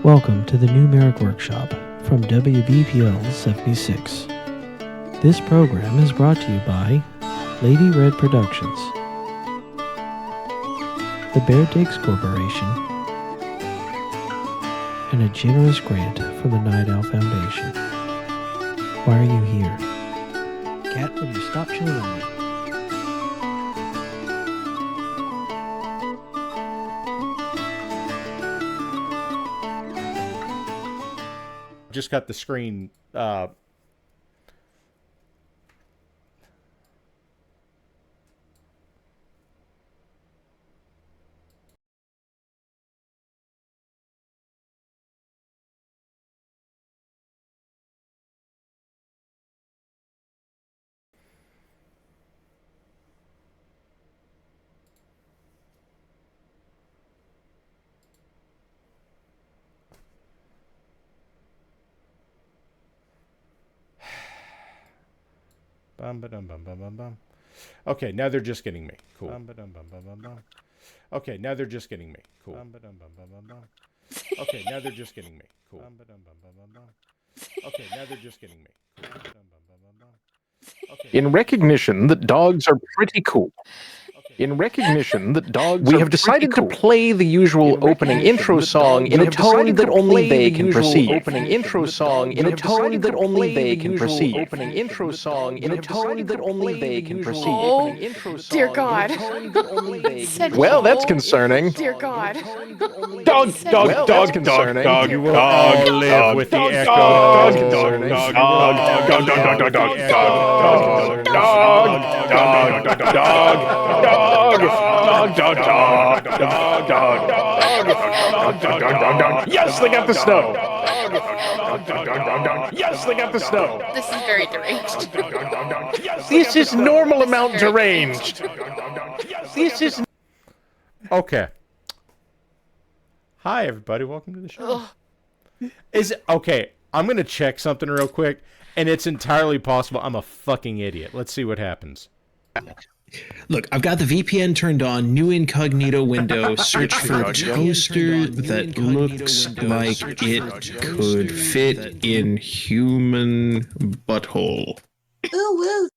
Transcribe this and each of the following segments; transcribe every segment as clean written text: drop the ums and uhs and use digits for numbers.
Welcome to the new MARIQ Workshop from WBPL 76. This program is brought to you by Lady Red Productions, the Bear Digs Corporation, and a generous grant from the Night Owl Foundation. Why are you here? Cat, will you stop chewing on me? Just got the screen Okay, now they're just getting me. Cool. Okay, now they're just getting me. Cool. Okay, now they're just getting me. Cool. Okay, now they're just getting me. In recognition that dogs are pretty cool. In recognition that dogs we have decided to play the usual opening intro song in a tone that only they can perceive. Opening intro song in a tone that only they can perceive. Opening intro song in a tone that only they can perceive. Oh, dear God. Well, that's concerning. Dear God. Dog, dog, dog, concerning. Dog, you will all live with the echo. Dog, concerning. Dog, dog, dog, dog, dog, dog, dog, dog, dog, dog, yes, they got the snow. Yes, they got the snow. This is very deranged. This is normal amount deranged. This is okay. Hi, everybody. Welcome to the show. Is it okay? I'm gonna check something real quick, and it's entirely possible I'm a fucking idiot. Let's see what happens. Look, I've got the VPN turned on, new incognito window, search for toaster that looks like it could fit in human butthole. Ooh, woo.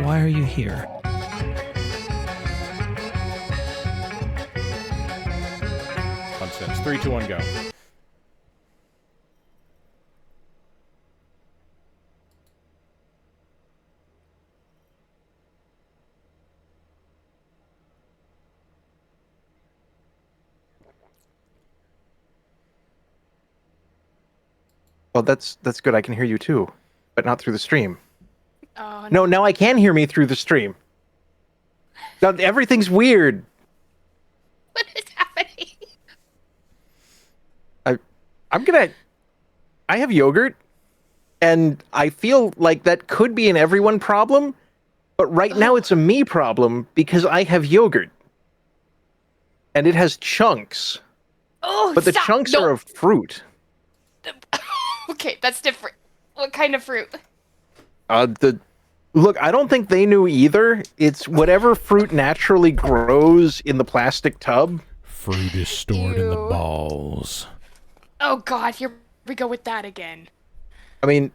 Why are you here? Nonsense. 3, 2, 1, go. Well, that's good. I can hear you too, but not through the stream. Oh, No, now I can hear me through the stream. Now, everything's weird. What is happening? I have yogurt, and I feel like that could be an everyone problem, but right now it's a me problem because I have yogurt. And it has chunks. Oh, But the stop. chunks No. are of fruit. Okay, that's different. What kind of fruit? Look, I don't think they knew either. It's whatever fruit naturally grows in the plastic tub. Fruit is stored in the Ew. balls. Oh God, here we go with that again. I mean,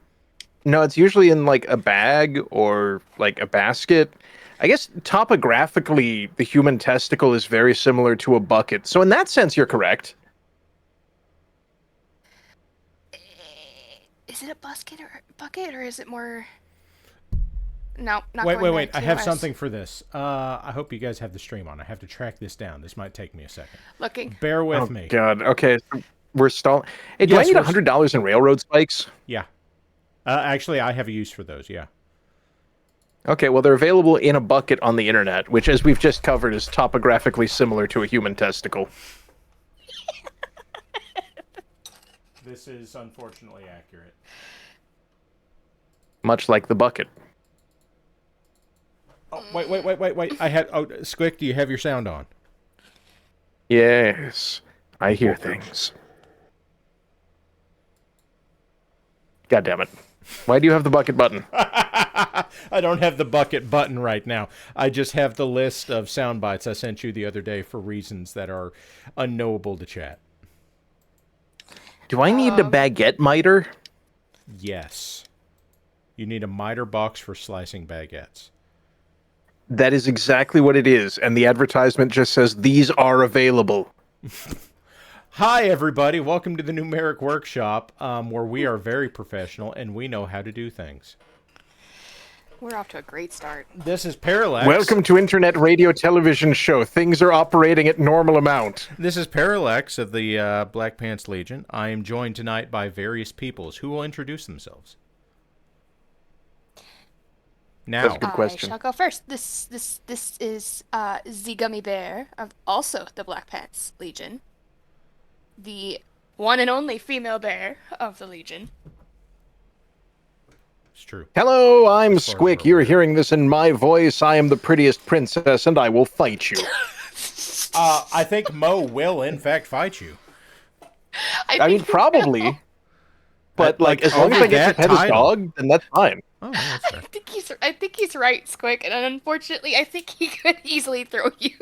no, it's usually in like a bag or like a basket. I guess topographically, the human testicle is very similar to a bucket. So in that sense, you're correct. Is it a bucket or is it more? No, not Wait. going there, I have TOS. something for this. I hope you guys have the stream on. I have to track this down. This might take me a second. Looking. Bear with me. God. Okay. So we're stalling. Hey, do Yes, I need we're- $100 in railroad spikes? Yeah. Actually, I have a use for those. Yeah. Okay, well, they're available in a bucket on the internet, which, as we've just covered, is topographically similar to a human testicle. This is unfortunately accurate. Much like the bucket. Oh, wait. I had. Oh, Squick, do you have your sound on? Yes, I hear things. God damn it. Why do you have the bucket button? I don't have the bucket button right now. I just have the list of sound bites I sent you the other day for reasons that are unknowable to chat. Do I need a baguette miter? Yes. You need a miter box for slicing baguettes. That is exactly what it is, and the advertisement just says, these are available. Hi, everybody. Welcome to the Numeric Workshop, where we are very professional and we know how to do things. We're off to a great start. This is Parallax. Welcome to Internet Radio Television Show. Things are operating at normal amount. This is Parallax of the Black Pants Legion. I am joined tonight by various peoples who will introduce themselves. Now, That's a good question. I shall go first. This is the Gummy Bear of also the Black Pants Legion, the one and only female bear of the Legion. it's true. Hello, I'm Squick. You're hearing this in my voice. I am the prettiest princess, and I will fight you. I think Mo will, in fact, fight you. I mean, probably. But, like, as long as I get to pet his dog, then that's fine. Oh, that's fair. I think he's right, Squick, and unfortunately, I think he could easily throw you.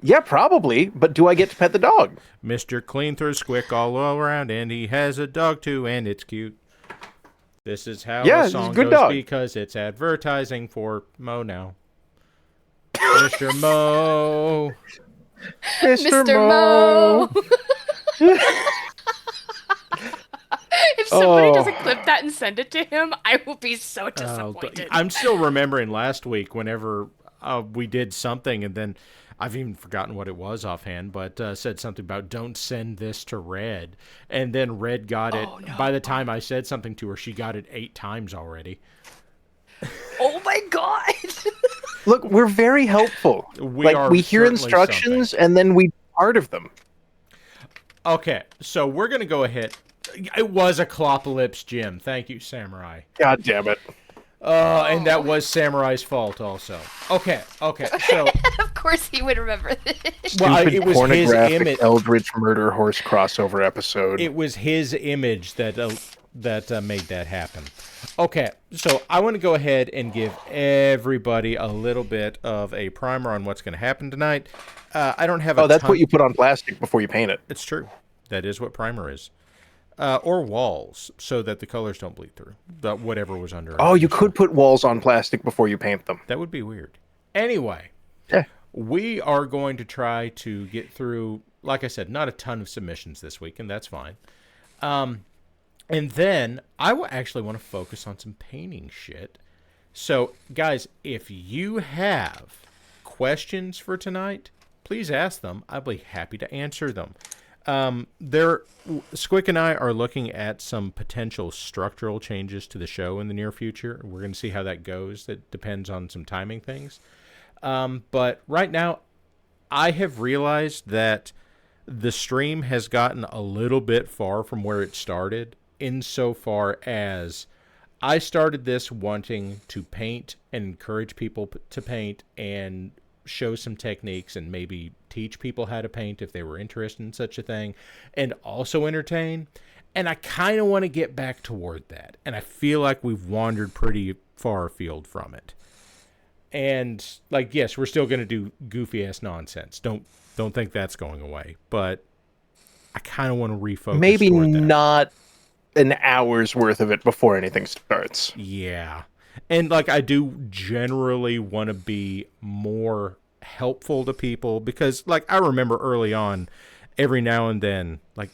Yeah, probably. But do I get to pet the dog? Mr. Clean throws Squick all around, and he has a dog too, and it's cute. This is how Yeah, the he's a song good goes dog. because it's advertising for Mo now. Mr. Mo. Mr. Mr. Mo. If somebody doesn't clip that and send it to him, I will be so disappointed. I'm still remembering last week whenever we did something, and then I've even forgotten what it was offhand, but said something about don't send this to Red. And then Red got it. no. By the time I said something to her, she got it 8 times already. Oh my god! Look, we're very helpful. We hear instructions, and then we part of them. Okay, so we're going to go ahead. It was a Clopolyps Jim. Thank you, Samurai. God damn it. And that was Samurai's fault also. Okay, so... Of course he would remember this. Well, it was his pornographic image. Eldritch Murder Horse crossover episode. It was his image that made that happen. Okay, so I want to go ahead and give everybody a little bit of a primer on what's going to happen tonight. I don't have that's what you put on plastic before you paint it. It's true. That is what primer is. Or walls, so that the colors don't bleed through. Whatever was under. Oh, you could put walls on plastic before you paint them. That would be weird. Anyway, we are going to try to get through, like I said, not a ton of submissions this week, and that's fine. And then I will actually want to focus on some painting shit. So, guys, if you have questions for tonight, please ask them. I'll be happy to answer them. Squick and I are looking at some potential structural changes to the show in the near future. We're going to see how that goes. That depends on some timing things. But right now, I have realized that the stream has gotten a little bit far from where it started, insofar as I started this wanting to paint and encourage people to paint and show some techniques and maybe teach people how to paint if they were interested in such a thing, and also entertain. And I kind of want to get back toward that. And I feel like we've wandered pretty far afield from it. And, like, yes, we're still going to do goofy-ass nonsense. Don't think that's going away. But I kind of want to refocus Maybe toward that. Not an hour's worth of it before anything starts. Yeah. And, like, I do generally want to be more helpful to people because, like, I remember early on, every now and then, like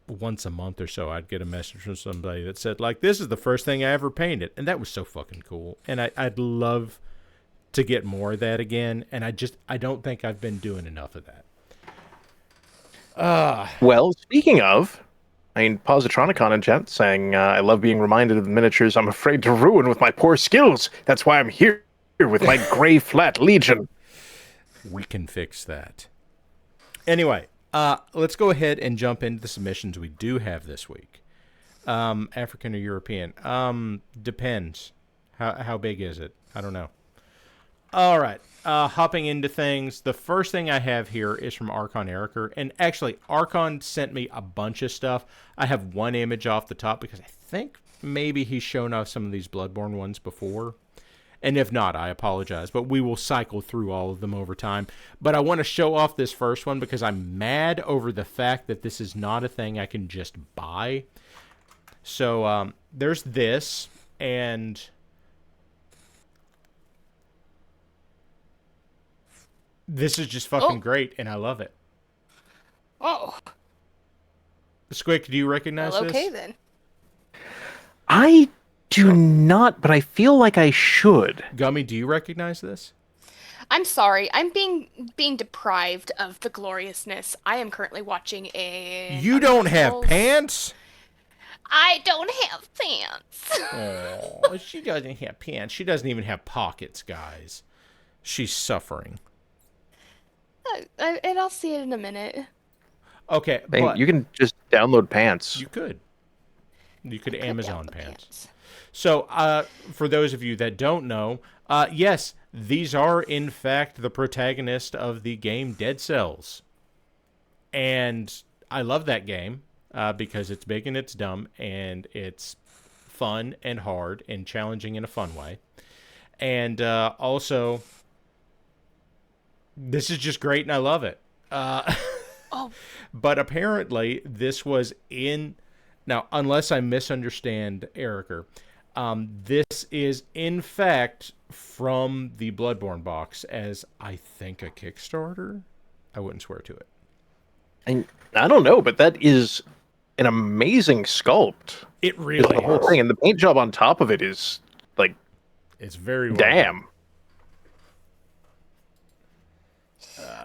once a month or so, I'd get a message from somebody that said, like, this is the first thing I ever painted. And that was so fucking cool. And I'd love to get more of that again. And I don't think I've been doing enough of that. Well, speaking of, Positronicon in chat saying, I love being reminded of the miniatures I'm afraid to ruin with my poor skills. That's why I'm here with my gray flat legion. We can fix that. Anyway, let's go ahead and jump into the submissions we do have this week. African or European? Depends. How big is it? I don't know. All right. Hopping into things. The first thing I have here is from Archon Eriker. And actually, Archon sent me a bunch of stuff. I have one image off the top because I think maybe he's shown off some of these Bloodborne ones before. And if not, I apologize. But we will cycle through all of them over time. But I want to show off this first one because I'm mad over the fact that this is not a thing I can just buy. So there's this. And this is just fucking great. And I love it. Oh. Squick, do you recognize this? Okay, then. I do not, but I feel like I should. Gummy, do you recognize this? I'm sorry. I'm being deprived of the gloriousness. I am currently watching a... You don't have pants? I don't have pants. Oh, she doesn't have pants. She doesn't even have pockets, guys. She's suffering. And I'll see it in a minute. Okay, Hey, but you can just download pants. you could Amazon pants. So, for those of you that don't know, yes, these are, in fact, the protagonist of the game Dead Cells. And I love that game because it's big and it's dumb, and it's fun and hard and challenging in a fun way. And also, this is just great, and I love it. But apparently, this was in... Now, unless I misunderstand Eriker, this is, in fact, from the Bloodborne box as, I think, a Kickstarter? I wouldn't swear to it. I don't know, but that is an amazing sculpt. It really The whole is. thing, and the paint job on top of it is, like, It's very well damn. done.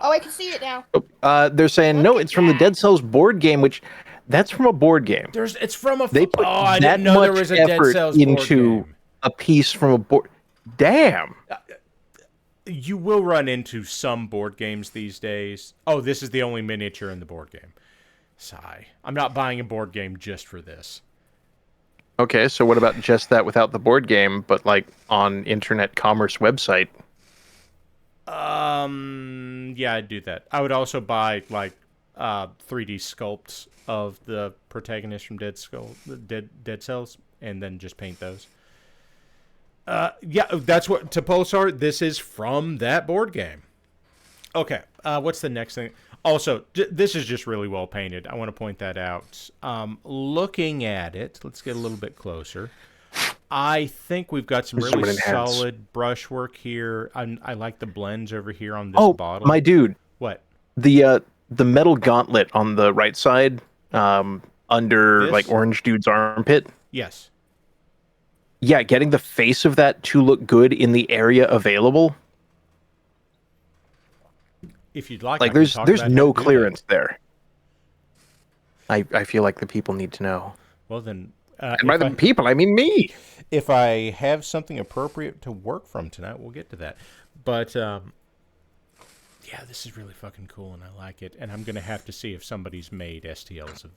Oh, I can see it now. They're saying, no, it's from the Dead Cells board game, which... That's from a board game. It's from a... They put I that didn't know there much was a Dead effort Cells board into game. a piece from a board. Damn. You will run into some board games these days. Oh, this is the only miniature in the board game. Sigh. I'm not buying a board game just for this. Okay, so what about just that without the board game, but like on internet commerce website? Yeah, I'd do that. I would also buy like 3D sculpts of the protagonist from Dead Cells, and then just paint those. Yeah, that's what to Pulsar. This is from that board game. Okay, what's the next thing? Also, this is just really well painted. I want to point that out. Looking at it, let's get a little bit closer. I think we've got some really solid brushwork here. I like the blends over here on this bottle. My dude. What? The metal gauntlet on the right side, under This? like Orange Dude's armpit. Yes. Yeah, getting the face of that to look good in the area available. If you'd like, Like there's no clearance there. I feel like the people need to know. Well then, And by the people, I mean me. if I have something appropriate to work from tonight, we'll get to that. But yeah, this is really fucking cool, and I like it. And I'm gonna have to see if somebody's made STLs of,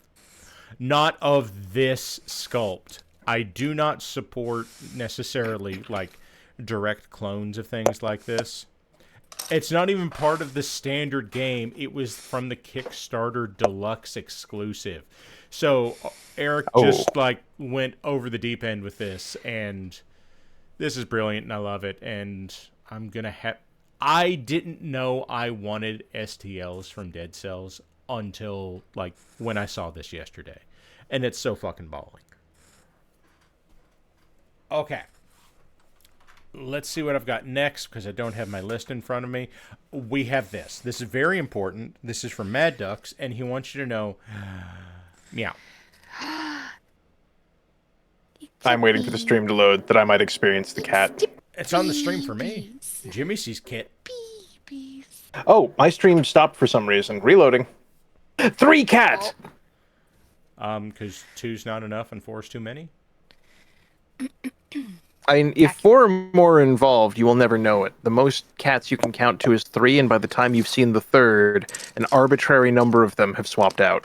not of this sculpt. I do not support necessarily like direct clones of things like this. It's not even part of the standard game. It was from the Kickstarter Deluxe exclusive. So Eric just like went over the deep end with this, and this is brilliant, and I love it. And I'm gonna have. I didn't know I wanted STLs from Dead Cells until like when I saw this yesterday, and it's so fucking balling. Okay. Let's see what I've got next, because I don't have my list in front of me. We have this. This is very important. This is from Mad Ducks, and he wants you to know... meow. I'm waiting for the stream to load that I might experience the cat. It's on the stream for me. Jimmy sees Kit. Oh, my stream stopped for some reason. Reloading. 3 cats! Because 2's not enough and 4's too many? I mean, if 4 or more are involved, you will never know it. The most cats you can count to is 3, and by the time you've seen the 3rd, an arbitrary number of them have swapped out.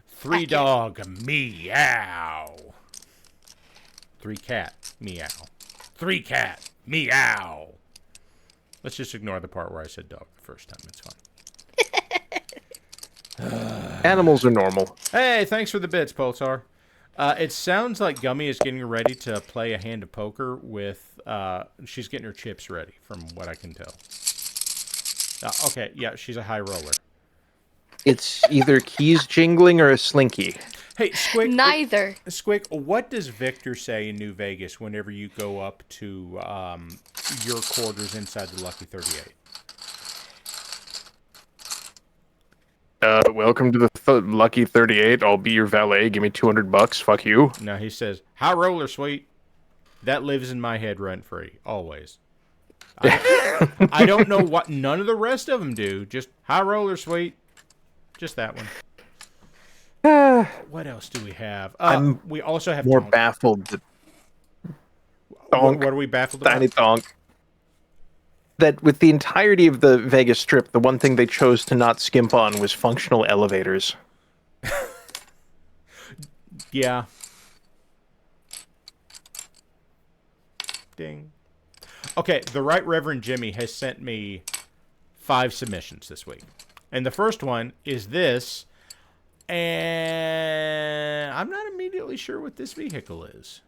3 dog, meow. 3 cat, meow. 3 cat, meow. Let's just ignore the part where I said dog the first time. It's fine. Animals are normal. Hey, thanks for the bits, Pulsar. It sounds like Gummy is getting ready to play a hand of poker with... she's getting her chips ready, from what I can tell. Okay, yeah, she's a high roller. It's either keys jingling or a slinky. Hey, Squick... Neither. Squick, what does Victor say in New Vegas whenever you go up to your quarters inside the Lucky 38? Welcome to the Lucky 38. I'll be your valet. Give me $200. Fuck you. No, he says, high roller, sweet. That lives in my head rent-free, always. I don't know what none of the rest of them do. Just high roller, sweet. Just that one. What else do we have? We also have more Donk. baffled. Donk. What are we baffled about? Tiny Donk. That with the entirety of the Vegas Strip, the one thing they chose to not skimp on was functional elevators. Yeah. Ding. Okay, the Right Reverend Jimmy has sent me 5 submissions this week. And the first one is this, and I'm not immediately sure what this vehicle is.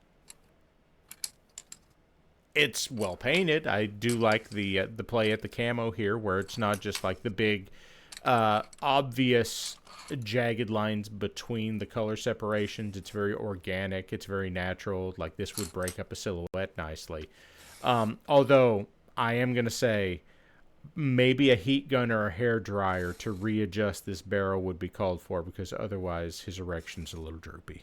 It's well painted. I do like the play at the camo here, where it's not just like the big, obvious jagged lines between the color separations. It's very organic. It's very natural. Like this would break up a silhouette nicely. Although I am gonna say, maybe a heat gun or a hair dryer to readjust this barrel would be called for, because otherwise his erection's a little droopy.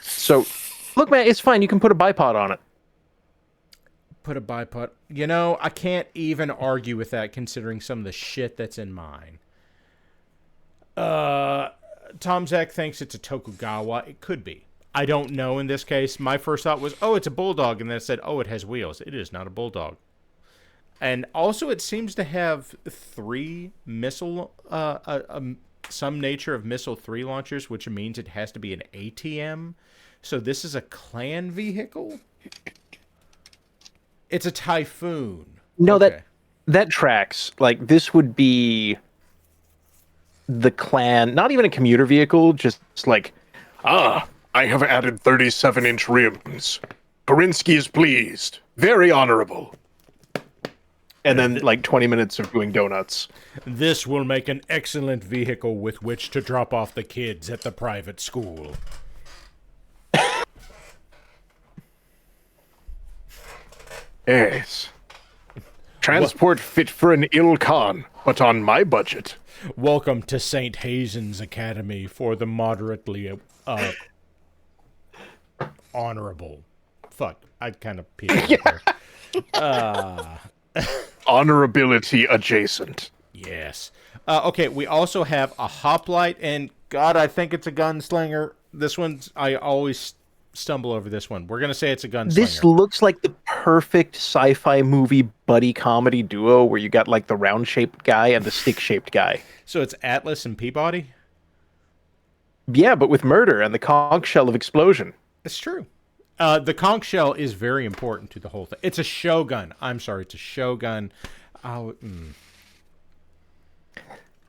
So, look, man, it's fine. You can put a bipod on it. Put a bipod. You know, I can't even argue with that, considering some of the shit that's in mine. Tom Zach thinks it's a Tokugawa. It could be. I don't know in this case. My first thought was, oh, it's a bulldog. And then it said, oh, it has wheels. It is not a bulldog. And also, it seems to have 3 missile some nature of Missile 3 launchers, which means it has to be an ATM. So this is a clan vehicle? It's a Typhoon. No, Okay. that tracks. Like, this would be the clan, not even a commuter vehicle, just like, I have added 37-inch rims. Korinsky is pleased. Very honorable. and then like 20 minutes of doing donuts. This will make an excellent vehicle with which to drop off the kids at the private school. Yes. Transport fit for an ill Khan, but on my budget. Welcome to St. Hazen's Academy for the moderately honorable. Fuck, I kind of peed there. Honorability adjacent. Yes. Okay, we also have a hoplite, and God, I think it's a gunslinger. This one's, I always stumble over this one. We're going to say it's a gunslinger. This looks like the perfect sci-fi movie buddy comedy duo where you got like the round-shaped guy and the stick-shaped guy. So it's Atlas and Peabody? Yeah, but with murder and the conch shell of explosion. It's true. The conch shell is very important to the whole thing. It's a Shogun. I'm sorry, it's a Shogun.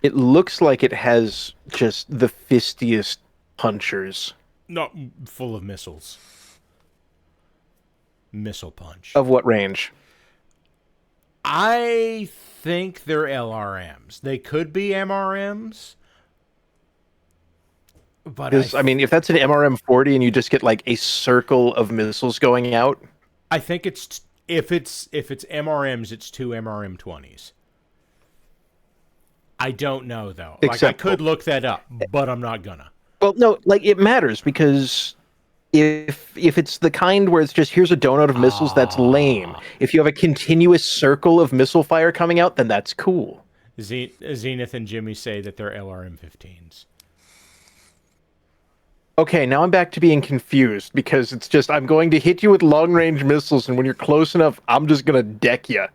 It looks like it has just the fistiest punchers. Not full of missiles. Missile punch. Of what range? I think they're LRMs. They could be MRMs. But I mean, if that's an MRM-40 and you just get like a circle of missiles going out, I think it's if it's MRMs, it's two MRM-20s. I don't know though. Like I could look that up, but I'm not gonna. Well, no, like it matters because if it's the kind where it's just here's a donut of missiles, that's lame. If you have a continuous circle of missile fire coming out, then that's cool. Zenith and Jimmy say that they're LRM-15s. Okay, now I'm back to being confused because it's just I'm going to hit you with long-range missiles, and when you're close enough, I'm just going to deck you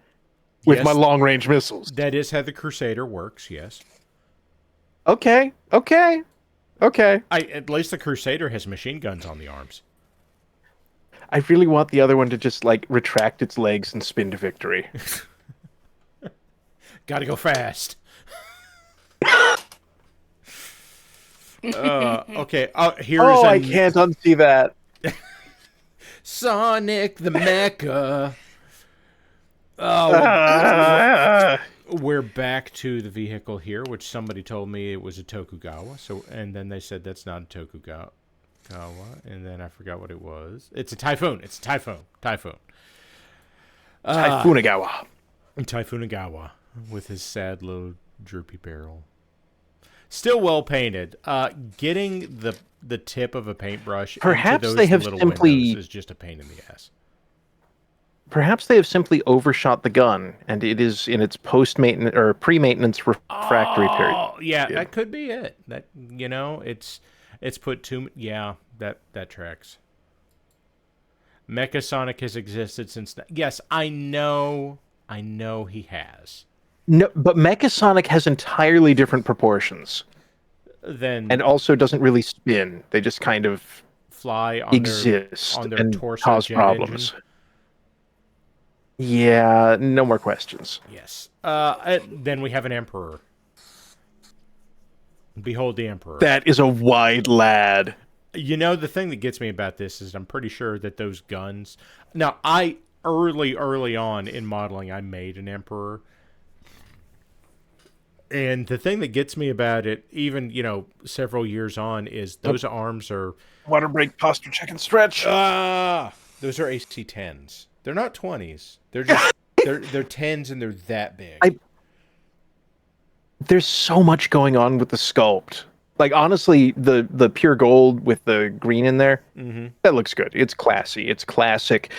with my long-range missiles. That is how the Crusader works, yes. Okay. At least the Crusader has machine guns on the arms. I really want the other one to just, like, retract its legs and spin to victory. Gotta go fast. Okay. Here's I can't unsee that. Sonic the Mecha. We're back to the vehicle here, which somebody told me it was a Tokugawa. And then they said that's not a Tokugawa. And then I forgot what it was. It's a Typhoon. It's a Typhoon. Typhoonagawa. Typhoonagawa with his sad little droopy barrel. Still well painted. Getting the tip of a paintbrush Perhaps into those they have little simply windows is just a pain in the ass. Perhaps they have simply overshot the gun, and it is in its post-maintenance or pre-maintenance refractory period. Yeah, that could be it. That it's put too. Yeah, that tracks. Mechasonic has existed since. Yes, I know he has. No, but Mechasonic has entirely different proportions. And also doesn't really spin. They just kind of fly on exist their and torso cause jet problems. engine. Yeah, no more questions. Yes. Then we have an Emperor. Behold the Emperor. That is a wide lad. You know, the thing that gets me about this is I'm pretty sure that those guns... Now, early on in modeling, I made an Emperor. And the thing that gets me about it, even, several years on, is those arms are... Water break, posture check and stretch. Those are AC-10s. They're not 20s. They're just... they're 10s and they're that big. There's so much going on with the sculpt. Like, honestly, the pure gold with the green in there, that looks good. It's classy. It's classic.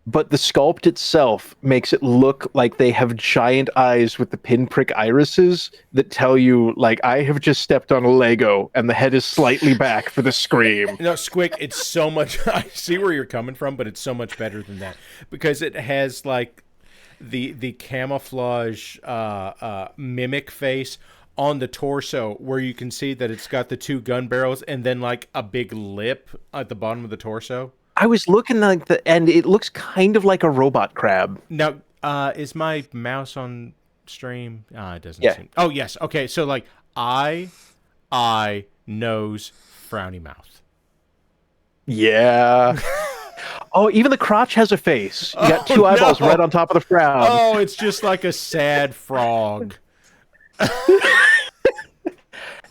But the sculpt itself makes it look like they have giant eyes with the pinprick irises that tell you, like, I have just stepped on a Lego and the head is slightly back for the scream. No, Squick, it's so much... I see where you're coming from, but it's so much better than that. Because it has, like, the camouflage mimic face on the torso where you can see that it's got the 2 gun barrels and then like a big lip at the bottom of the torso? I was looking like and it looks kind of like a robot crab. Now, is my mouse on stream? It doesn't Yeah. seem. Oh, yes. Okay, so like eye, nose, frowny mouth. Yeah. Oh, even the crotch has a face. You got 2 eyeballs right on top of the frown. Oh, it's just like a sad frog.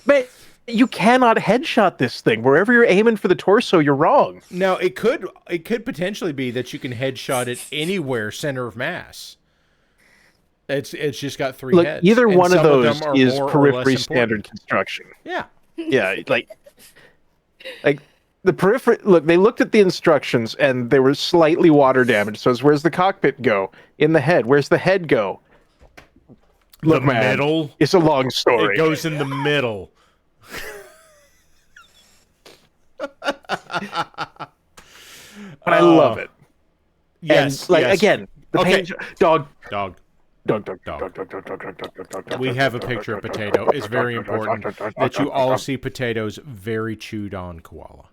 But you cannot headshot this thing. Wherever you're aiming for the torso, you're wrong. Now, it could potentially be that you can headshot it anywhere center of mass. It's just got 3 Look, heads. either and one of some those them are is more or less periphery important. standard construction. Yeah. Yeah, like the periphery. Look, they looked at the instructions and they were slightly water damaged. So it's, where's the cockpit go? In the head. Where's the head go? Look, The man, middle. it's a long story. It goes in the middle. But I love it. Yes. And, like, yes. again, the Okay. paint dog. Dog. Dog. We have a picture of Potato. It's very important that you all see Potato's very chewed on koala.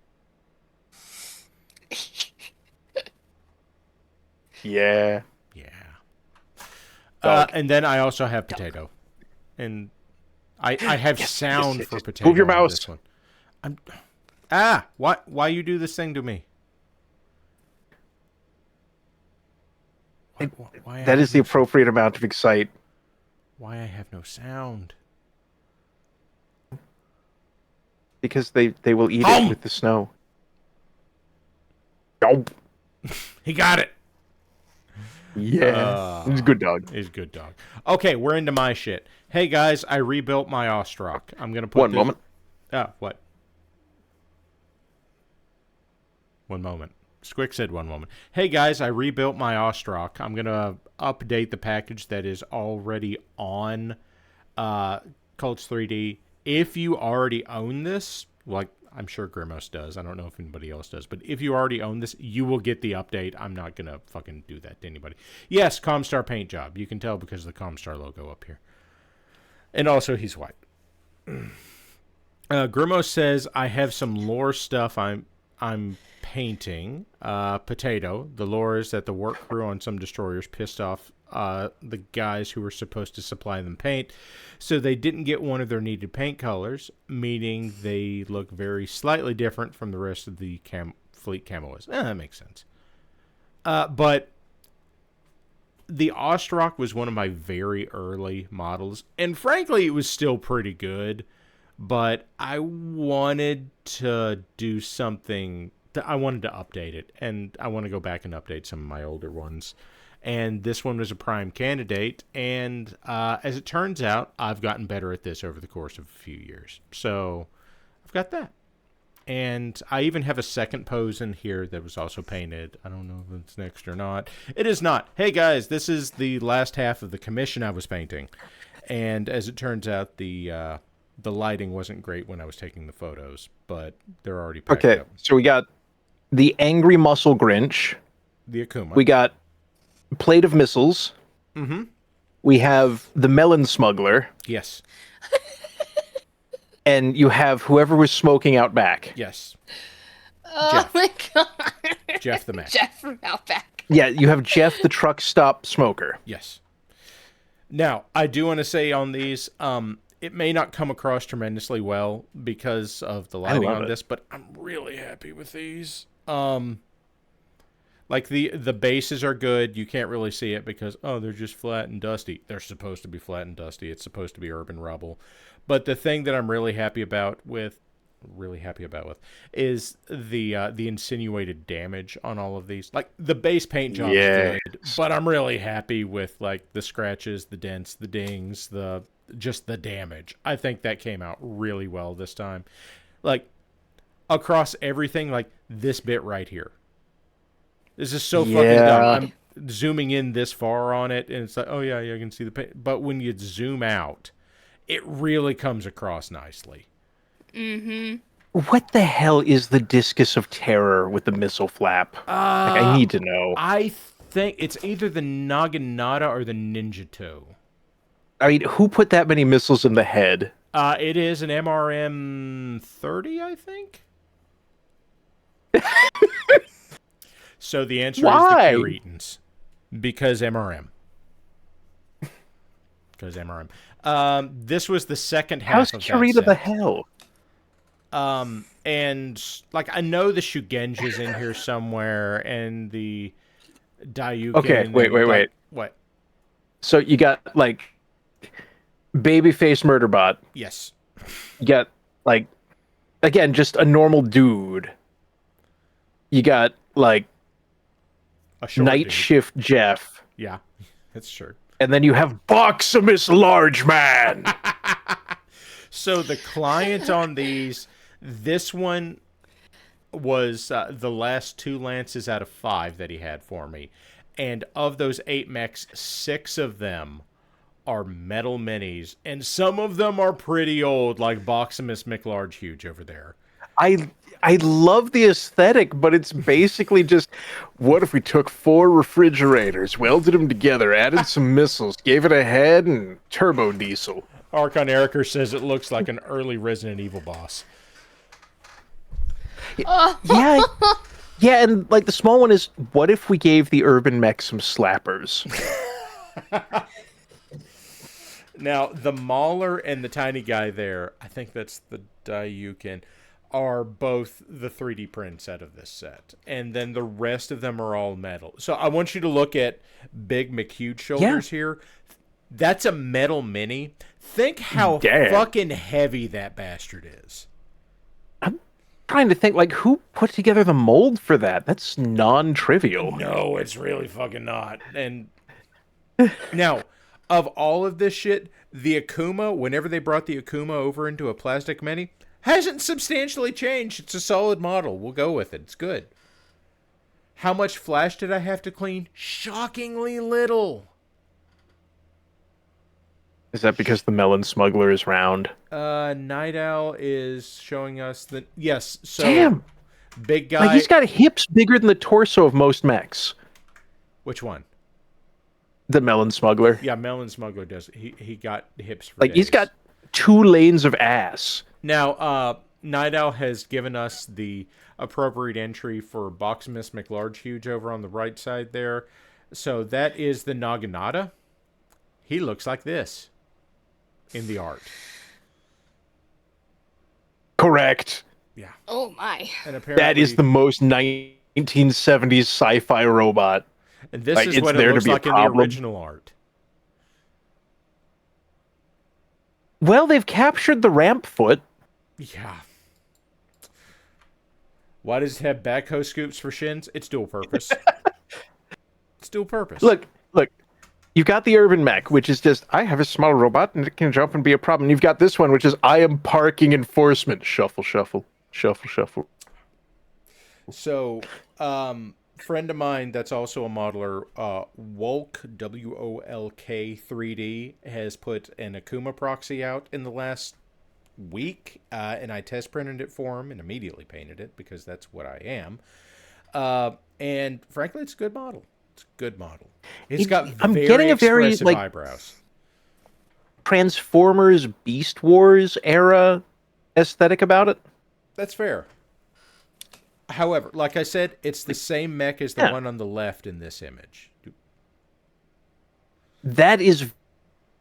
Yeah. Yeah. Dog. And then I also have Potato. And I have sound for Potato. Move your on mouse. this one. Why you do this thing to me? Why I That have is the no- appropriate amount of excite. Why I have no sound? Because they will eat Home. it with the snow. Oh, He got it. yeah. He's a good dog. He's a good dog. Okay, we're into my shit. Hey guys, I rebuilt my Ostrock. I'm gonna put One moment. What? 1 moment. Squick said 1 moment. Hey guys, I rebuilt my Ostrock. I'm gonna update the package that is already on Cults 3D. If you already own this, like I'm sure Grimos does. I don't know if anybody else does, but if you already own this, you will get the update. I'm not gonna fucking do that to anybody. Yes, Comstar paint job. You can tell because of the Comstar logo up here. And also, he's white. Grimos says I have some lore stuff I'm painting. Potato. The lore is that the work crew on some destroyers pissed off the guys who were supposed to supply them paint, so they didn't get one of their needed paint colors, meaning they look very slightly different from the rest of the fleet camos. That makes sense. But the Ostrock was one of my very early models, and frankly, it was still pretty good, but I wanted to do something. I wanted to update it, and I want to go back and update some of my older ones. And this one was a prime candidate, and as it turns out, I've gotten better at this over the course of a few years. So I've got that. And I even have a second pose in here that was also painted. I don't know if it's next or not. It is not. Hey guys, this is the last half of the commission I was painting. And as it turns out, the lighting wasn't great when I was taking the photos, but they're already packed Okay, up. so we got the Angry Muscle Grinch. The Akuma. We got Plate of Missiles. Mm-hmm. We have the Melon Smuggler. Yes. And you have whoever was smoking out back. Yes. Oh Jeff. my god. Jeff the Mac. Jeff from Outback. Yeah, you have Jeff the truck stop smoker. Yes. Now, I do want to say on these, it may not come across tremendously well because of the lighting love on it. this, but I'm really happy with these. Like the bases are good. You can't really see it because, they're just flat and dusty. They're supposed to be flat and dusty. It's supposed to be urban rubble. But the thing that I'm really happy about with is the insinuated damage on all of these. Like the base paint job's Yes. good, but I'm really happy with like the scratches, the dents, the dings, just the damage. I think that came out really well this time. Like across everything, like this bit right here. This is so fucking dumb. I'm zooming in this far on it, and it's like, oh yeah, you can see the paint. But when you zoom out, it really comes across nicely. Mm-hmm. What the hell is the Discus of Terror with the missile flap? I need to know. I think it's either the Naginata or the Ninja Toe. I mean, who put that many missiles in the head? It is an MRM 30, I think. So the answer Why? is the Curetans. Because MRM. Because MRM. This was the second half How's of that Kurita set. the hell? And like I know the Shugenja's in here somewhere, and the Dayuken. Okay, wait. What? So you got like babyface murderbot. Yes. You got like again just a normal dude. You got like A short Night dude. Shift Jeff. Yeah, that's true. And then you have Boximus Large Man. So the client on these, this one was the last 2 lances out of 5 that he had for me. And of those 8 mechs, 6 of them are metal minis. And some of them are pretty old, like Boximus McLarge Huge over there. I love the aesthetic, but it's basically just, what if we took 4 refrigerators, welded them together, added some missiles, gave it a head, and turbo diesel. Archon Eriker says it looks like an early Resident Evil boss. Yeah, yeah, and like the small one is, what if we gave the urban mech some slappers? Now, the Mauler and the tiny guy there, I think that's the Dayuken, are both the 3D prints out of this set. And then the rest of them are all metal. So I want you to look at Big McHuge shoulders here. That's a metal mini. Think how fucking heavy that bastard is. I'm trying to think, like, who put together the mold for that? That's non-trivial. No, it's really fucking not. And now, of all of this shit, the Akuma, whenever they brought the Akuma over into a plastic mini, hasn't substantially changed. It's a solid model. We'll go with it. It's good. How much flash did I have to clean? Shockingly little. Is that because the melon smuggler is round? Night Owl is showing us that, yes, so Damn! big guy. Like, he's got hips bigger than the torso of most mechs. Which one? The melon smuggler. Yeah, Melon Smuggler does. He got hips for Like, days. he's got 2 lanes of ass. Now, Night Owl has given us the appropriate entry for Boximus McLarge Huge over on the right side there. So that is the Naginata. He looks like this in the art. Correct. Yeah. Oh my. And apparently That is the most 1970s sci-fi robot. And this like, is it's what there it to looks be a like in the problem. original art. Well, they've captured the ramp foot. Yeah. Why does it have backhoe scoops for shins? It's dual purpose. It's dual purpose. Look. You've got the urban mech, which is just, I have a small robot and it can jump and be a problem. You've got this one, which is, I am parking enforcement. Shuffle, shuffle, shuffle, shuffle. So, friend of mine that's also a modeler, Wolk, WOLK 3D, has put an Akuma proxy out in the last week, and I test printed it for him and immediately painted it because that's what I am. And frankly, it's a good model. It's a good model. It's got I'm very getting a very, expressive like, eyebrows. Transformers, Beast Wars era aesthetic about it. That's fair. However, like I said, it's the same mech as the one on the left in this image. That is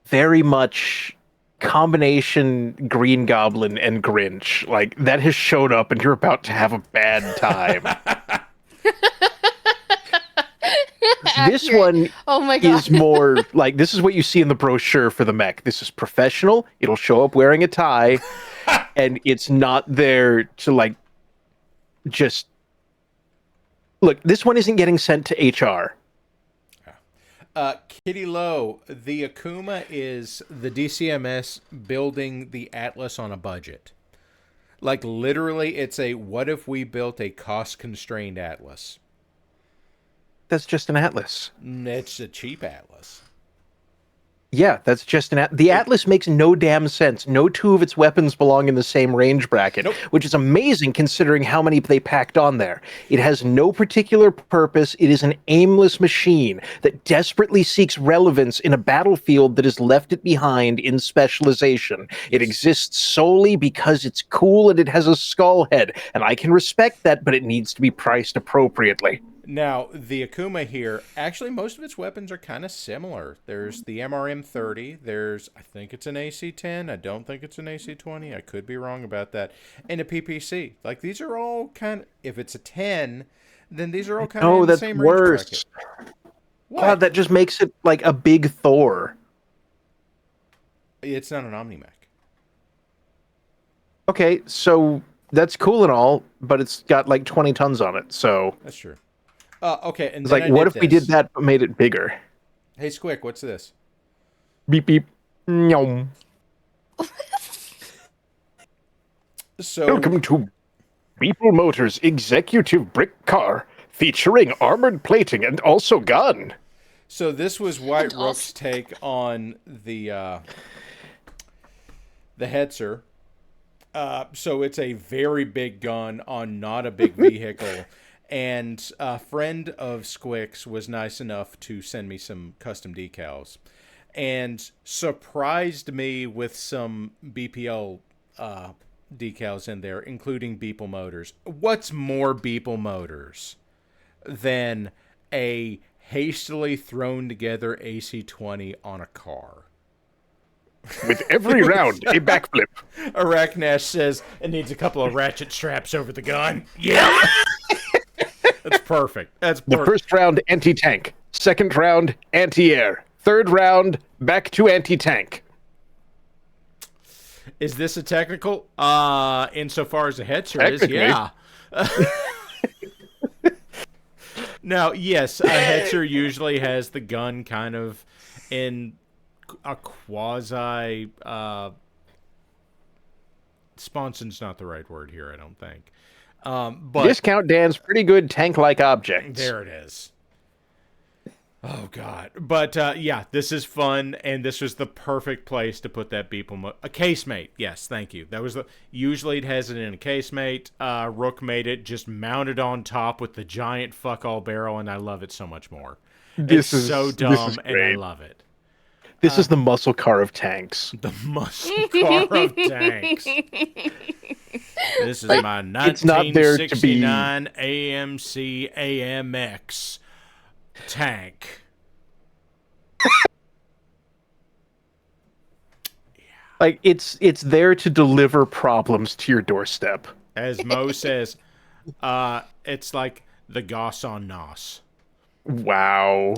very much combination Green Goblin and Grinch. Like, that has showed up and you're about to have a bad time. This one Oh my god. is more like, this is what you see in the brochure for the mech. This is professional. It'll show up wearing a tie, and it's not there to, like, just... Look, this one isn't getting sent to HR. Kitty Lowe, the Akuma is the DCMS building the Atlas on a budget. Like, literally, it's a, what if we built a cost-constrained Atlas? That's just an Atlas. It's a cheap Atlas. Yeah, that's just the Atlas makes no damn sense. No two of its weapons belong in the same range bracket, which is amazing considering how many they packed on there. It has no particular purpose. It is an aimless machine that desperately seeks relevance in a battlefield that has left it behind in specialization. It exists solely because it's cool and it has a skull head, and I can respect that, but it needs to be priced appropriately. Now, the Akuma here, actually, most of its weapons are kind of similar. There's the MRM-30. There's, I think it's an AC-10. I don't think it's an AC-20. I could be wrong about that. And a PPC. Like, these are all kind of, if it's a 10, then these are all kind of in the same range bracket. What? God, that just makes it like a big Thor. It's not an Omnimech. Okay, so that's cool and all, but it's got like 20 tons on it, so... That's true. Okay, and it's like, what if we did that but made it bigger? Hey, Squick, what's this? Beep, beep. Nyom. So, welcome to Beeple Motors Executive Brick Car, featuring armored plating and also gun. So this was White Rook's take on the Hetzer. So it's a very big gun on not a big vehicle. And a friend of Squick's was nice enough to send me some custom decals. And surprised me with some BPL decals in there, including Beeple Motors. What's more Beeple Motors than a hastily thrown together AC-20 on a car? With every round, a backflip. Arachnash says it needs a couple of ratchet straps over the gun. Yeah. That's perfect. That's perfect. The first round, anti-tank. Second round, anti-air. Third round, back to anti-tank. Is this a technical? Insofar as a Hetzer is, yeah. Now, yes, a Hetzer usually has the gun kind of in a quasi... Sponson's not the right word here, I don't think. But Discount Dan's pretty good tank-like objects. There it is. Oh, God. But, yeah, this is fun, and this was the perfect place to put that Beeple... a casemate. Yes, thank you. That was the... Usually it has it in a casemate. Rook made it just mounted on top with the giant fuck-all barrel, and I love it so much more. It's so dumb, and I love it. This is the muscle car of tanks. The muscle car of tanks. This is my 1969 AMC AMX tank. Like, it's there to deliver problems to your doorstep. As Mo says, it's like the Goss on Nos. Wow.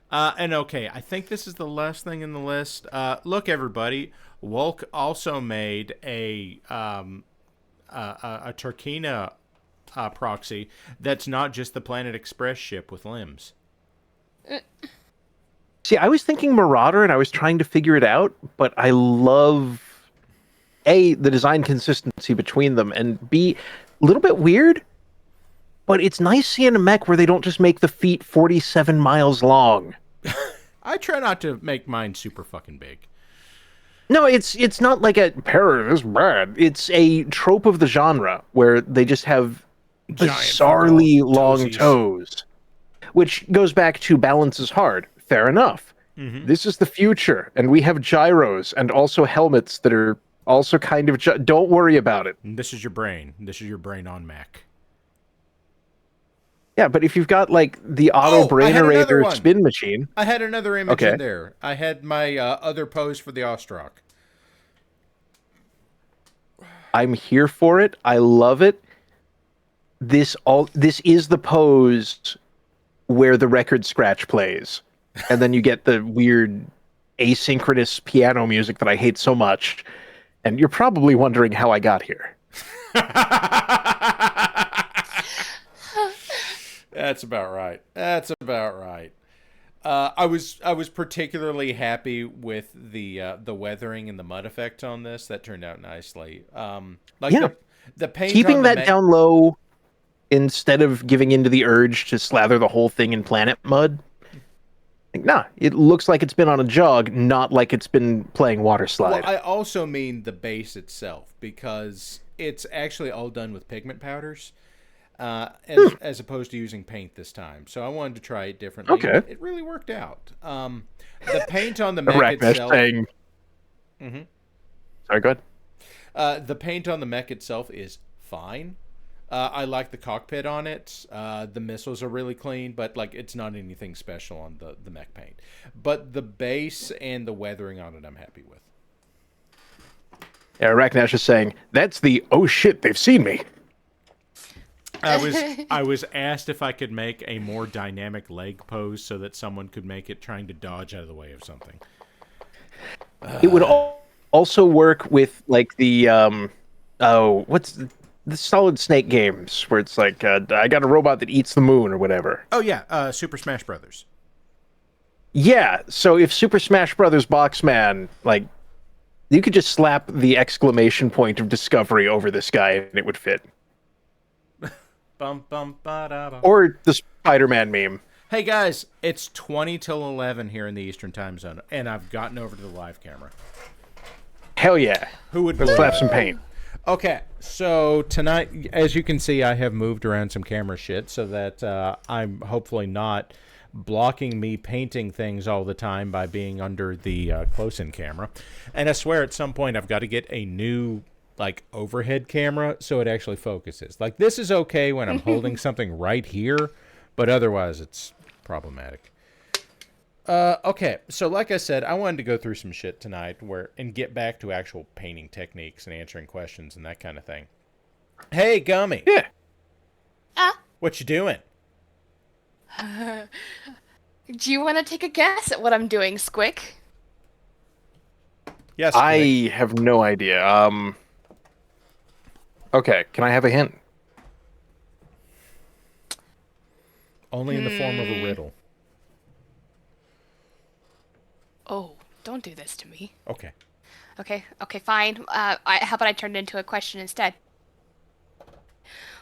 And okay, I think this is the last thing in the list. Look, everybody, Wolk also made a Turkina proxy that's not just the Planet Express ship with limbs. See, I was thinking Marauder, and I was trying to figure it out, but I love, A, the design consistency between them, and B, a little bit weird, but it's nice seeing a mech where they don't just make the feet 47 miles long. I try not to make mine super fucking big. No, it's not like a parrot is bad. It's a trope of the genre where they just have bizarrely long toes, which goes back to balance is hard. Fair enough. Mm-hmm. This is the future, and we have gyros and also helmets that are also kind of... don't worry about it. This is your brain. This is your brain on Mac. Yeah, but if you've got, like, the auto-brainerator spin machine... I had another image in there. I had my other pose for the Ostrak. I'm here for it. I love it. This is the pose where the record scratch plays. And then you get the weird asynchronous piano music that I hate so much. And you're probably wondering how I got here. That's about right. That's about right. I was particularly happy with the weathering and the mud effect on this. That turned out nicely. The paint keeping on that down low instead of giving into the urge to slather the whole thing in planet mud. Like, nah, it looks like it's been on a jog, not like it's been playing water slide. Well, I also mean the base itself, because it's actually all done with pigment powders, as opposed to using paint this time. So I wanted to try it differently. Okay. It really worked out. The paint on the mech itself... Mm-hmm. Sorry, go ahead. The paint on the mech itself is fine. I like the cockpit on it. The missiles are really clean, but like it's not anything special on the mech paint. But the base and the weathering on it, I'm happy with. Yeah, Arachnash is saying, that's the, oh shit, they've seen me. I was asked if I could make a more dynamic leg pose so that someone could make it trying to dodge out of the way of something. It would also work with like the what's the Solid Snake games where it's like I got a robot that eats the moon or whatever. Oh yeah, Super Smash Brothers. Yeah, so if Super Smash Brothers Boxman, like, you could just slap the exclamation point of discovery over this guy and it would fit. Bum, bum, ba-da-ba. Or the Spider-Man meme. Hey guys, it's 20 till 11 here in the Eastern Time Zone, and I've gotten over to the live camera. Hell yeah. Who would Let's slap some paint. Okay, so tonight, as you can see, I have moved around some camera shit so that I'm hopefully not blocking me painting things all the time by being under the close-in camera. And I swear at some point I've got to get a new like overhead camera so it actually focuses. Like this is okay when I'm holding something right here, but otherwise it's problematic. Okay, so like I said, I wanted to go through some shit tonight and get back to actual painting techniques and answering questions and that kind of thing. Hey, Gummy. Yeah. What you doing? Do you want to take a guess at what I'm doing, Squick? Yes. I have no idea. Okay, can I have a hint? Only in the form of a riddle. Oh, don't do this to me. Okay. Okay, fine. How about I turn it into a question instead?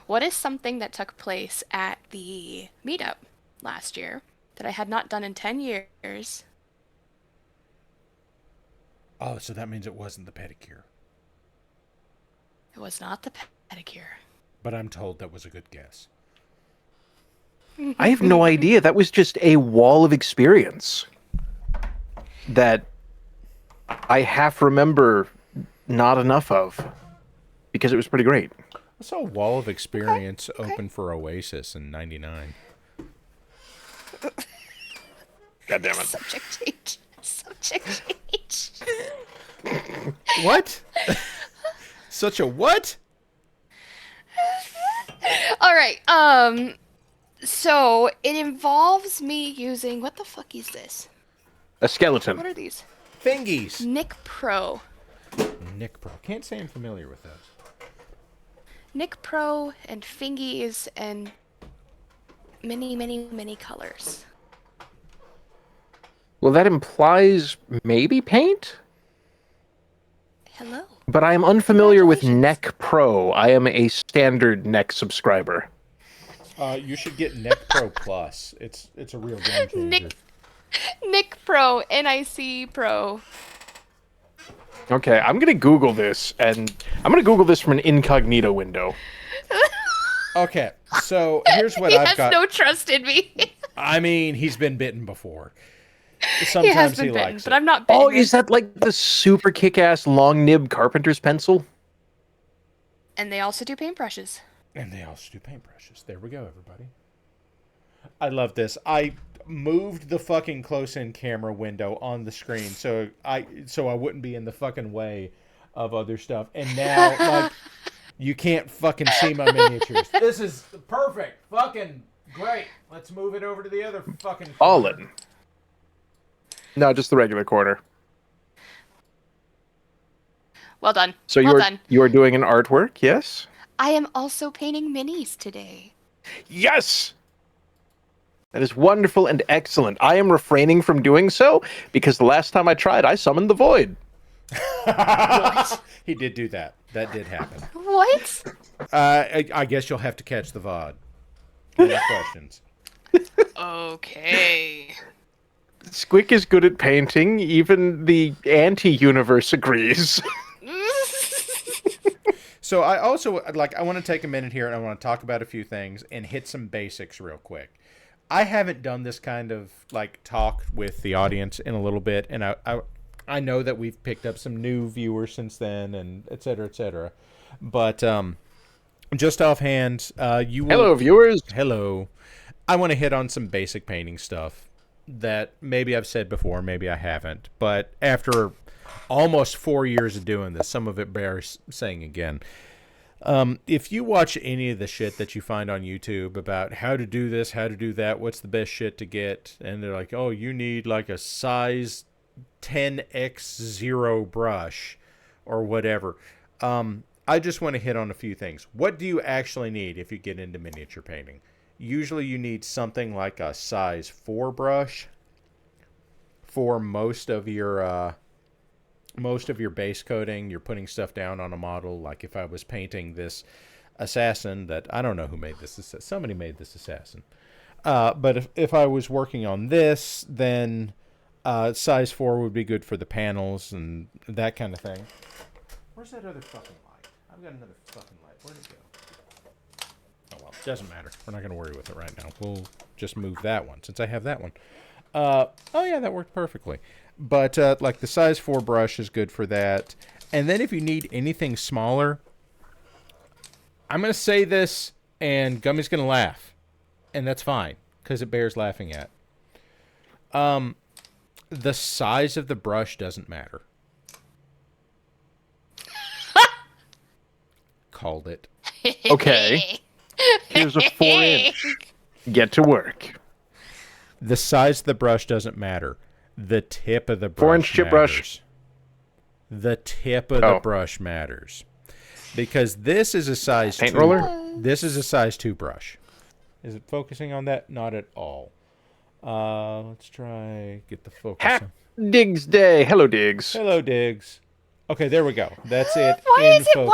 What is something that took place at the meetup last year that I had not done in 10 years? Oh, so that means it wasn't the pedicure. It was not the pedicure. But I'm told that was a good guess. I have no idea. That was just a wall of experience that I half remember not enough of because it was pretty great. I saw a wall of experience open for Oasis in '99. God damn it. Subject change. Subject change. What? Such a what? All right. So it involves me using what the fuck is this? A skeleton. What are these? Fingies. Nick Pro. Nick Pro. Can't say I'm familiar with those. Nick Pro and fingies and many colors. Well, that implies maybe paint? Hello. But I am unfamiliar with Congratulations. Neck Pro. I am a standard Neck subscriber. You should get Nick Pro Plus. It's a real game changer. Nick Pro, NIC Pro. Okay, I'm going to Google this, and I'm going to Google this from an incognito window. Okay, so here's what He I've has got. no trust in me. I mean, he's been bitten before. He has Sometimes been he bitten, likes but it. I'm not bitten. Oh, is that like the super kick-ass long nib carpenter's pencil? And they also do paintbrushes. And they also do paintbrushes. There we go, everybody. I love this. I moved the fucking close-in camera window on the screen so I wouldn't be in the fucking way of other stuff. And now, like, you can't fucking see my miniatures. This is perfect. Fucking great. Let's move it over to the other fucking corner. All in. No, just the regular corner. Well done. So well done. you are doing an artwork, yes? I am also painting minis today. Yes! That is wonderful and excellent. I am refraining from doing so because the last time I tried, I summoned the void. What? He did do that. That did happen. What? I guess you'll have to catch the VOD. Any questions? Okay. Squick is good at painting. Even the anti-universe agrees. So I also I want to take a minute here and I want to talk about a few things and hit some basics real quick. I haven't done this kind of talk with the audience in a little bit, and I know that we've picked up some new viewers since then, and et cetera, et cetera. But just offhand, you will... Hello, viewers. Hello. I want to hit on some basic painting stuff that maybe I've said before, maybe I haven't. But after almost 4 years of doing this, some of it bears saying again. If you watch any of the shit that you find on YouTube about how to do this, how to do that, what's the best shit to get, and they're like, oh, you need a size 10x0 brush or whatever. I just want to hit on a few things. What do you actually need if you get into miniature painting? Usually you need something like a size 4 brush for most of your base coating. You're putting stuff down on a model. Like if I was painting this assassin that I don't know who made this. Somebody made this assassin. But if I was working on this, then size 4 would be good for the panels and that kind of thing. Where's that other fucking light? I've got another fucking light. Where'd it go? Oh, well, doesn't matter. We're not going to worry with it right now. We'll just move that one since I have that one. Oh, yeah, that worked perfectly. But, the size 4 brush is good for that. And then if you need anything smaller, I'm going to say this, and Gummy's going to laugh. And that's fine, because it bears laughing at. The size of the brush doesn't matter. Called it. Okay. Here's a 4-inch. Get to work. The size of the brush doesn't matter. The tip of the brush 4-inch chip brush. The tip of the brush matters. Because this is a size paint 2. Roller? This is a size 2 brush. Is it focusing on that? Not at all. Let's try get the focus on. Diggs Day. Hello, Diggs. Hello, Diggs. Okay, there we go. That's it. Why is it you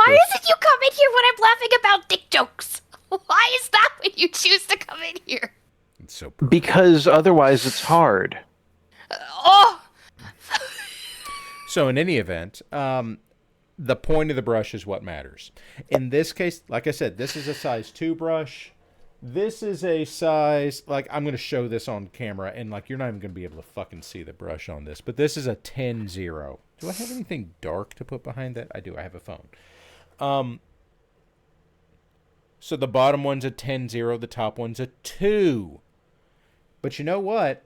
come in here when I'm laughing about dick jokes? Why is that when you choose to come in here? It's so because otherwise it's hard. Oh. So in any event, the point of the brush is what matters. In this case, like I said, this is a size 2 brush. This is a size, I'm going to show this on camera, and, you're not even going to be able to fucking see the brush on this, but this is a 10-0. Do I have anything dark to put behind that? I do. I have a phone. So the bottom one's a 10-0, the top one's a 2. But you know what?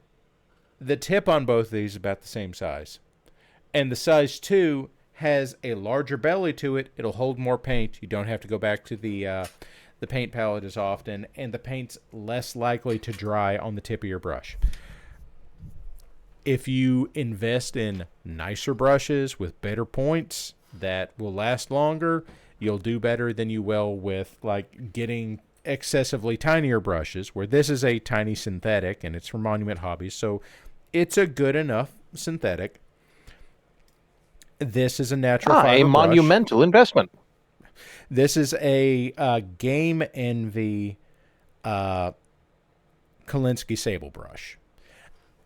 The tip on both of these is about the same size. And the size 2 has a larger belly to it. It'll hold more paint. You don't have to go back to the paint palette as often, and the paint's less likely to dry on the tip of your brush. If you invest in nicer brushes with better points that will last longer, you'll do better than you will with getting excessively tinier brushes, where this is a tiny synthetic and it's from Monument Hobbies, so it's a good enough synthetic. This is a natural fiber a monumental investment. This is a Game Envy Kolinsky Sable brush.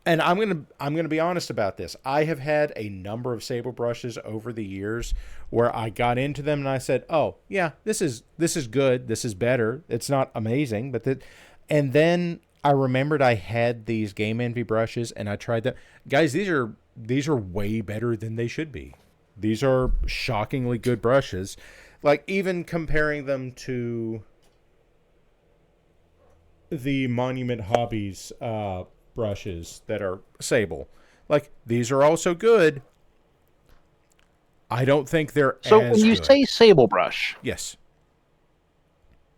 And I'm gonna be honest about this. I have had a number of sable brushes over the years where I got into them and I said, "Oh yeah, this is good. This is better. It's not amazing, but that." And then I remembered I had these Game Envy brushes and I tried them. Guys, these are way better than they should be. These are shockingly good brushes. Even comparing them to the Monument Hobbies brushes that are sable. These are also good. I don't think they're so as when you good. say sable brush, Yes.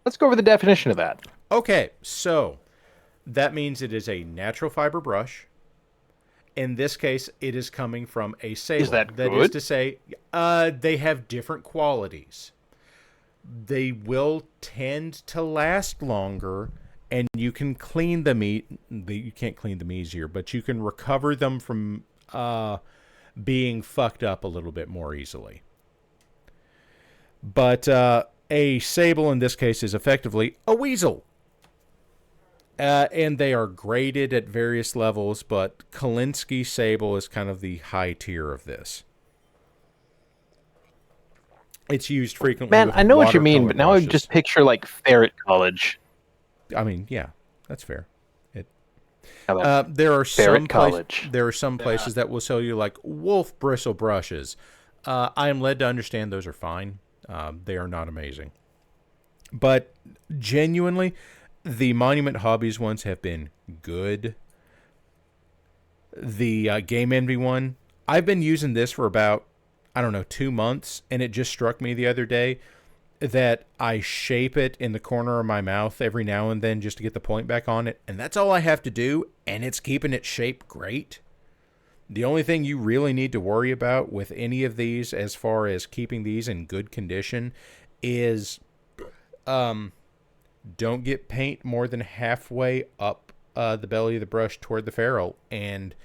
Let's go over the definition of that. Okay, so that means it is a natural fiber brush. In this case, it is coming from a sable. Is that good? That is to say, they have different qualities. They will tend to last longer, and you can clean them. You can't clean them easier, but you can recover them from being fucked up a little bit more easily. But a sable in this case is effectively a weasel. And they are graded at various levels, but Kalinsky Sable is kind of the high tier of this. It's used frequently. Man, with I know what you mean, watercolor but now I brushes. just picture like Ferret College. I mean, yeah, that's fair. How There are Ferret College. There are some places that will sell you like wolf bristle brushes. I am led to understand those are fine. They are not amazing, but genuinely, the Monument Hobbies ones have been good. The Game Envy one, I've been using this for about, I don't know, 2 months, and it just struck me the other day that I shape it in the corner of my mouth every now and then just to get the point back on it, and that's all I have to do, and it's keeping it shaped great. The only thing you really need to worry about with any of these as far as keeping these in good condition is don't get paint more than halfway up the belly of the brush toward the ferrule, and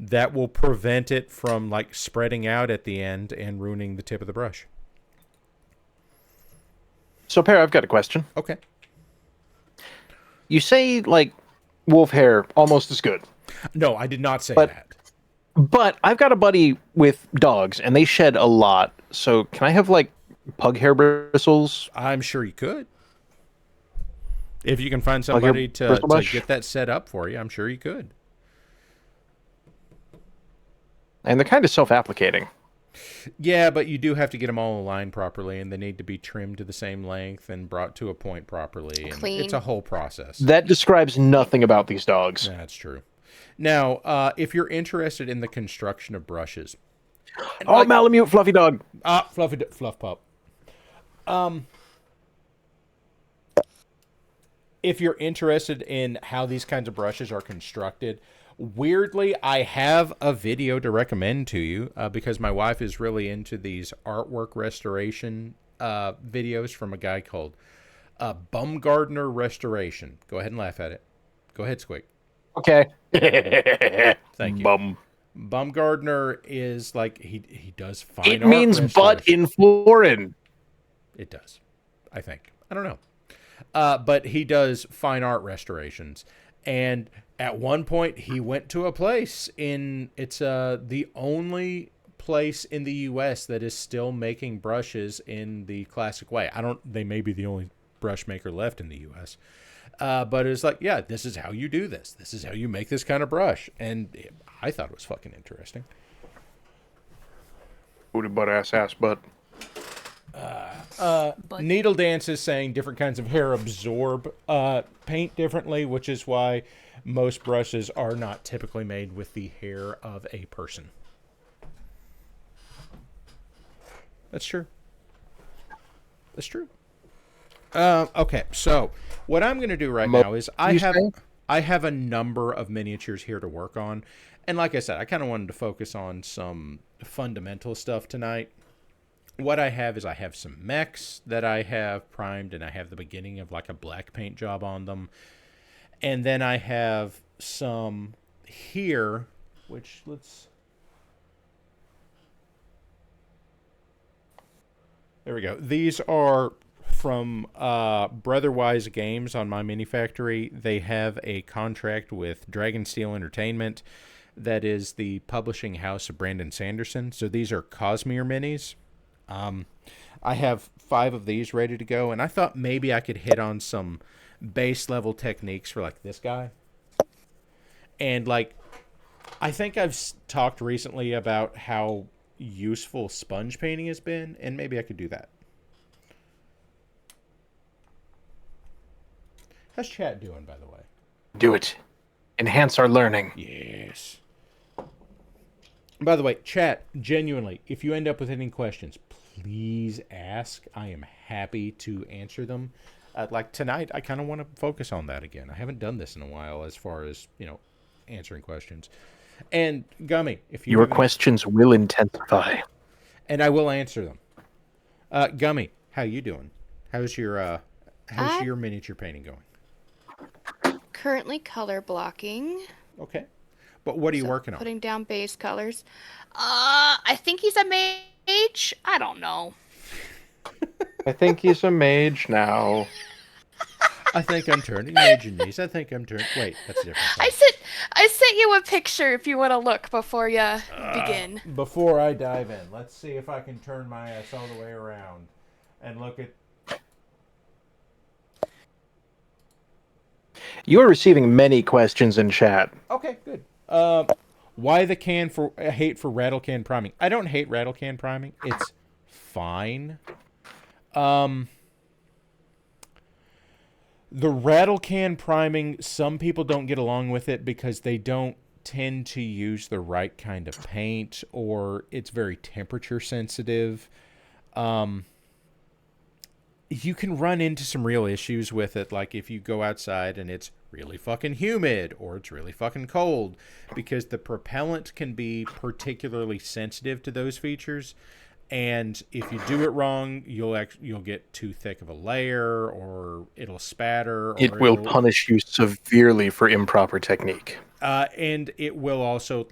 that will prevent it from like spreading out at the end and ruining the tip of the brush. So, Per, I've got a question. Okay. You say, like, wolf hair almost as good. No, I did not say that. But I've got a buddy with dogs, and they shed a lot. So can I have, like, pug hair bristles? I'm sure you could. If you can find somebody to get that set up for you, I'm sure you could. And they're kind of self-applicating. Yeah, but you do have to get them all aligned properly, and they need to be trimmed to the same length and brought to a point properly. And Clean. It's a whole process. That describes nothing about these dogs. That's true. Now, if you're interested in the construction of brushes... Oh, Malamute, fluffy dog. Fluff pup. If you're interested in how these kinds of brushes are constructed... Weirdly, I have a video to recommend to you because my wife is really into these artwork restoration videos from a guy called Bumgardner Restoration. Go ahead and laugh at it. Go ahead, Squeak. Okay. Thank you. Bumgardner is like, he does fine art. It means butt in foreign. It does, I think. I don't know. But he does fine art restorations. And at one point, he went to a place it's the only place in the U.S. that is still making brushes in the classic way. They may be the only brush maker left in the U.S. But it's like, yeah, this is how you do this. This is how you make this kind of brush. And I thought it was fucking interesting. Booty butt ass butt. Needle Dance is saying different kinds of hair absorb paint differently, which is why most brushes are not typically made with the hair of a person. That's true. That's true. Okay, so what I'm going to do right now is I have a number of miniatures here to work on. And like I said, I kind of wanted to focus on some fundamental stuff tonight. What I have is I have some mechs that I have primed, and I have the beginning of like a black paint job on them. And then I have some here, which there we go. These are from Brotherwise Games on my mini factory. They have a contract with Dragonsteel Entertainment. That is the publishing house of Brandon Sanderson. So these are Cosmere minis. I have 5 of these ready to go, and I thought maybe I could hit on some base level techniques for like this guy. And like, I think I've talked recently about how useful sponge painting has been, and maybe I could do that. How's chat doing, by the way? Do it. Enhance our learning. Yes. By the way, chat, genuinely, if you end up with any questions, please ask. I am happy to answer them. Like tonight, I kind of want to focus on that again. I haven't done this in a while as far as, answering questions. And Gummy, if you Your questions will intensify. And I will answer them. Gummy, how you doing? How's your miniature painting going? Currently color blocking. Okay. But what are you So, working on? putting down base colors. I think he's a mage. I don't know. I think he's a mage now. I think I'm turning mage in these. I think I'm turning. Wait, that's a different song. I sent you a picture if you want to look before you begin. Before I dive in, let's see if I can turn my ass all the way around and look at. You are receiving many questions in chat. Okay, good. Why the hate for rattle can priming? I don't hate rattle can priming. It's fine. The rattle can priming, some people don't get along with it because they don't tend to use the right kind of paint, or it's very temperature sensitive. You can run into some real issues with it, like if you go outside and it's really fucking humid or it's really fucking cold, because the propellant can be particularly sensitive to those features. And if you do it wrong, you'll get too thick of a layer, or it'll spatter. Or it will punish you severely for improper technique. And it will also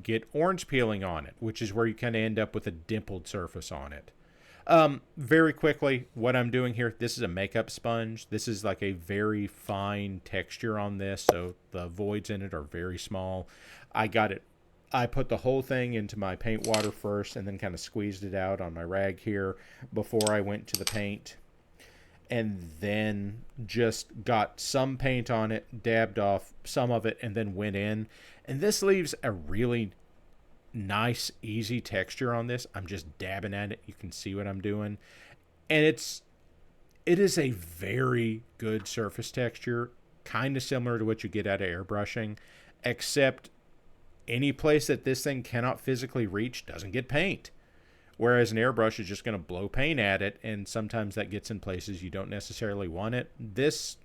get orange peeling on it, which is where you kind of end up with a dimpled surface on it. Very quickly, what I'm doing here, this is a makeup sponge. This is like a very fine texture on this, so the voids in it are very small. I put the whole thing into my paint water first and then kind of squeezed it out on my rag here before I went to the paint. And then just got some paint on it, dabbed off some of it, and then went in. And this leaves a really nice, easy texture on this. I'm just dabbing at it. You can see what I'm doing. And it is a very good surface texture, kind of similar to what you get out of airbrushing, except any place that this thing cannot physically reach doesn't get paint. Whereas an airbrush is just going to blow paint at it, and sometimes that gets in places you don't necessarily want it. This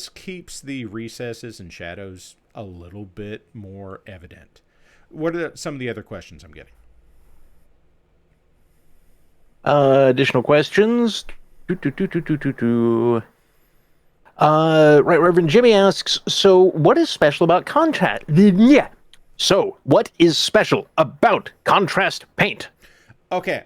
keeps the recesses and shadows a little bit more evident. What are some of the other questions I'm getting? Additional questions? Right, Reverend Jimmy asks, so what is special about contrast? Yeah. So, what is special about contrast paint? Okay.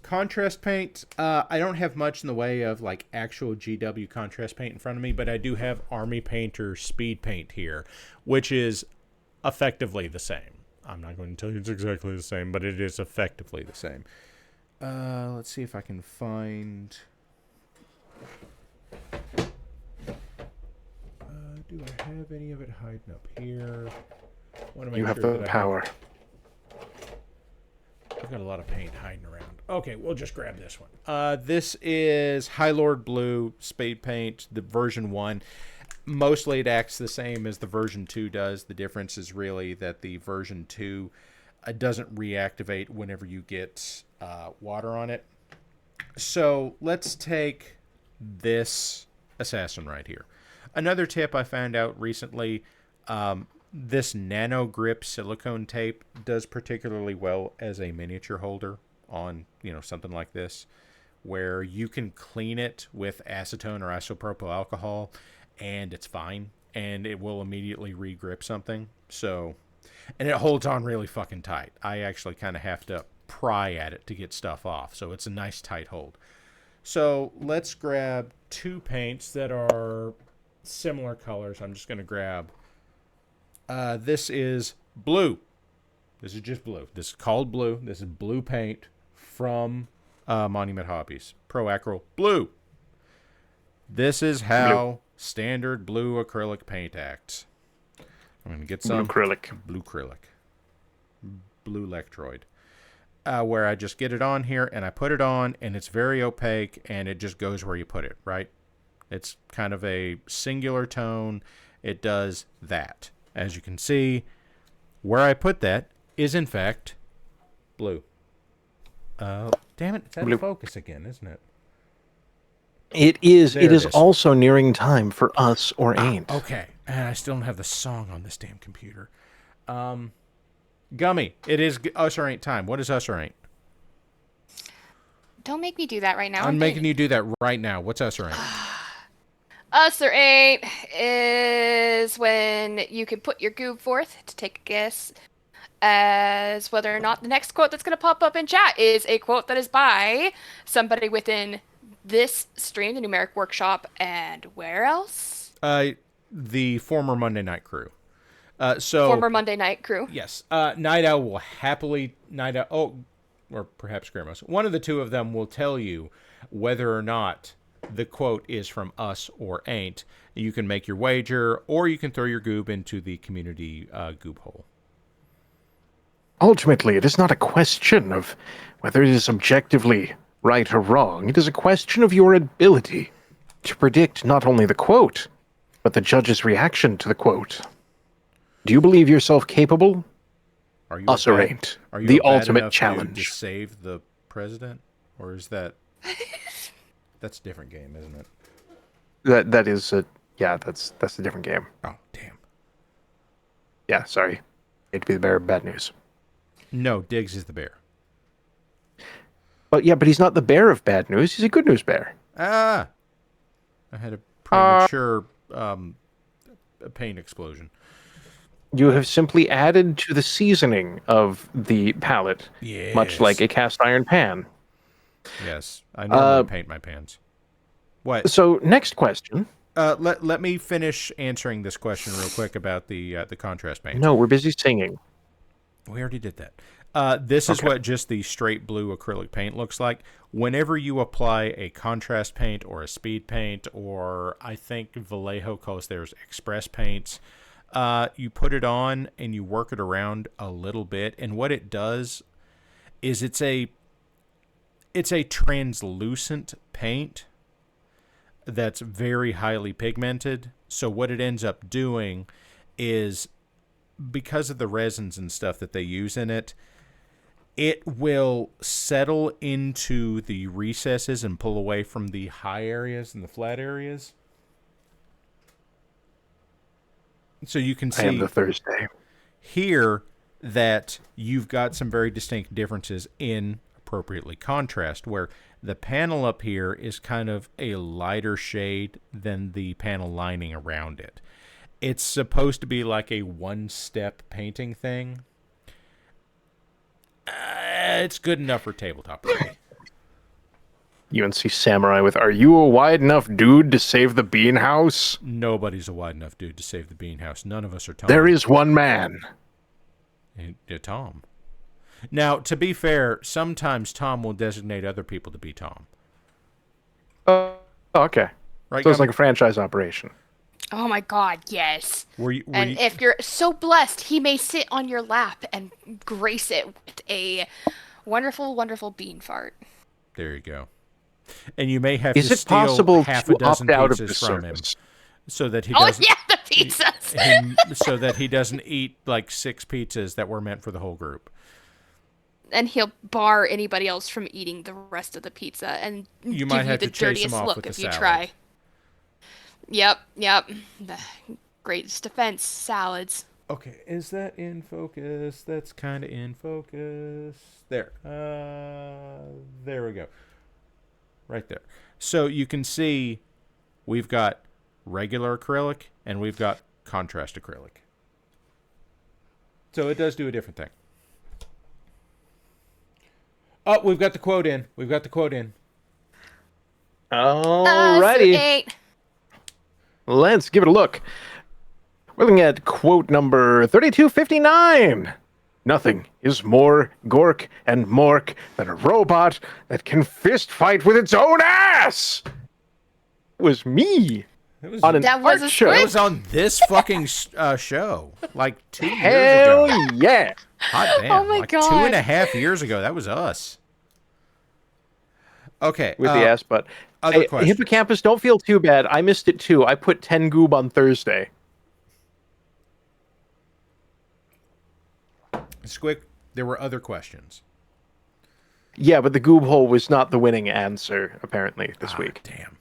Contrast paint, I don't have much in the way of actual GW contrast paint in front of me, but I do have Army Painter Speed Paint here, which is effectively the same. I'm not going to tell you it's exactly the same, but it is effectively the same. Let's see if I can find... do I have any of it hiding up here? You have the power. I've got a lot of paint hiding around. Okay, we'll just grab this one. This is High Lord Blue Spade Paint, the version 1. Mostly it acts the same as the version 2 does. The difference is really that the version 2 doesn't reactivate whenever you get water on it. So let's take this assassin right here. Another tip I found out recently, this nano grip silicone tape does particularly well as a miniature holder on, something like this, where you can clean it with acetone or isopropyl alcohol and it's fine, and it will immediately re-grip something. So, and it holds on really fucking tight. I actually kind of have to pry at it to get stuff off, so it's a nice tight hold. So let's grab two paints that are similar colors. I'm just going to grab, this is blue. This is just blue. This is called blue. This is blue paint from Monument Hobbies. Pro Acryl Blue. This is how standard blue acrylic paint acts. I'm going to get some blue acrylic. Blue Lectroid. Where I just get it on here and I put it on and it's very opaque and it just goes where you put it, right? It's kind of a singular tone. It does that. As you can see, where I put that is in fact blue. Damn it, it's out of focus again, isn't it? It is. It is also nearing time for Us or Ain't. Okay, and I still don't have the song on this damn computer. Gummy, it is Us or Ain't time. What is Us or Ain't? Don't make me do that right now. I'm making you do that right now. What's Us or Ain't? Us or ain't is when you can put your goob forth to take a guess as whether or not the next quote that's going to pop up in chat is a quote that is by somebody within this stream, the Numeric Workshop, and where else? The former Monday Night Crew. Former Monday Night Crew. Yes. Night Owl will happily... or perhaps Gramos. One of the two of them will tell you whether or not the quote is from us or ain't. You can make your wager, or you can throw your goob into the community goob hole. Ultimately, it is not a question of whether it is objectively right or wrong. It is a question of your ability to predict not only the quote, but the judge's reaction to the quote. Do you believe yourself capable? Are you Us or ain't. Are you the a bad ultimate enough challenge. dude to save the president? Or is that... That's a different game, isn't it? That is a... Yeah, that's a different game. Oh, damn. Yeah, sorry. Hate to be the bearer of bad news. No, Diggs is the bear. But he's not the bearer of bad news. He's a good news bear. I had a premature pain explosion. You have simply added to the seasoning of the palate, much like a cast iron pan. Yes, I normally paint my pans. What? So, next question. Let me finish answering this question real quick about the contrast paint. No, we're busy singing. We already did that. This is what just the straight blue acrylic paint looks like. Whenever you apply a contrast paint or a speed paint, or I think Vallejo calls theirs express paints, you put it on and you work it around a little bit, and what it does is it's a translucent paint that's very highly pigmented. So what it ends up doing is, because of the resins and stuff that they use in it, it will settle into the recesses and pull away from the high areas and the flat areas. So you can see I am the Thursday. here that you've got some very distinct differences in appropriately contrast, where the panel up here is kind of a lighter shade than the panel lining around it. It's supposed to be like a one-step painting thing. It's good enough for tabletop play. UNC Samurai with, are you a wide enough dude to save the bean house? Nobody's a wide enough dude to save the bean house. None of us are Tom. There is one man. Tom. Now, to be fair, sometimes Tom will designate other people to be Tom. Okay. Right, so it's like a franchise operation. Oh my god, yes. Were you, if you're so blessed, he may sit on your lap and grace it with a wonderful, wonderful bean fart. There you go. And you may have to steal half a dozen pizzas from him, so that he doesn't. Oh yeah, the pizzas. So that he doesn't eat like 6 pizzas that were meant for the whole group. And he'll bar anybody else from eating the rest of the pizza, and you give might you have the to chase him dirtiest off look with if the you salad. try. Yep. The greatest defense, salads. Okay, is that in focus? That's kind of in focus. There. There we go. Right there. So you can see we've got regular acrylic and we've got contrast acrylic. So it does do a different thing. Oh, we've got the quote in. Alrighty. Let's give it a look. We're looking at quote number 3259. Nothing is more Gork and Mork than a robot that can fist fight with its own ass. It was me. On an That was art a show. It was on this fucking show like 2 years Hell ago. yeah. Hot damn. Oh my like God. 2.5 years ago. That was us. Okay. With the ass butt. Other Hey, question. Hippocampus, don't feel too bad. I missed it too. I put 10 goob on Thursday. Squick, there were other questions. Yeah, but the goob hole was not the winning answer, apparently, this week. Damn.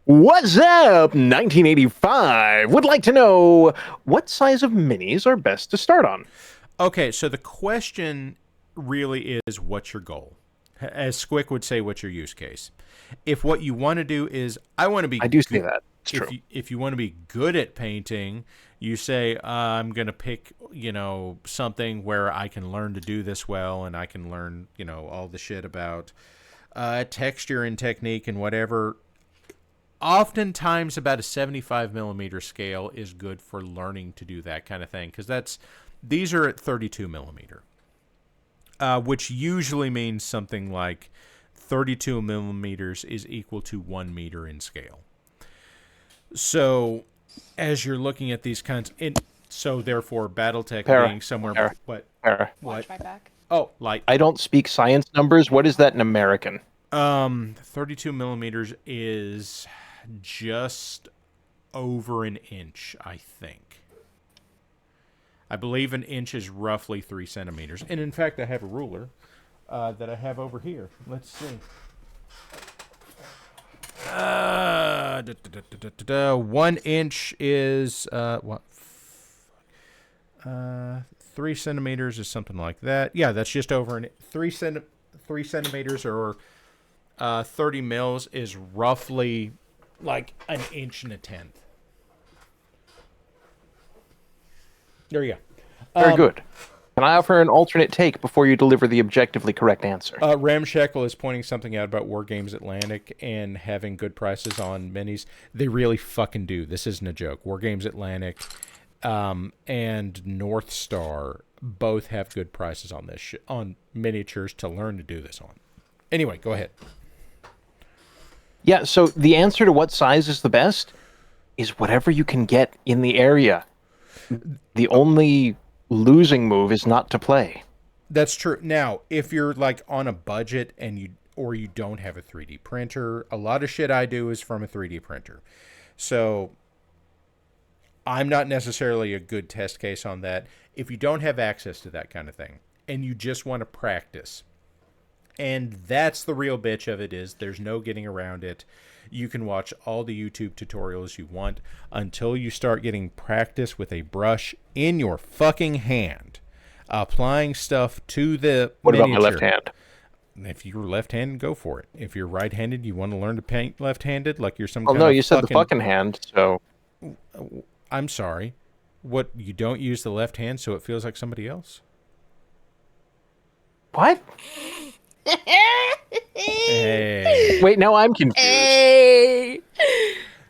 What's up, 1985? Would like to know what size of minis are best to start on. Okay, so the question really is, what's your goal? As Squick would say, what's your use case? If what you want to do is, I want to be... I do say that. It's true. If you want to be good at painting, you say, I'm going to pick, something where I can learn to do this well, and I can learn, all the shit about texture and technique and whatever. Oftentimes, about a 75 millimeter scale is good for learning to do that kind of thing, because these are at 32 millimeter, which usually means something like 32 millimeters is equal to 1 meter in scale. So, as you're looking at these kinds, so therefore, BattleTech being somewhere. What? Watch my back. Oh, light. I don't speak science numbers. What is that in American? 32 millimeters is just over an inch, I think. I believe an inch is roughly 3 centimeters. And in fact, I have a ruler that I have over here. Let's see. 1 inch is 3 centimeters is something like that. Yeah, that's just over 3 centimeters, or 30 mils is roughly like an inch and a tenth. There you go. Very good. Can I offer an alternate take before you deliver the objectively correct answer? Ramshackle is pointing something out about War Games Atlantic and having good prices on minis. They really fucking do. This isn't a joke. War Games Atlantic and North Star both have good prices on this on miniatures to learn to do this on. Anyway, go ahead. Yeah, so the answer to what size is the best is whatever you can get in the area. The only losing move is not to play. That's true. Now, if you're like on a budget and you don't have a 3D printer, a lot of shit I do is from a 3D printer. So I'm not necessarily a good test case on that. If you don't have access to that kind of thing and you just want to practice, and that's the real bitch of it, is there's no getting around it. You can watch all the YouTube tutorials you want until you start getting practice with a brush in your fucking hand, applying stuff to the What miniature. about my left hand? If you're left-handed, go for it. If you're right-handed, you want to learn to paint left-handed, like you're some Well, kind no, of you said the fucking hand, so... I'm sorry. What, you don't use the left hand so it feels like somebody else? What? Hey. Wait, now I'm confused. Hey.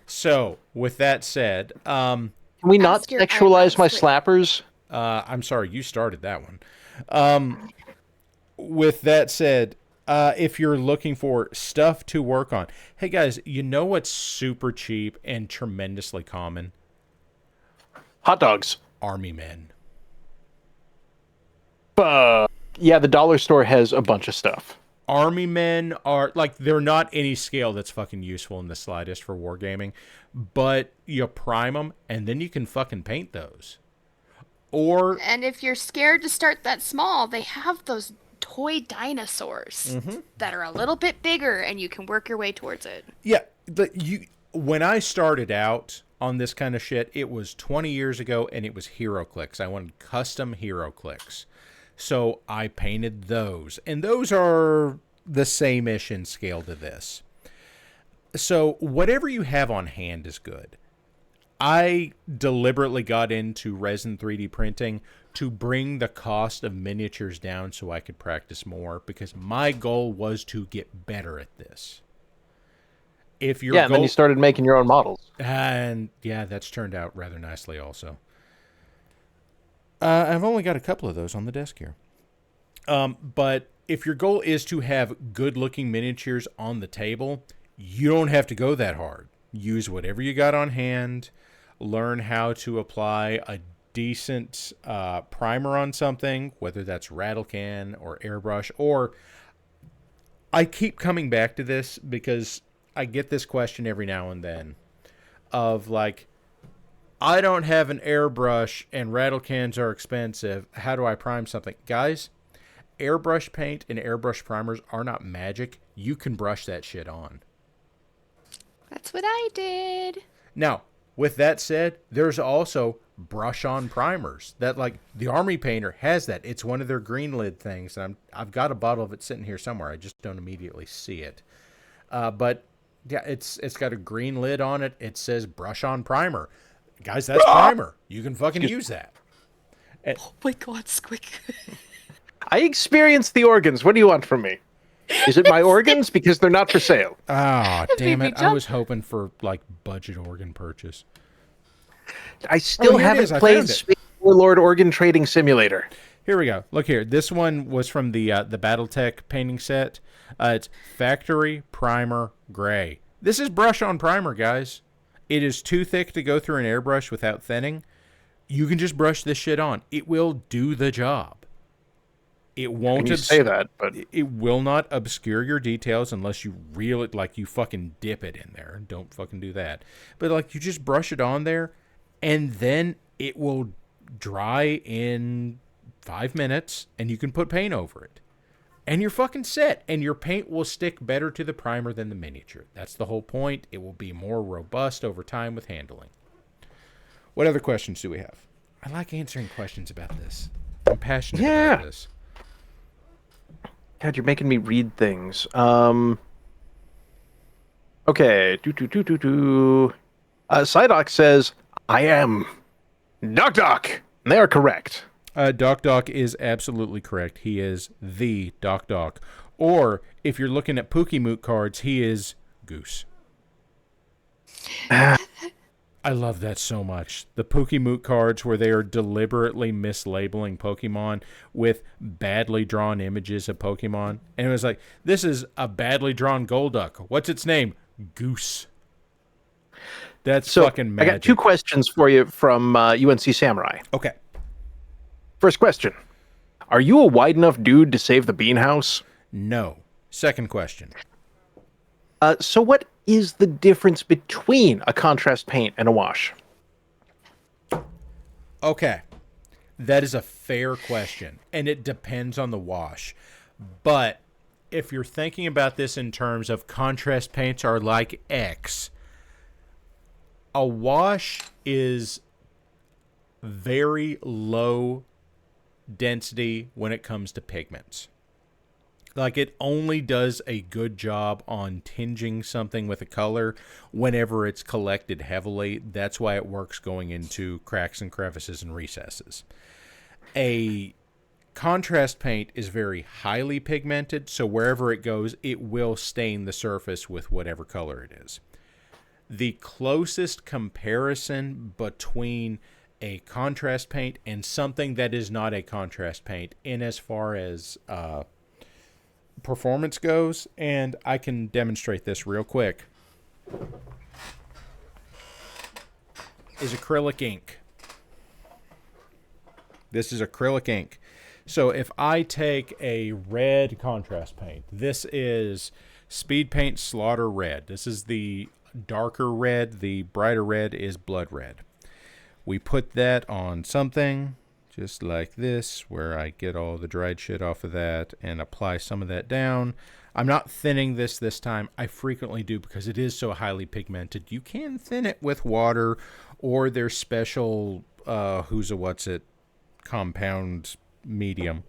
So, with that said, Can we not Ask your sexualize my eyebrows, slappers? I'm sorry, you started that one. With that said, if you're looking for stuff to work on, hey guys, you know what's super cheap and tremendously common? Hot dogs. Army men. Yeah, the dollar store has a bunch of stuff. Army men are, like, they're not any scale that's fucking useful in the slightest for wargaming, but you prime them, and then you can fucking paint those. And if you're scared to start that small, they have those toy dinosaurs that are a little bit bigger, and you can work your way towards it. Yeah, when I started out on this kind of shit, it was 20 years ago, and it was HeroClix. I wanted custom HeroClix. So I painted those, and those are the same-ish in scale to this. So whatever you have on hand is good. I deliberately got into resin 3D printing to bring the cost of miniatures down so I could practice more, because my goal was to get better at this. If your and then you started making your own models. And yeah, that's turned out rather nicely also. I've only got a couple of those on the desk here. But if your goal is to have good-looking miniatures on the table, you don't have to go that hard. Use whatever you got on hand. Learn how to apply a decent primer on something, whether that's rattle can or airbrush. Or I keep coming back to this because I get this question every now and then of like, I don't have an airbrush and rattle cans are expensive. How do I prime something? Guys, airbrush paint and airbrush primers are not magic. You can brush that shit on. That's what I did. Now, with that said, there's also brush-on primers. That, like, the Army Painter has that. It's one of their green lid things. And I've got a bottle of it sitting here somewhere. I just don't immediately see it. But yeah, it's got a green lid on it. It says brush-on primer. Guys, that's primer. You can fucking use that. Oh my God, Squick. I experienced the organs. What do you want from me? Is it my organs? Because they're not for sale. Ah, damn it. I was hoping for, like, budget organ purchase. I still haven't played Space Warlord Organ Trading Simulator. Here we go. Look here. This one was from the BattleTech painting set. It's Factory Primer Gray. This is brush-on primer, guys. It is too thick to go through an airbrush without thinning. You can just brush this shit on. It will do the job. It won't say that, but it will not obscure your details unless you reel it, like you fucking dip it in there. Don't fucking do that. But like you just brush it on there, and then it will dry in 5 minutes, and you can put paint over it. And you're fucking set, and your paint will stick better to the primer than the miniature. That's the whole point. It will be more robust over time with handling. What other questions do we have? I like answering questions about this. I'm passionate about this. God, you're making me read things. Okay. Psydoc says, I am Doc. They are correct. Doc is absolutely correct. He is the Doc. Or, if you're looking at Pookiemoot cards, he is Goose. I love that so much. The Pookiemoot cards where they are deliberately mislabeling Pokemon with badly drawn images of Pokemon. And it was like, this is a badly drawn Golduck. What's its name? Goose. That's fucking magic. I got 2 questions for you from UNC Samurai. Okay. First question. Are you a wide enough dude to save the bean house? No. Second question. So what is the difference between a contrast paint and a wash? Okay. That is a fair question, and it depends on the wash. But if you're thinking about this in terms of contrast paints are like X, a wash is very low density when it comes to pigments. Like, it only does a good job on tinging something with a color whenever it's collected heavily. That's why it works going into cracks and crevices and recesses. A contrast paint is very highly pigmented, so wherever it goes, it will stain the surface with whatever color it is. The closest comparison between a contrast paint and something that is not a contrast paint, in as far as performance goes, and I can demonstrate this real quick, is acrylic ink. This is acrylic ink. So if I take a red contrast paint, this is Speed Paint Slaughter Red. This is the darker red. The brighter red is blood red. We put that on something just like this, where I get all the dried shit off of that and apply some of that down. I'm not thinning this time. I frequently do because it is so highly pigmented. You can thin it with water, or there's special compound medium.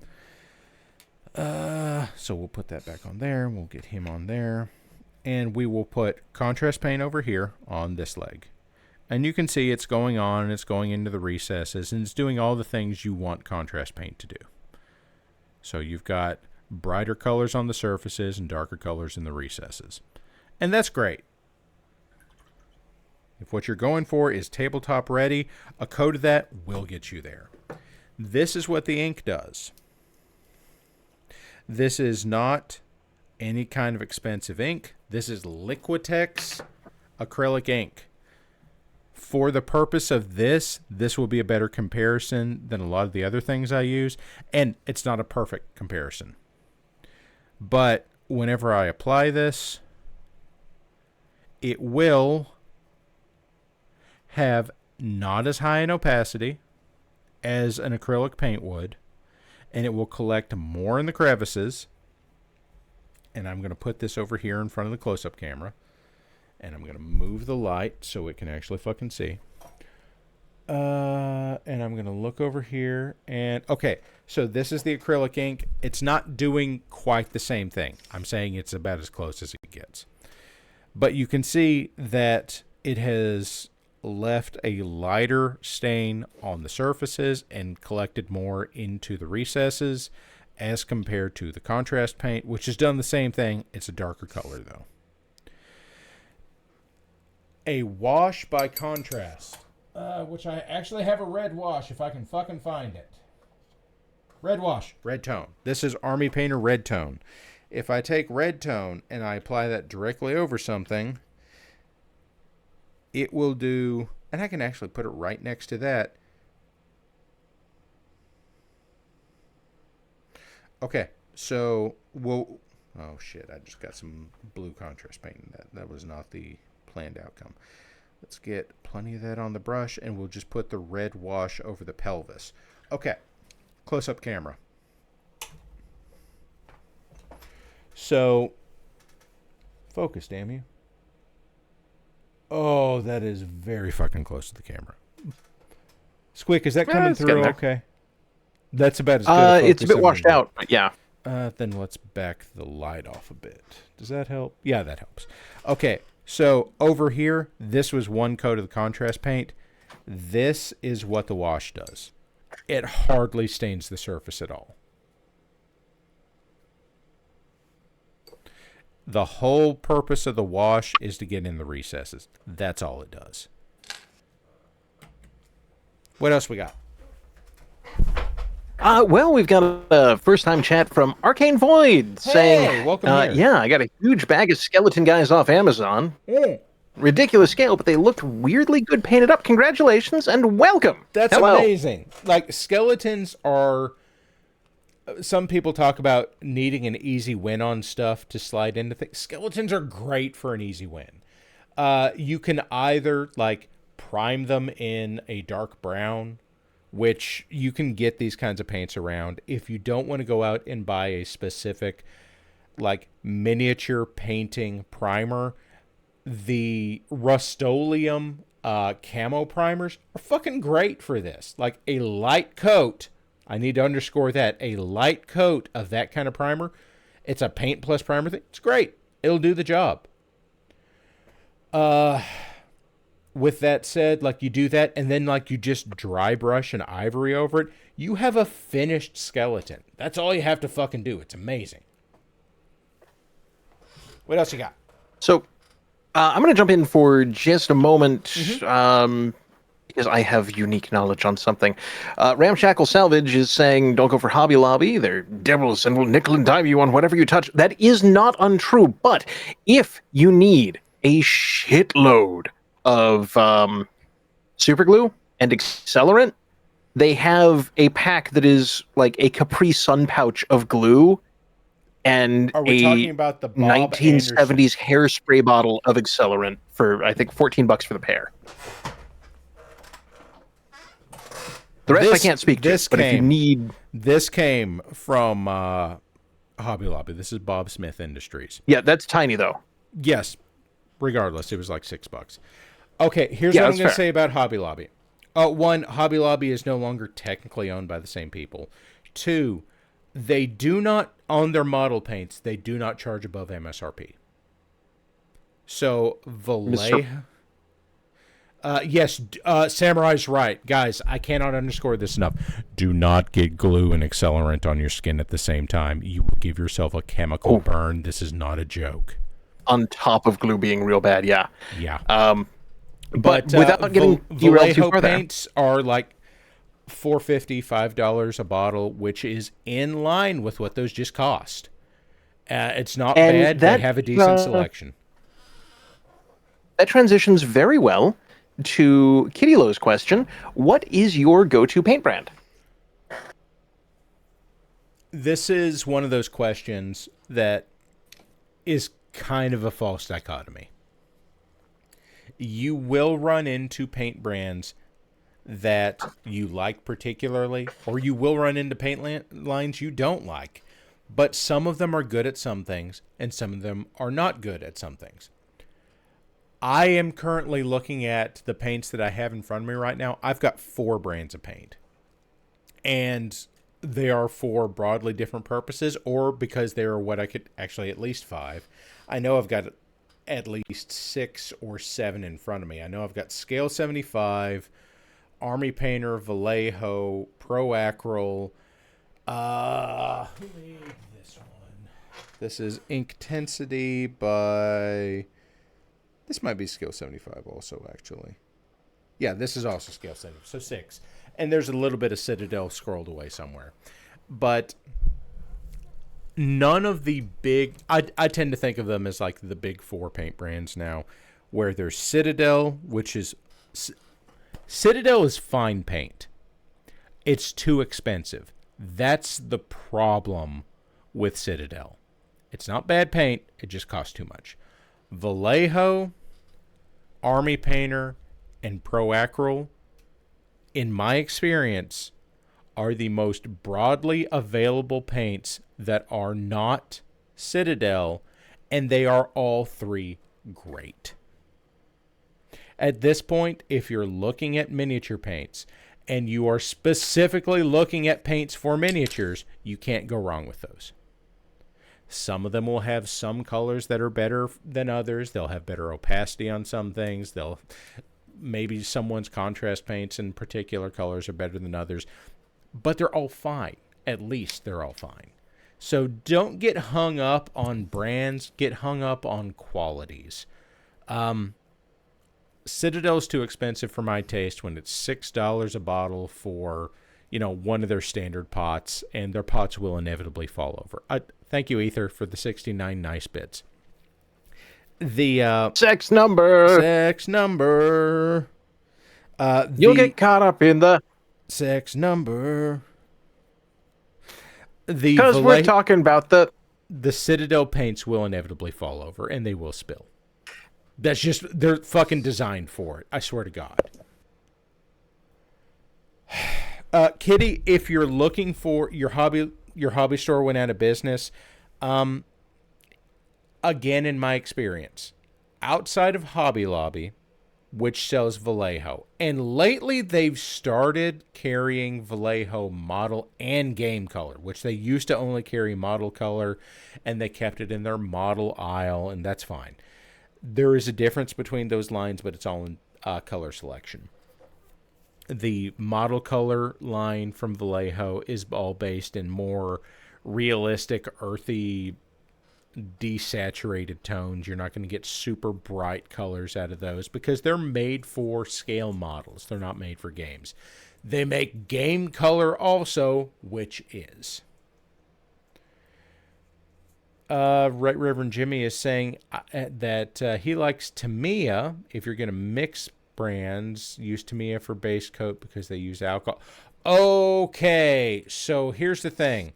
So we'll put that back on there. We'll get him on there. And we will put contrast paint over here on this leg. And you can see it's going on, and it's going into the recesses, and it's doing all the things you want contrast paint to do. So you've got brighter colors on the surfaces and darker colors in the recesses. And that's great. If what you're going for is tabletop ready, a coat of that will get you there. This is what the ink does. This is not any kind of expensive ink. This is Liquitex acrylic ink. For the purpose of this will be a better comparison than a lot of the other things I use. And it's not a perfect comparison. But whenever I apply this, it will have not as high an opacity as an acrylic paint would. And it will collect more in the crevices. And I'm going to put this over here in front of the close-up camera. And I'm going to move the light so it can actually fucking see. And I'm going to look over here. And okay, so this is the acrylic ink. It's not doing quite the same thing. I'm saying it's about as close as it gets. But you can see that it has left a lighter stain on the surfaces and collected more into the recesses as compared to the contrast paint, which has done the same thing. It's a darker color, though. A wash by contrast, which I actually have a red wash if I can fucking find it. Red wash, red tone. This is Army Painter Red Tone. If I take red tone and I apply that directly over something, it will do, and I can actually put it right next to that. Okay, so we'll, oh shit, I just got some blue contrast paint in that. That was not the planned outcome. Let's get plenty of that on the brush, and we'll just put the red wash over the pelvis. Okay, close-up camera. So, focus, damn you. Oh, that is very fucking close to the camera. Squeak, is that coming through okay? That's about as good. It's a bit washed out, but yeah. Then let's back the light off a bit. Does that help? Yeah, that helps. Okay, so over here, this was one coat of the contrast paint. This is what the wash does. It hardly stains the surface at all. The whole purpose of the wash is to get in the recesses. That's all it does. What else we got? Well, we've got a first-time chat from Arcane Void saying, welcome here. yeah, I got a huge bag of skeleton guys off Amazon. Ridiculous scale, but they looked weirdly good painted up. Congratulations and welcome. That's Hello. amazing. Like, skeletons are... Some people talk about needing an easy win on stuff to slide into things. Skeletons are great for an easy win. You can either, like, prime them in a dark brown, which you can get these kinds of paints around. If you don't want to go out and buy a specific, like, miniature painting primer, the Rust-Oleum camo primers are fucking great for this. Like, a light coat, I need to underscore that, a light coat of that kind of primer, it's a paint plus primer thing, it's great. It'll do the job. With that said, like, you do that, and then, like, you just dry brush an ivory over it, you have a finished skeleton. That's all you have to fucking do. It's amazing. What else you got? So, I'm going to jump in for just a moment, because I have unique knowledge on something. Ramshackle Salvage is saying, don't go for Hobby Lobby. They're devils and will nickel and dime you on whatever you touch. That is not untrue, but if you need a shitload of super glue and accelerant, they have a pack that is like a Capri Sun pouch of glue and Are we talking about the Bob 1970s Anderson? hairspray bottle of accelerant for, I think, $14 for the pair. The rest I can't speak to, but if you need... This came from Hobby Lobby. This is Bob Smith Industries. Yeah, that's tiny, though. Yes. Regardless, it was like $6. Okay, here's what I'm going to say about Hobby Lobby. One, Hobby Lobby is no longer technically owned by the same people. Two, they do not, on their model paints, they do not charge above MSRP. So, Vallejo... yes, Samurai's right. Guys, I cannot underscore this enough. Do not get glue and accelerant on your skin at the same time. You will give yourself a chemical burn. This is not a joke. On top of glue being real bad, yeah. Yeah. But without getting derailed too far there. Paints are like $4.50, $5 a bottle, which is in line with what those just cost. It's not bad. They have a decent selection. That transitions very well to Kitty Lowe's question. What is your go-to paint brand? This is one of those questions that is kind of a false dichotomy. You will run into paint brands that you like particularly, or you will run into paint lines you don't like. But some of them are good at some things, and some of them are not good at some things. I am currently looking at the paints that I have in front of me right now. I've got 4 brands of paint. And they are for broadly different purposes, or because they are what I could actually at least 5. I know I've got at least 6 or 7 in front of me. I know I've got Scale 75, Army Painter, Vallejo, Pro Acryl. Who made this one? This is Intensity by... This might be Scale 75 also, actually. Yeah, this is also Scale 75, so 6. And there's a little bit of Citadel scrolled away somewhere. But none of the big... I tend to think of them as like the big 4 paint brands now, where there's Citadel, which is... Citadel is fine paint. It's too expensive. That's the problem with Citadel. It's not bad paint, it just costs too much. Vallejo, Army Painter, and Pro Acryl, in my experience, are the most broadly available paints that are not Citadel, and they are all 3 great. At this point, if you're looking at miniature paints, and you are specifically looking at paints for miniatures, you can't go wrong with those. Some of them will have some colors that are better than others. They'll have better opacity on some things. Maybe someone's contrast paints in particular colors are better than others. But they're all fine. At least they're all fine. So don't get hung up on brands. Get hung up on qualities. Citadel's too expensive for my taste when it's $6 a bottle for, one of their standard pots, and their pots will inevitably fall over. Thank you, Ether, for the 69 nice bits. The Sex number. You'll get caught up in the sex number. Because we're talking about the Citadel paints will inevitably fall over, and they will spill. That's just, they're fucking designed for it. I swear to God. Kitty, if you're looking for your hobby store went out of business. Again, in my experience, outside of Hobby Lobby, which sells Vallejo, and lately they've started carrying Vallejo model and game color, which they used to only carry model color, and they kept it in their model aisle, and that's fine. There is a difference between those lines, but it's all in color selection. The model color line from Vallejo is all based in more realistic, earthy, desaturated tones. You're not going to get super bright colors out of those because they're made for scale models. They're not made for games. They make game color also, which is. Right Reverend Jimmy is saying that he likes Tamiya. If you're going to mix brands, use Tamiya for base coat because they use alcohol. Okay, so here's the thing.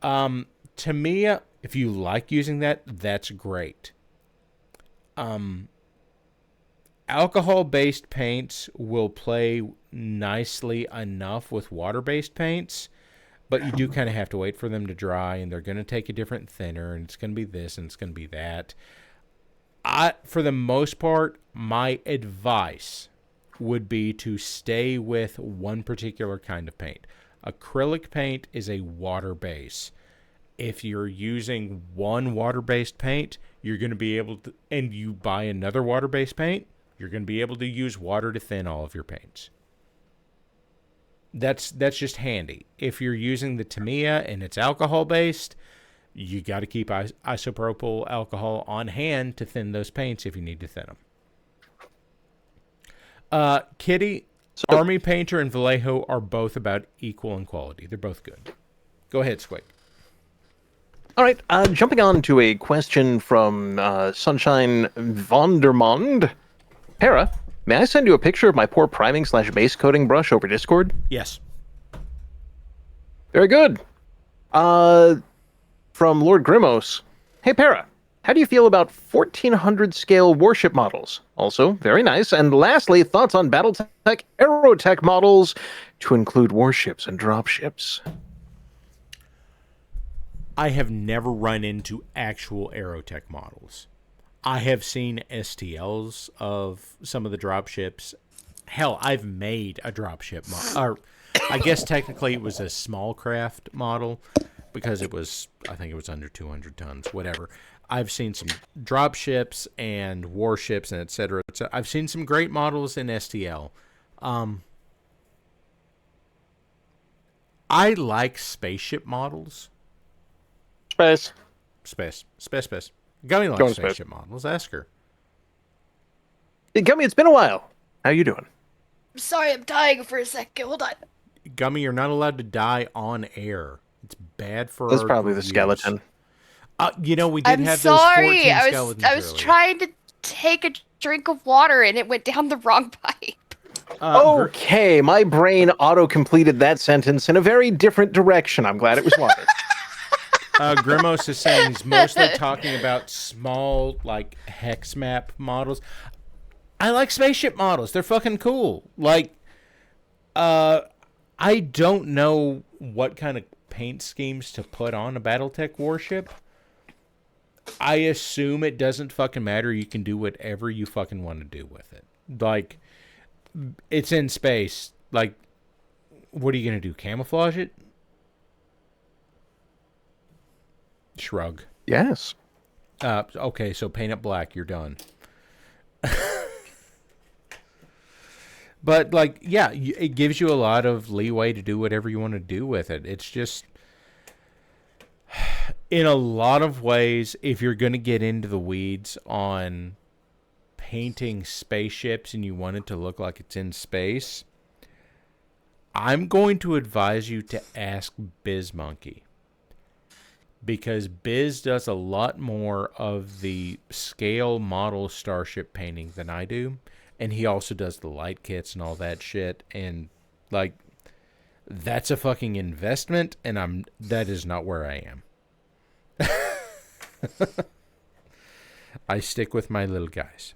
Tamiya, if you like using that, that's great. Alcohol-based paints will play nicely enough with water-based paints, but you do kind of have to wait for them to dry, and they're going to take a different thinner, and it's going to be this, and it's going to be that. For the most part, my advice would be to stay with one particular kind of paint. Acrylic paint is a water base. If you're using one water-based paint, you're going to be able to, and you buy another water-based paint, you're going to be able to use water to thin all of your paints. That's just handy. If you're using the Tamiya and it's alcohol-based, you got to keep isopropyl alcohol on hand to thin those paints if you need to thin them. Kitty, Army Painter and Vallejo are both about equal in quality. They're both good. Go ahead, Squig. All right, jumping on to a question from Sunshine Vondermond. Hera, may I send you a picture of my poor priming/base coating brush over Discord? Yes. Very good. From Lord Grimos. Hey, Para, how do you feel about 1400 scale warship models? Also, very nice. And lastly, thoughts on Battletech Aerotech models to include warships and dropships? I have never run into actual Aerotech models. I have seen STLs of some of the dropships. Hell, I've made a dropship or I guess technically it was a small craft model because I think it was under 200 tons, whatever. I've seen some dropships and warships and etc. I've seen some great models in STL. I like spaceship models. Space. Gummy likes spaceship models. Ask her. Hey, Gummy, it's been a while. How you doing? I'm sorry, I'm dying for a second. Hold on. Gummy, you're not allowed to die on air. It's bad for That's our probably reviews. the skeleton. We did have those 14 skeletons I was earlier. trying to take a drink of water and it went down the wrong pipe. Okay, my brain auto-completed that sentence in a very different direction. I'm glad it was water. Grimos is saying he's mostly talking about small, like, hex map models. I like spaceship models. They're fucking cool. Like, I don't know what kind of paint schemes to put on a Battletech warship. I assume it doesn't fucking matter. You can do whatever you fucking want to do with it. Like, it's in space. Like, what are you going to do? Camouflage it? Shrug. Yes. Okay, so paint it black. You're done. But, like, yeah, it gives you a lot of leeway to do whatever you want to do with it. It's just, in a lot of ways, if you're going to get into the weeds on painting spaceships and you want it to look like it's in space, I'm going to advise you to ask BizMonkey. Because Biz does a lot more of the scale model starship painting than I do. And he also does the light kits and all that shit. And, like, that's a fucking investment. And that is not where I am. I stick with my little guys.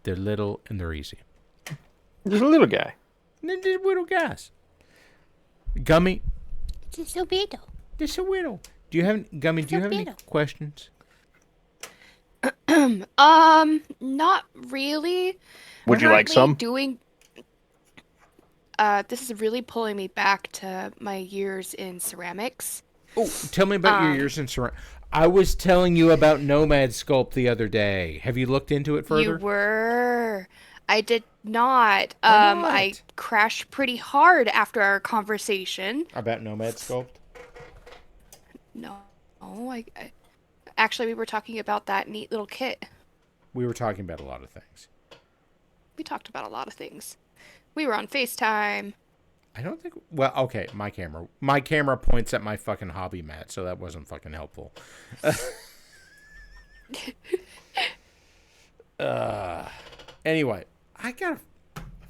They're little and they're easy. There's a little guy. They're little guys. Gummy. Just a little. Just a little. Do you have any questions? Not really. Would you like some? This is really pulling me back to my years in ceramics. Oh, tell me about your years in ceramics. I was telling you about Nomad Sculpt the other day. Have you looked into it further? You were. I did not. I crashed pretty hard after our conversation. About Nomad Sculpt? No, actually, we were talking about that neat little kit. We were talking about a lot of things. We talked about a lot of things. We were on FaceTime. I don't think... Well, okay, my camera points at my fucking hobby mat, so that wasn't fucking helpful. Anyway, I gotta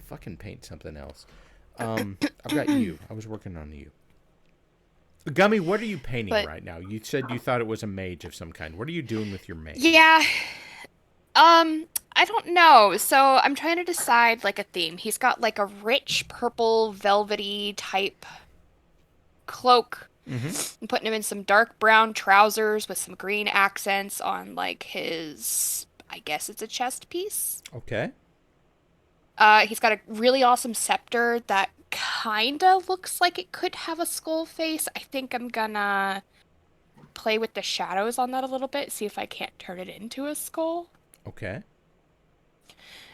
fucking paint something else. I've got you. I was working on you. Gummy, what are you painting right now? You said you thought it was a mage of some kind. What are you doing with your mage? Yeah. I don't know. So I'm trying to decide, like, a theme. He's got, like, a rich purple velvety type cloak. Mm-hmm. I'm putting him in some dark brown trousers with some green accents on, like, his... I guess it's a chest piece. Okay. He's got a really awesome scepter that kinda looks like it could have a skull face. I think I'm gonna play with the shadows on that a little bit, see if I can't turn it into a skull. Okay.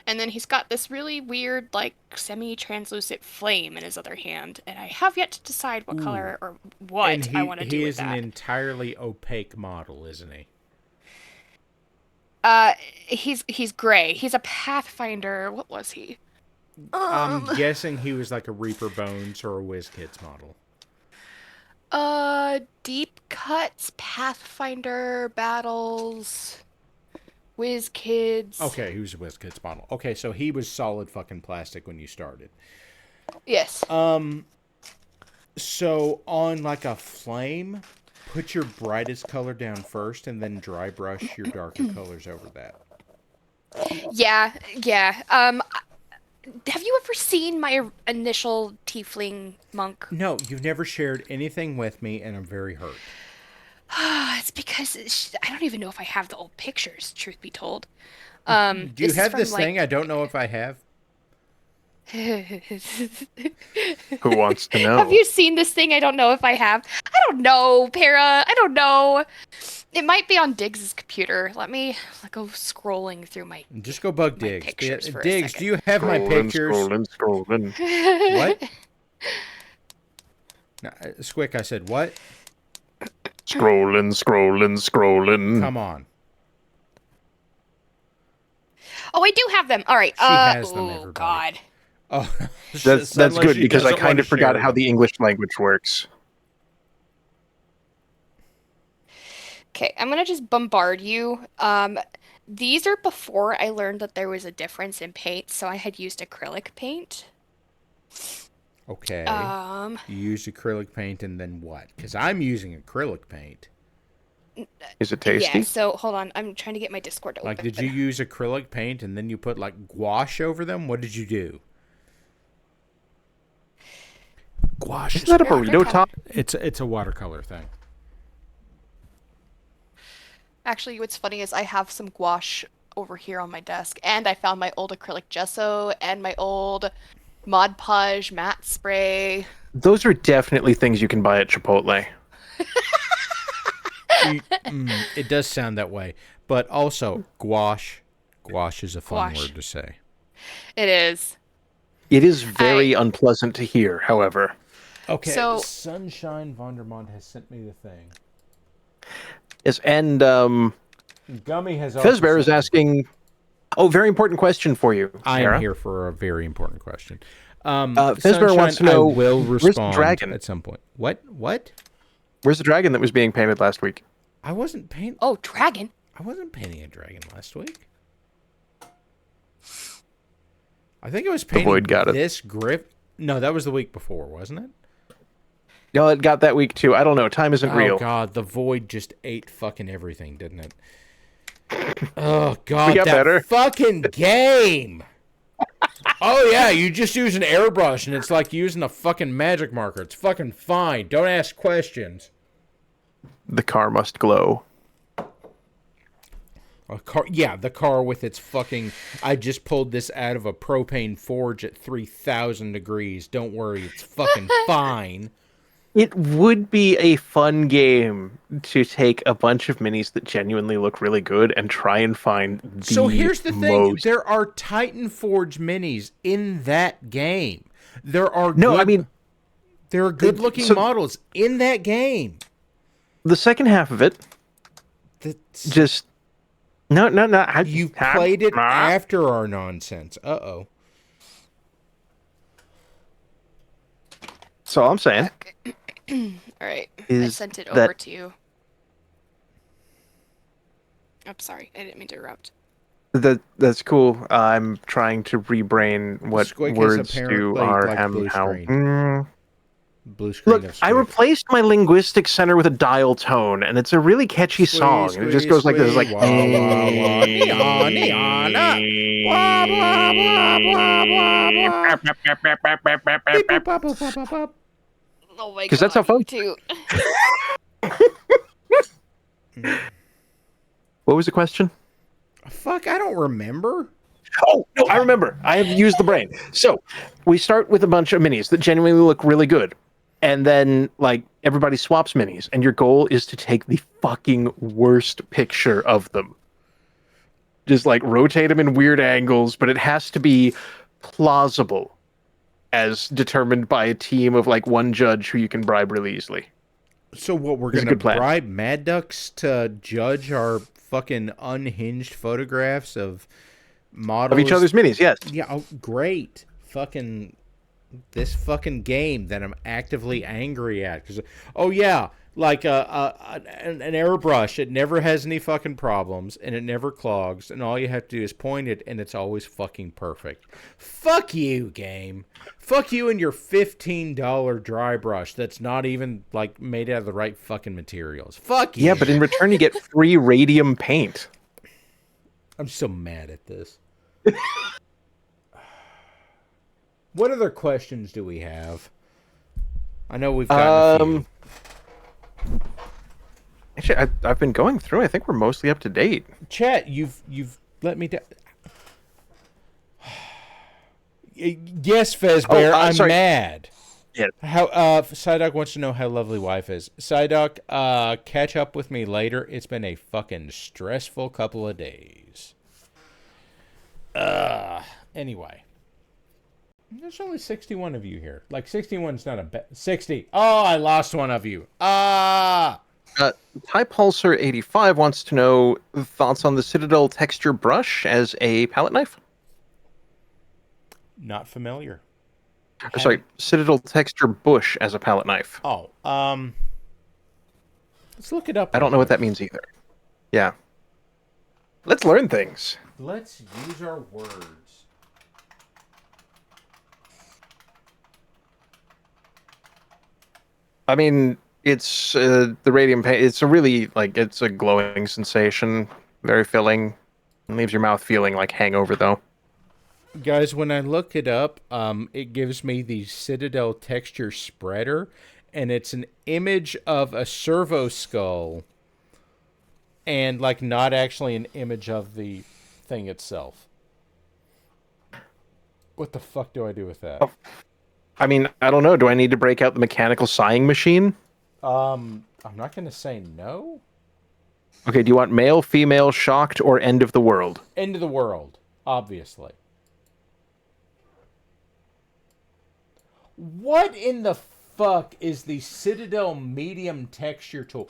And then he's got this really weird, like, semi-translucent flame in his other hand, and I have yet to decide what color or what I want to do with that. He is an entirely opaque model, isn't he? He's gray. He's a Pathfinder. What was he? I'm guessing he was like a Reaper Bones or a WizKids model. Deep Cuts, Pathfinder, Battles, WizKids. Okay, he was a WizKids model. Okay, so he was solid fucking plastic when you started. Yes. So on like a flame, put your brightest color down first and then dry brush your darker colors over that. Yeah. Have you ever seen my initial tiefling monk? No, you've never shared anything with me, and I'm very hurt. It's because I don't even know if I have the old pictures, truth be told. Do you This is have from, this like... thing? I don't know if I have. Who wants to know? Have you seen this thing? I don't know if I have. I don't know, Para. I don't know. It might be on Diggs's computer. Let me go scrolling through my Just go bug my Diggs. pictures for a Diggs, second. do you have my pictures? Scrolling. What? No, Squick, I said what? Scrolling. Come on. Oh, I do have them. All right. She has them, Oh, everybody. God. Oh, That's good because I kind of forgot how the English language works. Okay, I'm gonna just bombard you. These are before I learned that there was a difference in paint, so I had used acrylic paint. Okay. You used acrylic paint and then what? Because I'm using acrylic paint. Is it tasty? Yeah, so hold on. I'm trying to get my Discord open. Like, did you use acrylic paint and then you put, like, gouache over them? What did you do? Gouache. Isn't that a burrito top? It's a watercolor thing. Actually, what's funny is I have some gouache over here on my desk, and I found my old acrylic gesso and my old Mod Podge matte spray. Those are definitely things you can buy at Chipotle. It does sound that way. But also, gouache. Gouache is a fun word to say. It is. It is very unpleasant to hear, however. Okay, So- Sunshine Vondermont has sent me the thing. Yes, and Gummy has also Fezbear is sent me- asking... Oh, very important question for you, I Sarah. am here for a very important question. Fezbear Sunshine, wants to know, I will where's the respond dragon? at some point. What? Where's the dragon that was being painted last week? I wasn't painting. Oh, dragon. I wasn't painting a dragon last week. I think I was painting Void got it. this grip. No, that was the week before, wasn't it? No, it got that week too. I don't know. Time isn't real. Oh god, the void just ate fucking everything, didn't it? Oh god, We got that better. fucking game. Oh yeah, you just use an airbrush and it's like using a fucking magic marker. It's fucking fine. Don't ask questions. The car must glow. A car, yeah, the car with its fucking... I just pulled this out of a propane forge at 3,000 degrees. Don't worry, it's fucking fine. It would be a fun game to take a bunch of minis that genuinely look really good and try and find the So here's the thing. most... There are Titan Forge minis in that game. There are there are good-looking models in that game. The second half of it, That's... just... No. You played it after our nonsense. Uh-oh. That's all I'm saying. All right. I Is sent it that- over to you. I'm sorry. I didn't mean to interrupt. That's cool. I'm trying to rebrain what Squig has words do apparently, are like, blue how. screen. Blue screen Look, of I Squig. replaced my linguistic center with a dial tone, and it's a really catchy song. And it just goes like this, like. wah, wah, wah, neon, neon, wah, wah, wah, wah, wah. Beep, boop, bop, boop, bop, bop, bop. Oh my god. 'Cause that's how fun- Too. What was the question? Fuck, I don't remember. Oh, no, I remember. I have used the brain. So, we start with a bunch of minis that genuinely look really good. And then, like, everybody swaps minis. And your goal is to take the fucking worst picture of them. Just, like, rotate them in weird angles, but it has to be plausible as determined by a team of, like, one judge who you can bribe really easily. So what, we're It's a going to good plan. bribe Mad Ducks to judge our fucking unhinged photographs of models? Of each other's minis, yes. Yeah, oh, great. Fucking... This fucking game that I'm actively angry at. Cause, oh, yeah, like an airbrush. It never has any fucking problems, and it never clogs, and all you have to do is point it, and it's always fucking perfect. Fuck you, game. Fuck you and your $15 dry brush that's not even, like, made out of the right fucking materials. Fuck you. Yeah, but in return you get free radium paint. I'm so mad at this. What other questions do we have? I know we've got a few. I Actually, I've been going through. I think we're mostly up to date. Chat, you've let me down. Yes, Fezbear, I'm sorry. mad. Yeah. How Psyduck wants to know how lovely wife is. Psyduck, catch up with me later. It's been a fucking stressful couple of days. Anyway. There's only 61 of you here. Like, 61's not a bad... 60. Oh, I lost one of you. Ty Pulsar 85 wants to know thoughts on the Citadel texture brush as a palette knife. Not familiar. Sorry, Citadel texture bush as a palette knife. Oh, let's look it up. I don't know what that means either. Yeah. Let's learn things. Let's use our words. I mean, it's the radium paint. It's a really, it's a glowing sensation. Very filling. It leaves your mouth feeling like hangover, though. Guys, when I look it up, it gives me the Citadel texture spreader, and it's an image of a servo skull, and, not actually an image of the thing itself. What the fuck do I do with that? Oh. I mean, I don't know. Do I need to break out the mechanical sighing machine? I'm not going to say no. Okay, do you want male, female, shocked, or end of the world? End of the world, obviously. What in the fuck is the Citadel medium texture tool?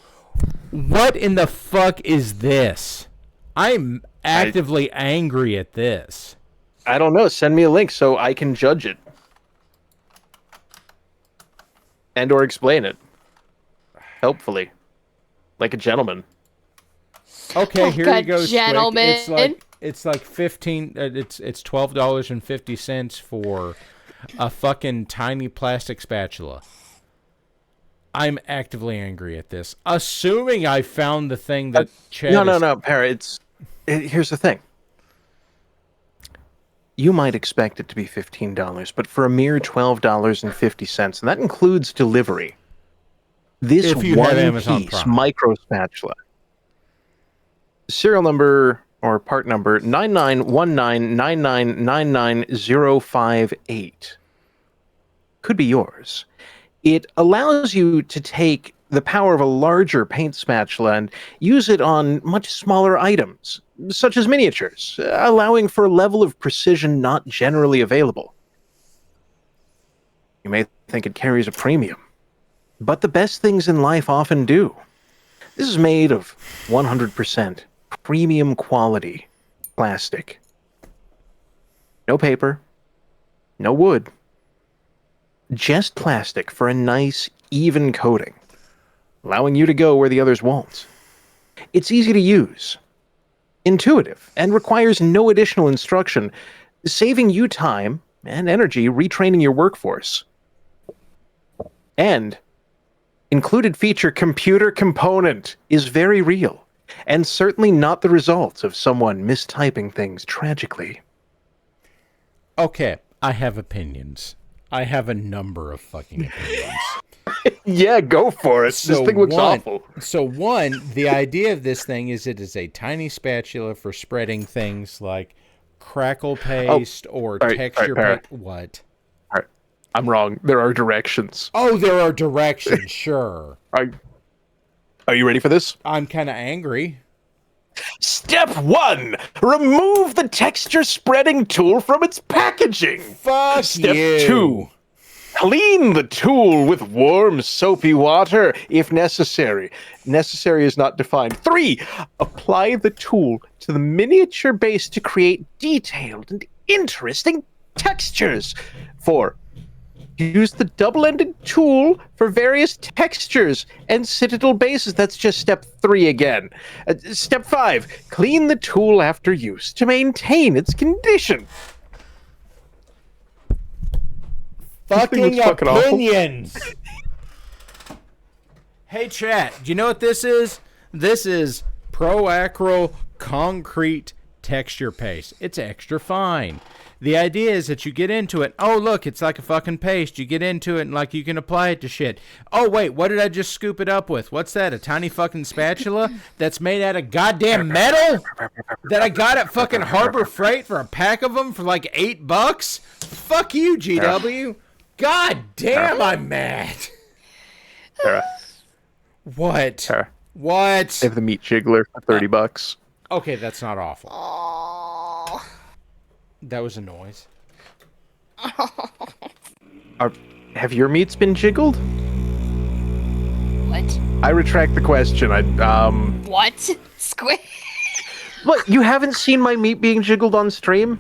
What in the fuck is this? I'm actively angry at this. I don't know. Send me a link so I can judge it. And or explain it. Helpfully. Like a gentleman. Okay, here you go. Gentleman. It's like it's $12.50 for a fucking tiny plastic spatula. I'm actively angry at this. Assuming I found the thing that Chad No, Para, here's the thing. You might expect it to be $15, but for a mere $12.50, and that includes delivery, this one-piece micro spatula, serial number or part number 991999999058, could be yours. It allows you to take the power of a larger paint spatula and use it on much smaller items, such as miniatures, allowing for a level of precision not generally available. You may think it carries a premium, but the best things in life often do. This is made of 100% premium quality plastic. No paper, no wood, just plastic for a nice, even coating, allowing you to go where the others won't. It's easy to use, intuitive, and requires no additional instruction, saving you time and energy retraining your workforce. And included feature computer component is very real, and certainly not the result of someone mistyping things tragically. Okay, I have opinions. I have a number of fucking opinions. Yeah, go for it. This thing looks awful. So one, the idea of this thing is it is a tiny spatula for spreading things like crackle paste or texture paste. What? All right. I'm wrong. There are directions. Oh, there are directions, sure. Are you ready for this? I'm kind of angry. Step 1. Remove the texture spreading tool from its packaging. Fuck Step you. 2. Clean the tool with warm, soapy water if necessary. Necessary is not defined. 3. Apply the tool to the miniature base to create detailed and interesting textures. 4. Use the double-ended tool for various textures and Citadel bases. That's just step 3 again. Step 5. Clean the tool after use to maintain its condition. Fucking opinions. Hey, chat. Do you know what this is? This is Pro Acro Concrete Texture Paste. It's extra fine. The idea is that you get into it. Oh, look, it's like a fucking paste. You get into it and like you can apply it to shit. Oh, wait, what did I just scoop it up with? What's that? A tiny fucking spatula that's made out of goddamn metal that I got at fucking Harbor Freight for a pack of them for like $8? Fuck you, GW. God damn, I'm mad. Tara. What? Tara. What? They have the meat jiggler for $30. Okay, that's not awful. Oh. That was a noise. Have your meats been jiggled? What? I retract the question. What? Squid? What? You haven't seen my meat being jiggled on stream?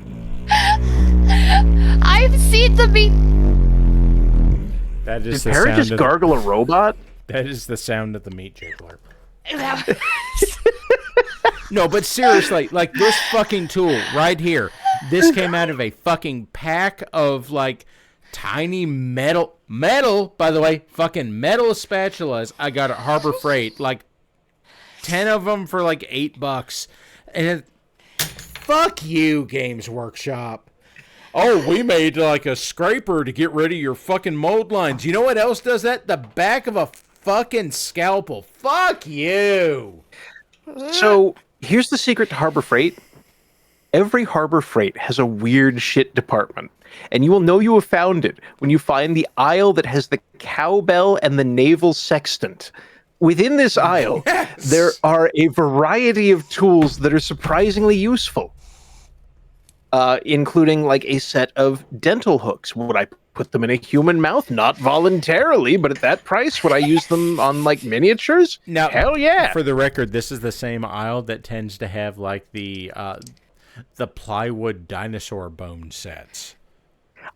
I've seen the meat. That is Did the Parrot sound just of gargle a robot? That is the sound of the meat jiggler. No, but seriously, like this fucking tool right here. This came out of a fucking pack of like tiny metal, by the way, fucking metal spatulas I got at Harbor Freight. Like 10 of them for like $8. And fuck you, Games Workshop. Oh, we made like a scraper to get rid of your fucking mold lines. You know what else does that? The back of a fucking scalpel. Fuck you. So, here's the secret to Harbor Freight. Every Harbor Freight has a weird shit department. And you will know you have found it when you find the aisle that has the cowbell and the naval sextant. Within this aisle, there are a variety of tools that are surprisingly useful. Including like a set of dental hooks. Would I put them in a human mouth? Not voluntarily, but at that price, would I use them on like miniatures? Now, hell yeah! For the record, this is the same aisle that tends to have like the plywood dinosaur bone sets.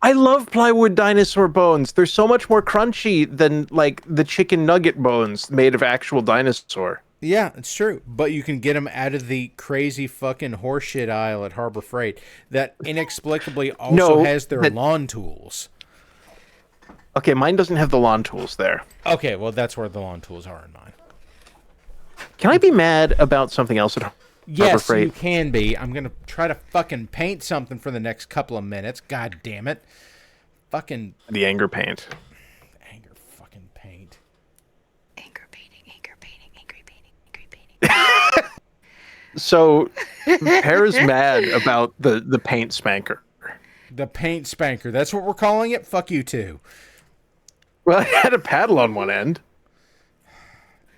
I love plywood dinosaur bones. They're so much more crunchy than like the chicken nugget bones made of actual dinosaur. Yeah, it's true. But you can get them out of the crazy fucking horseshit aisle at Harbor Freight that inexplicably also has their lawn tools. Okay, mine doesn't have the lawn tools there. Okay, well, that's where the lawn tools are in mine. Can I be mad about something else at Harbor Freight? Yes, you can be. I'm going to try to fucking paint something for the next couple of minutes. God damn it. Fucking... The anger paint. Anger fucking paint. So, Pear's mad about the paint spanker. The paint spanker. That's what we're calling it? Fuck you too. Well, it had a paddle on one end.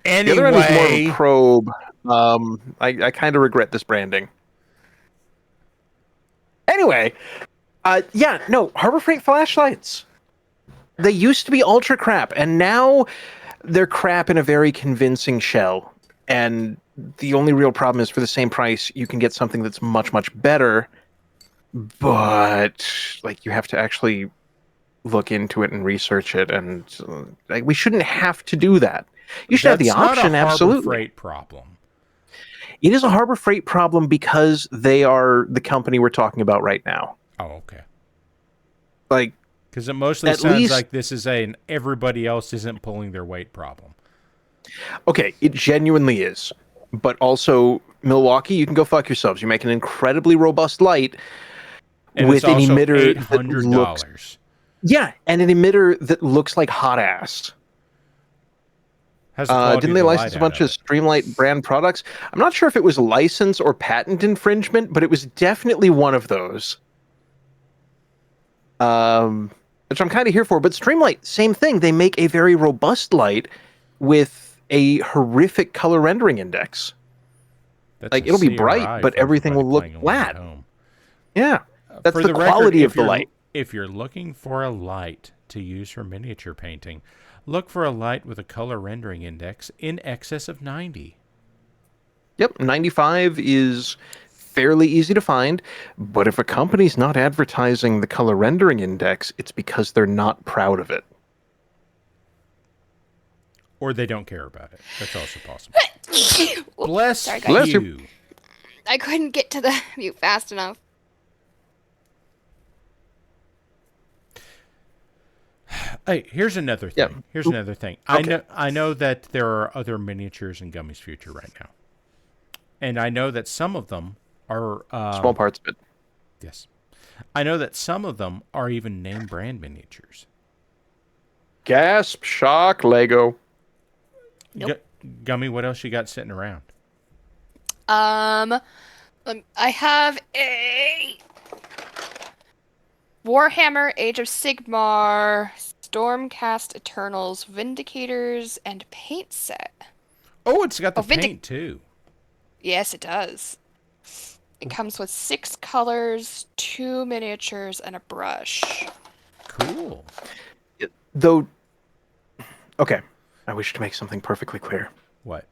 Anyway. The other end was more of a probe. I kind of regret this branding. Anyway, Harbor Freight flashlights. They used to be ultra crap, and now they're crap in a very convincing shell. And the only real problem is for the same price, you can get something that's much, much better. But like you have to actually look into it and research it, and like we shouldn't have to do that. You should have the option, absolutely. Harbor Freight problem. It is a Harbor Freight problem because they are the company we're talking about right now. Oh, okay. Like, because it mostly sounds like this is an everybody else isn't pulling their weight problem. Okay, it genuinely is. But also, Milwaukee, you can go fuck yourselves. You make an incredibly robust light with an emitter that looks... Yeah, and an emitter that looks like hot ass. Didn't they license a bunch of Streamlight brand products? I'm not sure if it was license or patent infringement, but it was definitely one of those. Which I'm kind of here for. But Streamlight, same thing. They make a very robust light with a horrific color rendering index. Like, it'll be bright, but everything will look flat. Yeah, that's the quality of the light. If you're looking for a light to use for miniature painting, look for a light with a color rendering index in excess of 90. Yep, 95 is fairly easy to find, but if a company's not advertising the color rendering index, it's because they're not proud of it. Or they don't care about it. That's also possible. Bless you. I couldn't get to the mute fast enough. Hey, here's another thing. Yeah. Here's another thing. Okay. I know that there are other miniatures in Gummy's future right now. And I know that some of them are... small parts of it. Yes. I know that some of them are even name brand miniatures. Gasp, shock, Lego. Nope. Gummy, what else you got sitting around? I have a Warhammer Age of Sigmar Stormcast Eternals Vindicators and paint set. Oh, it's got the paint too. Yes, it does. It comes with 6 colors, 2 miniatures, and a brush. Cool. Though, okay, I wish to make something perfectly clear. What?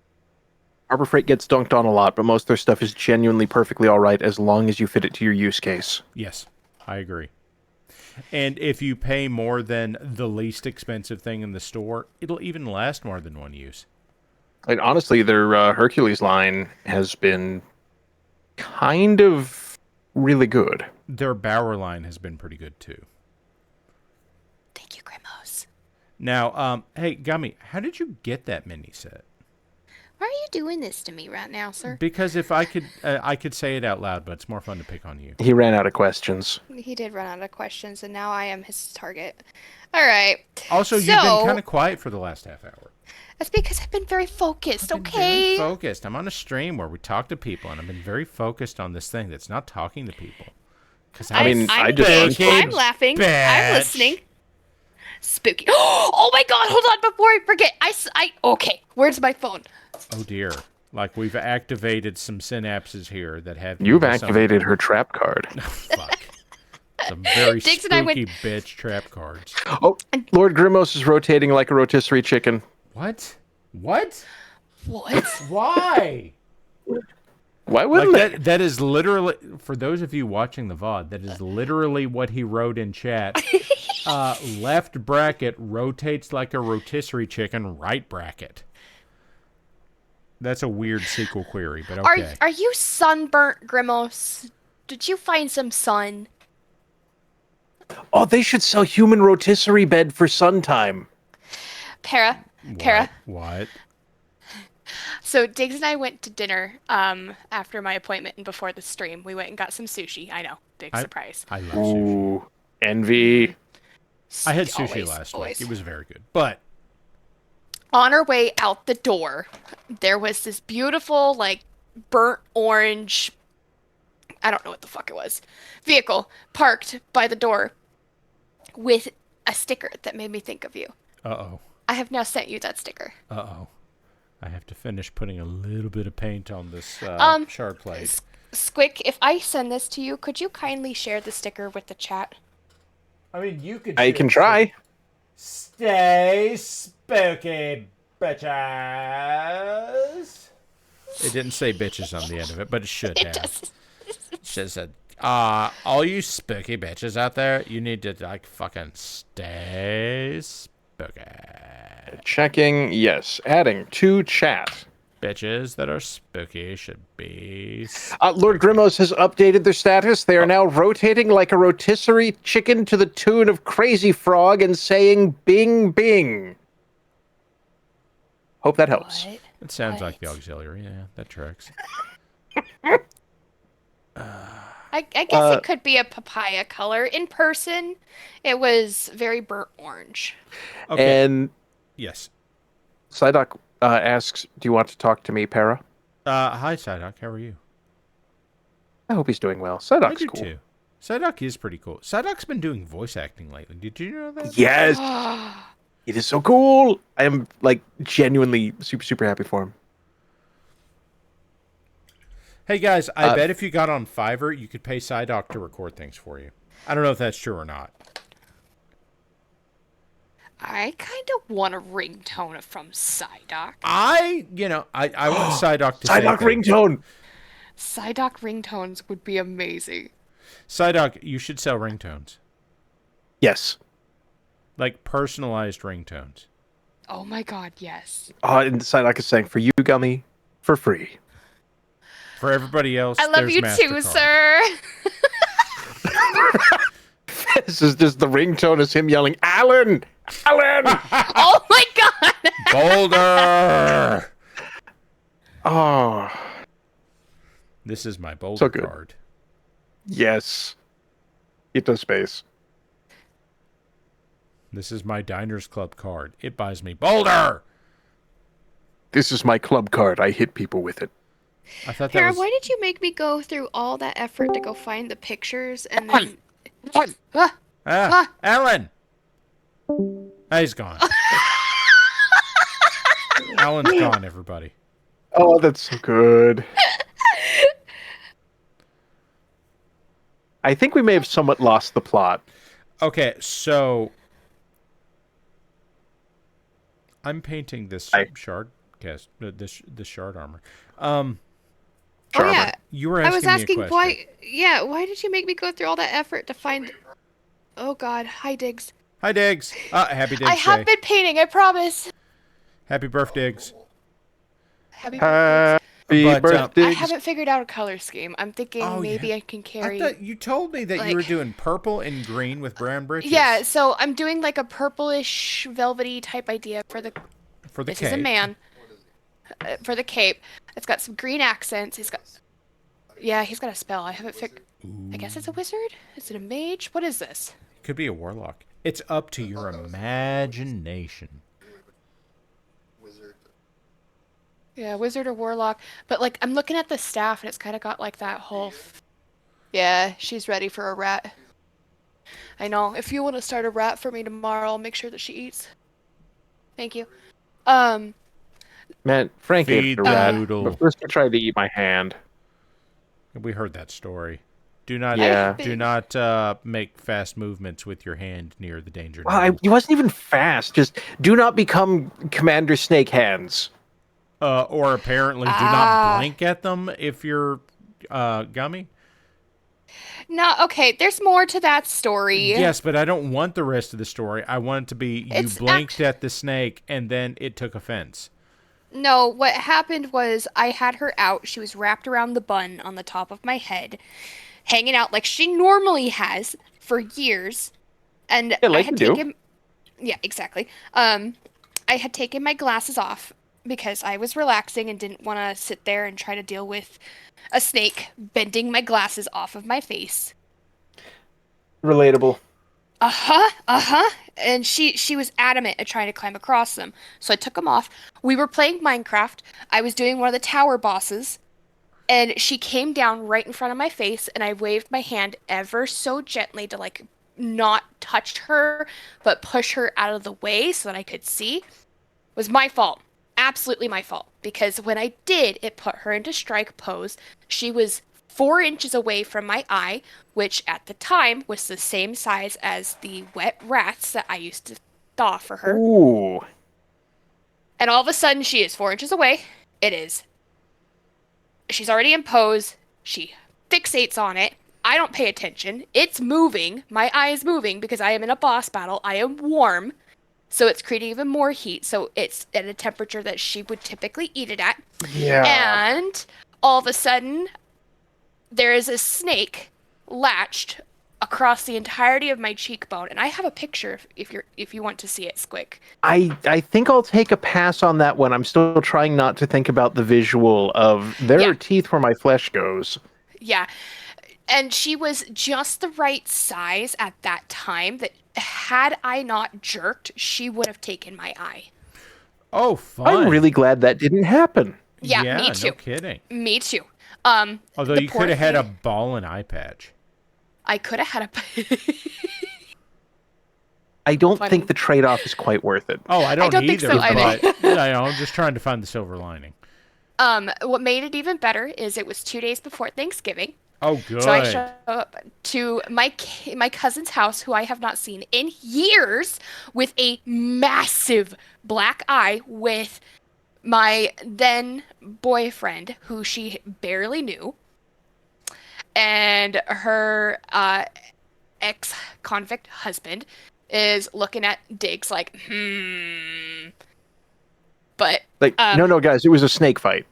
Harbor Freight gets dunked on a lot, but most of their stuff is genuinely perfectly all right as long as you fit it to your use case. Yes, I agree. And if you pay more than the least expensive thing in the store, it'll even last more than one use. And honestly, their Hercules line has been kind of really good. Their Bauer line has been pretty good too. Thank you, Grimos. Now, hey, Gummy, how did you get that mini set? Why are you doing this to me right now, sir? Because if I could say it out loud, but it's more fun to pick on you. He ran out of questions. He did run out of questions, and now I am his target. All right. Also, you've been kind of quiet for the last half hour. That's because I've been very focused, I've been okay? very focused. I'm on a stream where we talk to people, and I've been very focused on this thing that's not talking to people. I I'm laughing. I'm listening. Spooky. Oh my god, hold on before I forget. Okay, where's my phone? Oh dear. Like we've activated some synapses here that have... You've activated her trap card. Fuck. Some very spooky bitch trap cards. Oh, Lord Grimos is rotating like a rotisserie chicken. What? What? What? Why? Why wouldn't like that is literally, for those of you watching the VOD, that is literally what he wrote in chat. Left bracket rotates like a rotisserie chicken, right bracket. That's a weird SQL query, but okay. Are you sunburnt, Grimos? Did you find some sun? Oh, they should sell human rotisserie bed for sun time. Para. What? So Diggs and I went to dinner after my appointment and before the stream. We went and got some sushi. I know, big surprise. I love sushi. Ooh, envy. I had sushi last week. It was very good. But on our way out the door, there was this beautiful, like, burnt orange, I don't know what the fuck it was, vehicle parked by the door with a sticker that made me think of you. Uh-oh. I have now sent you that sticker. Uh-oh. I have to finish putting a little bit of paint on this shard plate. Squick, if I send this to you, could you kindly share the sticker with the chat? I mean, you could... I can try. Stay spooky, bitches. It didn't say bitches on the end of it, but it should have. It should have said, all you spooky bitches out there, you need to, like, fucking stay spooky. Checking, yes. Adding to chat. Bitches that are spooky should be... Lord Grimos has updated their status. They are now rotating like a rotisserie chicken to the tune of Crazy Frog and saying bing bing. Hope that helps. What? It sounds like the auxiliary. Yeah, that tracks. I guess it could be a papaya color. In person, it was very burnt orange. Okay. And yes. Psyduck asks, do you want to talk to me, Para? Hi, Psyduck. How are you? I hope he's doing well. Psyduck's cool. Too. Psyduck is pretty cool. Psyduck's been doing voice acting lately. Did you know that? Yes. It is so cool. I am, like, genuinely super, super happy for him. Hey, guys, I bet if you got on Fiverr, you could pay Psyduck to record things for you. I don't know if that's true or not. I kind of want a ringtone from Psyduck. I want Psyduck to say Psyduck ringtone! Psyduck ringtones would be amazing. Psyduck, you should sell ringtones. Yes. Like personalized ringtones. Oh my god, yes. And Psyduck is saying, for you, Gummy, for free. For everybody else, I love you too, sir. This is just the ringtone is him yelling, Alan! Alan! Oh my god! Boulder! Oh. This is my Boulder So good. card. Yes. It does space. This is my Diners Club card. It buys me Boulder! This is my club card. I hit people with it. I thought that Tara, was... why did you make me go through all that effort to go find the pictures and then... Alan! He's gone. Alan's gone, everybody. Oh, that's so good. I think we may have somewhat lost the plot. Okay, so... I'm painting this shard cast, this shard armor. Oh yeah, You were I was asking asking me a question. why did you make me go through all that effort to find... Oh god, hi Diggs. Hi, Diggs. Happy Diggs I have been painting, I promise. Happy birthday, Diggs. Happy birthday. But, birthday. I haven't figured out a color scheme. I'm thinking maybe I can I carry... thought you told me that you were doing purple and green with brown britches. Yeah, so I'm doing like a purplish, velvety type idea for the... This cape. is a man. For the cape. It's got some green accents. He's got... Yeah, he's got a spell. I haven't figured... I guess it's a wizard? Is it a mage? What is this? Could be a warlock. It's up to your imagination. Yeah, wizard or warlock. But, like, I'm looking at the staff, and it's kind of got, like, that whole... Yeah, she's ready for a rat. I know. If you want to start a rat for me tomorrow, I'll make sure that she eats. Thank you. Man, Frank Feed ate the the rat. noodle. But first I tried to eat my hand. We heard that story. Do not, Yeah. do not make fast movements with your hand near the danger. Well, he wasn't even fast. Just do not become Commander Snake hands. Or apparently do not blink at them if you're gummy. No, okay, there's more to that story. Yes, but I don't want the rest of the story. I want it to be you blinked at the snake and then it took offense. No, what happened was I had her out. She was wrapped around the bun on the top of my head, hanging out like she normally has for years. And Yeah, like I had you do. taken... Yeah, exactly. I had taken my glasses off because I was relaxing and didn't want to sit there and try to deal with a snake bending my glasses off of my face. Relatable. And she was adamant at trying to climb across them. So I took them off. We were playing Minecraft. I was doing one of the tower bosses. And she came down right in front of my face, and I waved my hand ever so gently to, like, not touch her, but push her out of the way so that I could see. It was my fault. Absolutely my fault. Because when I did, it put her into strike pose. She was 4 inches away from my eye, which at the time was the same size as the wet rats that I used to thaw for her. Ooh. And all of a sudden, she is 4 inches away. It is. She's already in pose. She fixates on it. I don't pay attention. It's moving. My eye is moving because I am in a boss battle. I am warm. So it's creating even more heat. So it's at a temperature that she would typically eat it at. Yeah. And all of a sudden, there is a snake latched across the entirety of my cheekbone. And I have a picture if you want to see it, Squick. I think I'll take a pass on that one. I'm still trying not to think about the visual of there are teeth where my flesh goes. Yeah. And she was just the right size at that time that had I not jerked, she would have taken my eye. Oh, fun. I'm really glad that didn't happen. Yeah, me too. No kidding. Me too. Although you could have had a ball and eye patch. I could have had a... I don't think the trade-off is quite worth it. Oh, I don't think either, so either. But I'm just trying to find the silver lining. What made it even better is it was 2 days before Thanksgiving. Oh, good. So I showed up to my cousin's house, who I have not seen in years, with a massive black eye with my then boyfriend, who she barely knew, and her ex-convict husband is looking at Diggs like, But Like, no, guys, it was a snake fight.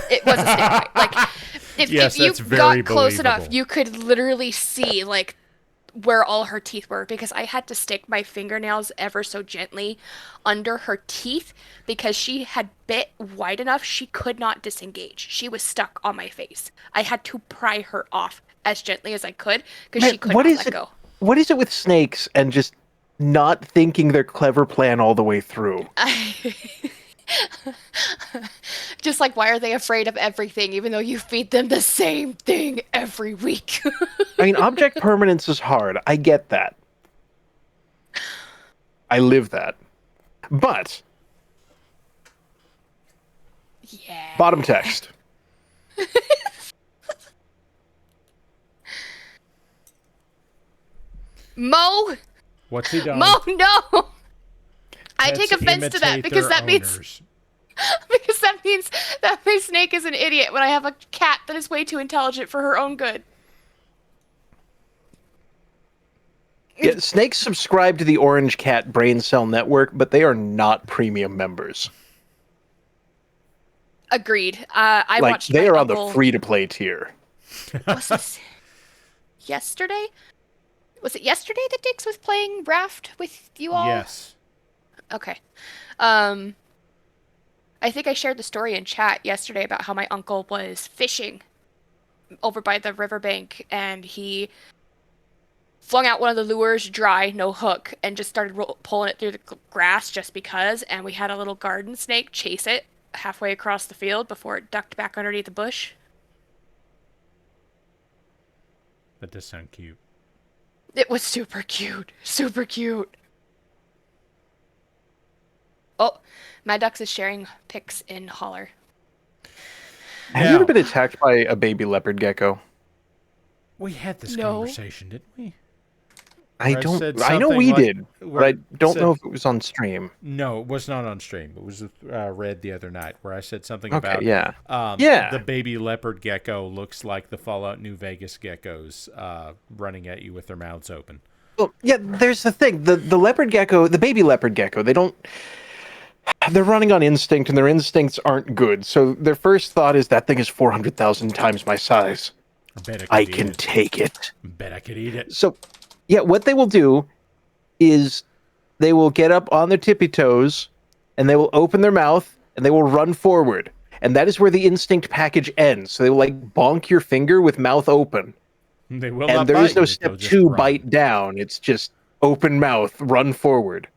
It was a snake fight. Like, if you got close enough, you could literally see, like, where all her teeth were, because I had to stick my fingernails ever so gently under her teeth because she had bit wide enough she could not disengage. She was stuck on my face. I had to pry her off as gently as I could because she could not let go. what is it with snakes and just not thinking their clever plan all the way through? Just like, why are they afraid of everything, even though you feed them the same thing every week? I mean, object permanence is hard. I get that. I live that. But, Yeah. bottom text. Mo! What's he done? Mo, no! I Pets take offense to that imitate because their that means owners. because that means that my snake is an idiot when I have a cat that is way too intelligent for her own good. Yeah, snakes subscribe to the Orange Cat Brain Cell Network, but they are not premium members. Agreed. I Like, watched they my are uncle... on the free-to-play tier. Was this yesterday? Was it yesterday that Dix was playing Raft with you all? Yes. Okay. I think I shared the story in chat yesterday about how my uncle was fishing over by the riverbank, and he flung out one of the lures dry, no hook, and just started pulling it through the grass just because, and we had a little garden snake chase it halfway across the field before it ducked back underneath the bush. That does sound cute. It was super cute. Super cute. Oh, Mad Ducks is sharing pics in Holler. Have you ever been attacked by a baby leopard gecko? We had this No. conversation, didn't we? I Where don't. said I know something we like- did, but where I it don't said- know if it was on stream. No, it was not on stream. It was read the other night where I said something Okay, about yeah. the baby leopard gecko looks like the Fallout New Vegas geckos running at you with their mouths open. Well, yeah. There's the thing. The leopard gecko, the baby leopard gecko, they're running on instinct, and their instincts aren't good. So their first thought is that thing is 400,000 times my size. I bet I I could eat can it. take it. Bet I could eat it. So, yeah, what they will do is they will get up on their tippy toes, and they will open their mouth, and they will run forward. And that is where the instinct package ends. So they will, like, bonk your finger with mouth open. They will And not there is bite no you, step they'll just 2, run. bite down. It's just open mouth, run forward.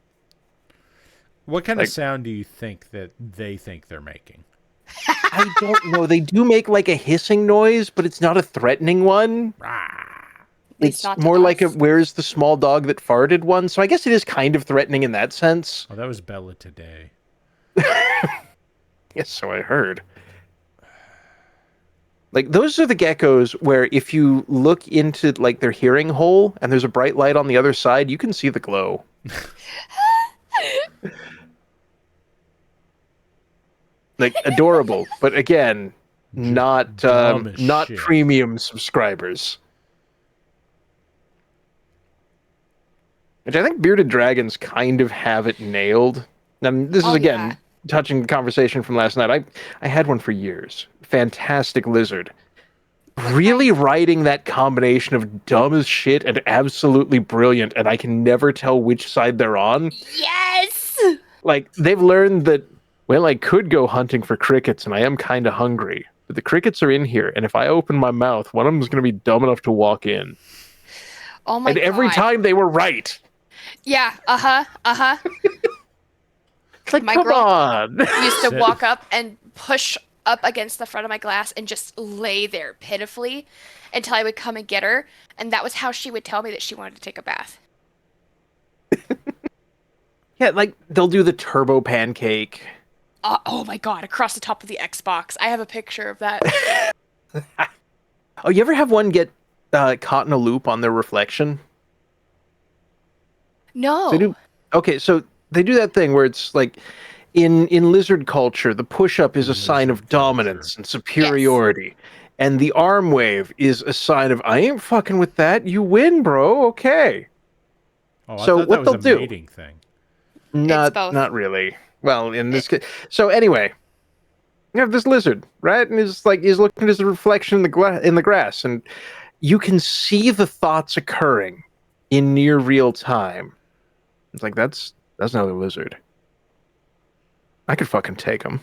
What kind like- of sound do you think that they think they're making? I don't know. They do make, like, a hissing noise, but it's not a threatening one. least It's not to more like a us. "where's the small dog that farted" one. So I guess it is kind of threatening in that sense. Oh, that was Bella today. Yes, so I heard. Like, those are the geckos where if you look into, like, their hearing hole and there's a bright light on the other side, you can see the glow. Like, adorable, but again, not dumb as not shit. premium subscribers. Which I think bearded dragons kind of have it nailed. This is Oh, again yeah. touching the conversation from last night. I had one for years. Fantastic lizard. Really writing that combination of dumb as shit and absolutely brilliant, and I can never tell which side they're on. Yes! Like, they've learned that, well, I could go hunting for crickets, and I am kind of hungry. But the crickets are in here, and if I open my mouth, one of them is going to be dumb enough to walk in. Oh my And every God. time they were right. Yeah, It's like, My come girl- on. used to Sit. walk up and push up against the front of my glass and just lay there pitifully until I would come and get her, and that was how she would tell me that she wanted to take a bath. Yeah, like, they'll do the turbo pancake. Oh my God, across the top of the Xbox. I have a picture of that. Oh, you ever have one get caught in a loop on their reflection? No. They do. Okay, so they do that thing where it's like in lizard culture, the push-up is a sign of dominance and superiority, and the arm wave is a sign of I ain't fucking with that. You win, bro. Okay. Oh, I So thought what that was they'll a do- mating thing. both. Not really. Well, in this case. So anyway, you have this lizard, right? And he's looking at his reflection in the grass, and you can see the thoughts occurring in near real time. It's like, that's another lizard. I could fucking take him.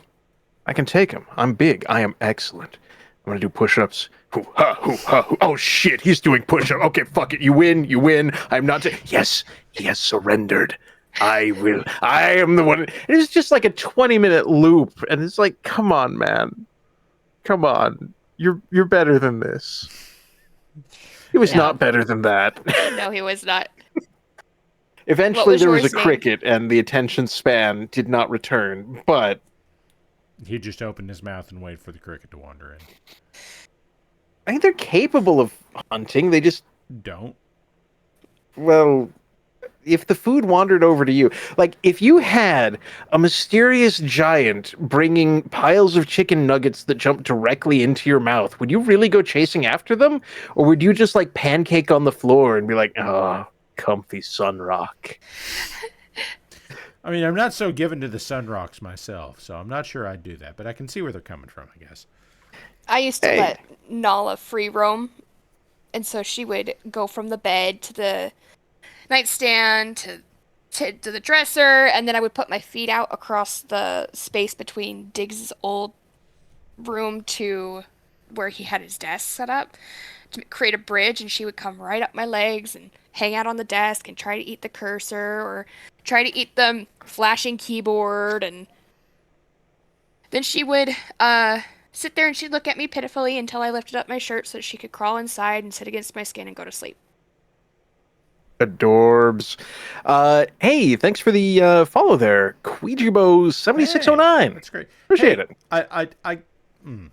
I can take him. I'm big. I am excellent. I'm gonna do push-ups. Hoo, ha, hoo, ha, hoo. Oh shit, he's doing push-ups. Okay, fuck it. You win. I'm not. Yes, he has surrendered. I will. I am the one. It's just like a 20-minute loop, and it's like, come on, man. Come on. You're better than this. He was not better than that. No, he was not. Eventually, there was a yours, Nate? cricket, and the attention span did not return. But He just opened his mouth and waited for the cricket to wander in. I think they're capable of hunting. They just, Don't. well, if the food wandered over to you, like if you had a mysterious giant bringing piles of chicken nuggets that jump directly into your mouth, would you really go chasing after them? Or would you just like pancake on the floor and be like, oh, comfy sun rock? I mean, I'm not so given to the sun rocks myself, so I'm not sure I'd do that, but I can see where they're coming from, I guess. I used to Hey. let Nala free roam, and so she would go from the bed to the nightstand to the dresser, and then I would put my feet out across the space between Diggs's old room to where he had his desk set up to create a bridge, and she would come right up my legs and hang out on the desk and try to eat the cursor or try to eat the flashing keyboard, and then she would sit there and she'd look at me pitifully until I lifted up my shirt so that she could crawl inside and sit against my skin and go to sleep. Adorbs. Hey, thanks for the follow there. Queejibo7609. That's great. Appreciate Hey, it.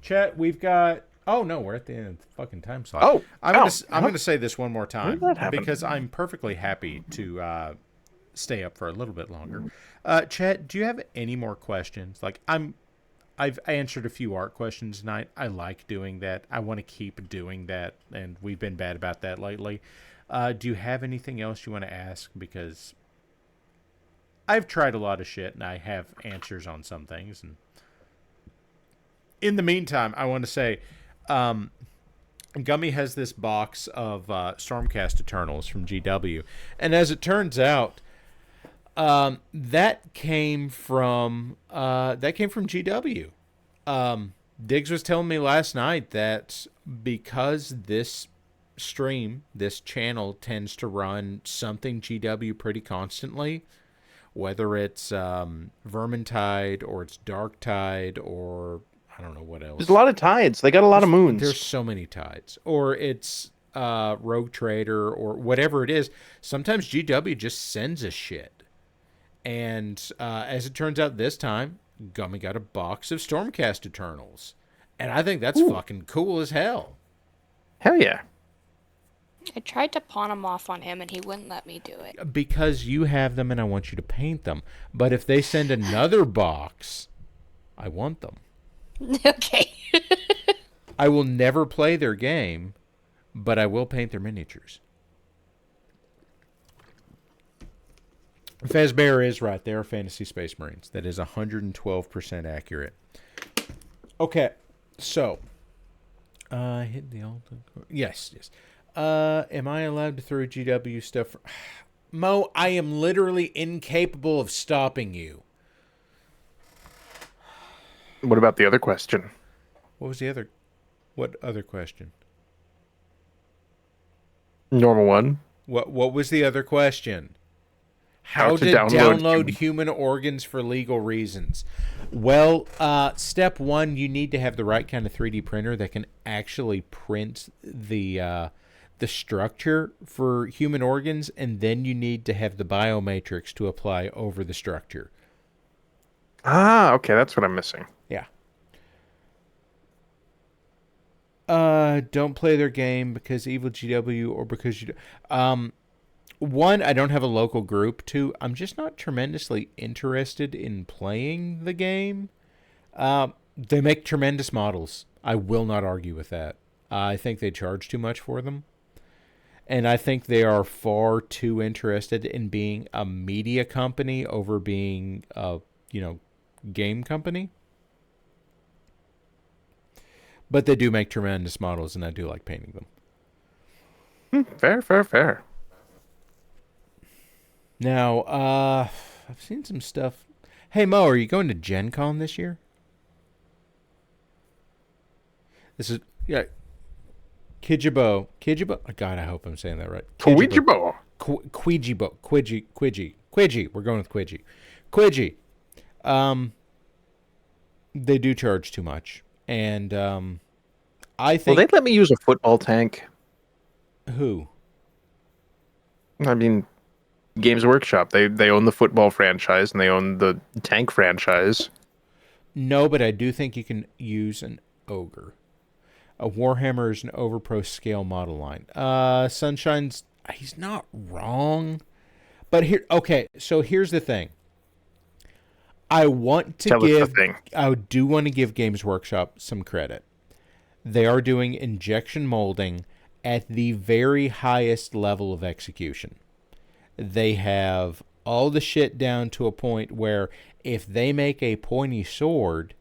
Chat, we've got... Oh, no, we're at the end of the fucking time slot. Oh, I'm going to say this one more time that happen? because I'm perfectly happy to stay up for a little bit longer. Chat, do you have any more questions? Like, I've answered a few art questions tonight. I like doing that. I want to keep doing that, and we've been bad about that lately. Do you have anything else you want to ask? Because I've tried a lot of shit, and I have answers on some things. And in the meantime, I want to say, Gummy has this box of Stormcast Eternals from GW, and as it turns out, that came from GW. Diggs was telling me last night that because this channel tends to run something GW pretty constantly, whether it's Vermintide or it's Darktide or I don't know what else. There's a lot of tides. They got a lot of moons. There's so many tides. Or it's Rogue Trader or whatever it is. Sometimes GW just sends us shit. And as it turns out this time, Gummy got a box of Stormcast Eternals. And I think that's fucking cool as hell. Hell yeah. I tried to pawn them off on him, and he wouldn't let me do it. Because you have them and I want you to paint them. But if they send another box, I want them. Okay. I will never play their game, but I will paint their miniatures. Fazbear is right. They are Fantasy Space Marines. That is 112% accurate. Okay, so hit the alt. Yes. Am I allowed to throw GW stuff? Mo, I am literally incapable of stopping you. What about the other question? What was the other? What other question? Normal one. What was the other question? How to to download download human organs for legal reasons? Well, step one, you need to have the right kind of 3D printer that can actually print the structure for human organs, and then you need to have the biomatrix to apply over the structure. Ah, okay, that's what I'm missing. Yeah. Don't play their game because evil GW or because you. One, I don't have a local group. Two, I'm just not tremendously interested in playing the game. They make tremendous models. I will not argue with that. I think they charge too much for them. And I think they are far too interested in being a media company over being a, game company. But they do make tremendous models, and I do like painting them. Fair. Now, I've seen some stuff. Hey, Mo, are you going to Gen Con this year? This is Kijibo. God, I hope I'm saying that right. Kijibo. Quijibo. Quidgy. We're going with Quidgy. Quidgy. They do charge too much, and I think. Well, they let me use a football tank. Who? I mean, Games Workshop. They own the football franchise and they own the tank franchise. No, but I do think you can use an ogre. A Warhammer is an overpro scale model line. Sunshine's, he's not wrong, but so here's the thing. I do want to give Games Workshop some credit. They are doing injection molding at the very highest level of execution. They have all the shit down to a point where if they make a pointy sword,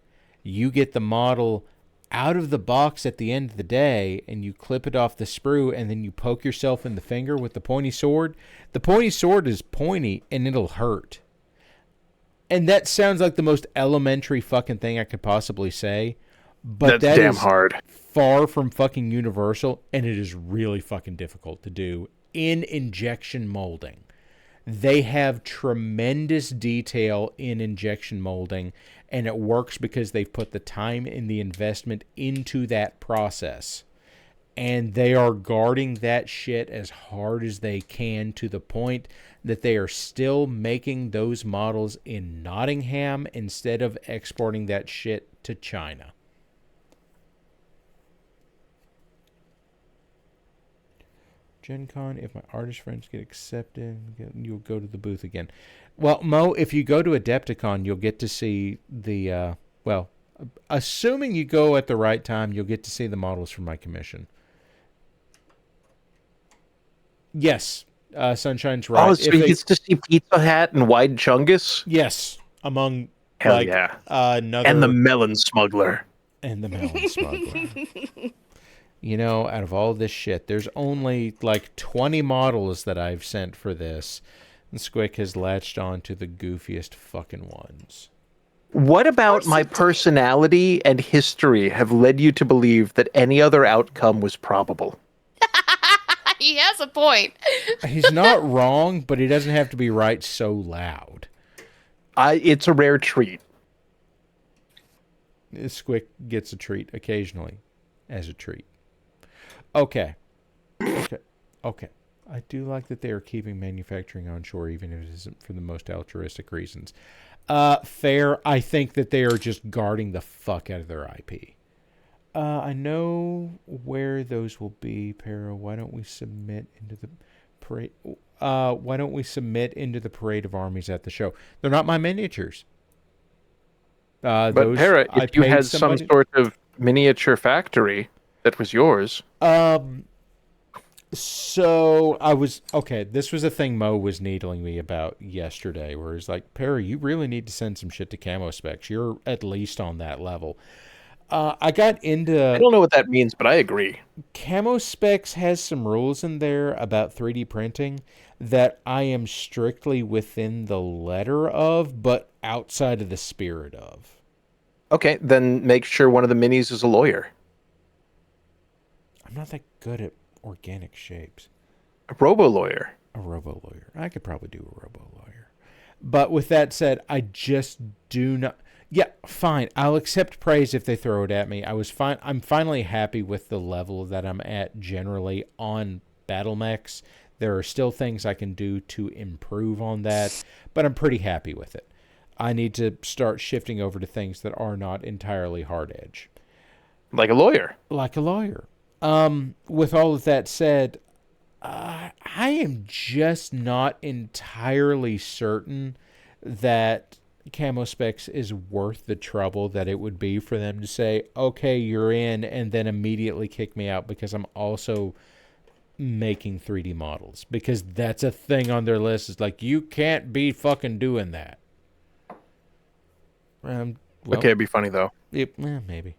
you get the model out of the box at the end of the day and you clip it off the sprue and then you poke yourself in the finger with the pointy sword. The pointy sword is pointy and it'll hurt. And that sounds like the most elementary fucking thing I could possibly say. But that's damn hard. Far from fucking universal, and it is really fucking difficult to do in injection molding. They have tremendous detail in injection molding, and it works because they've put the time and the investment into that process. And they are guarding that shit as hard as they can to the point that they are still making those models in Nottingham instead of exporting that shit to China. Gen Con, if my artist friends get accepted, you'll go to the booth again. Well, Mo, if you go to Adepticon, you'll get to see the, assuming you go at the right time, you'll get to see the models from my commission. Yes, Sunshine's right. Oh, so he gets to see Pizza Hat and Wide Chungus? Yes, among, Hell yeah. another... And the Melon Smuggler. You know, out of all this shit, there's only like 20 models that I've sent for this, and Squick has latched on to the goofiest fucking ones. What about my personality and history have led you to believe that any other outcome was probable? He has a point. He's not wrong, but he doesn't have to be right so loud. It's a rare treat. Squick gets a treat occasionally as a treat. Okay. I do like that they are keeping manufacturing onshore, even if it isn't for the most altruistic reasons. Fair. I think that they are just guarding the fuck out of their IP. I know where those will be, Pero. Why don't we submit into the parade? Why don't we submit into the parade of armies at the show? They're not my miniatures. But Para, if you had some sort of miniature factory that was yours. So I was this was a thing Mo was needling me about yesterday, where he's like, Perry, you really need to send some shit to Camo Specs. You're at least on that level. I got into... I don't know what that means, but I agree. Camo Specs has some rules in there about 3D printing that I am strictly within the letter of, but outside of the spirit of. Okay, then make sure one of the minis is a lawyer. I'm not that good at organic shapes. A robo-lawyer. A robo-lawyer. I could probably do a robo-lawyer. But with that said, I just do not... Yeah, fine. I'll accept praise if they throw it at me. I'm finally happy with the level that I'm at generally on battle mechs. There are still things I can do to improve on that, but I'm pretty happy with it. I need to start shifting over to things that are not entirely hard edge. Like a lawyer. Like a lawyer. With all of that said, I am just not entirely certain that Camo Specs is worth the trouble that it would be for them to say, okay, you're in, and then immediately kick me out because I'm also making 3D models. Because that's a thing on their list. It's like, you can't be fucking doing that. Well, okay, it'd be funny, though. Maybe.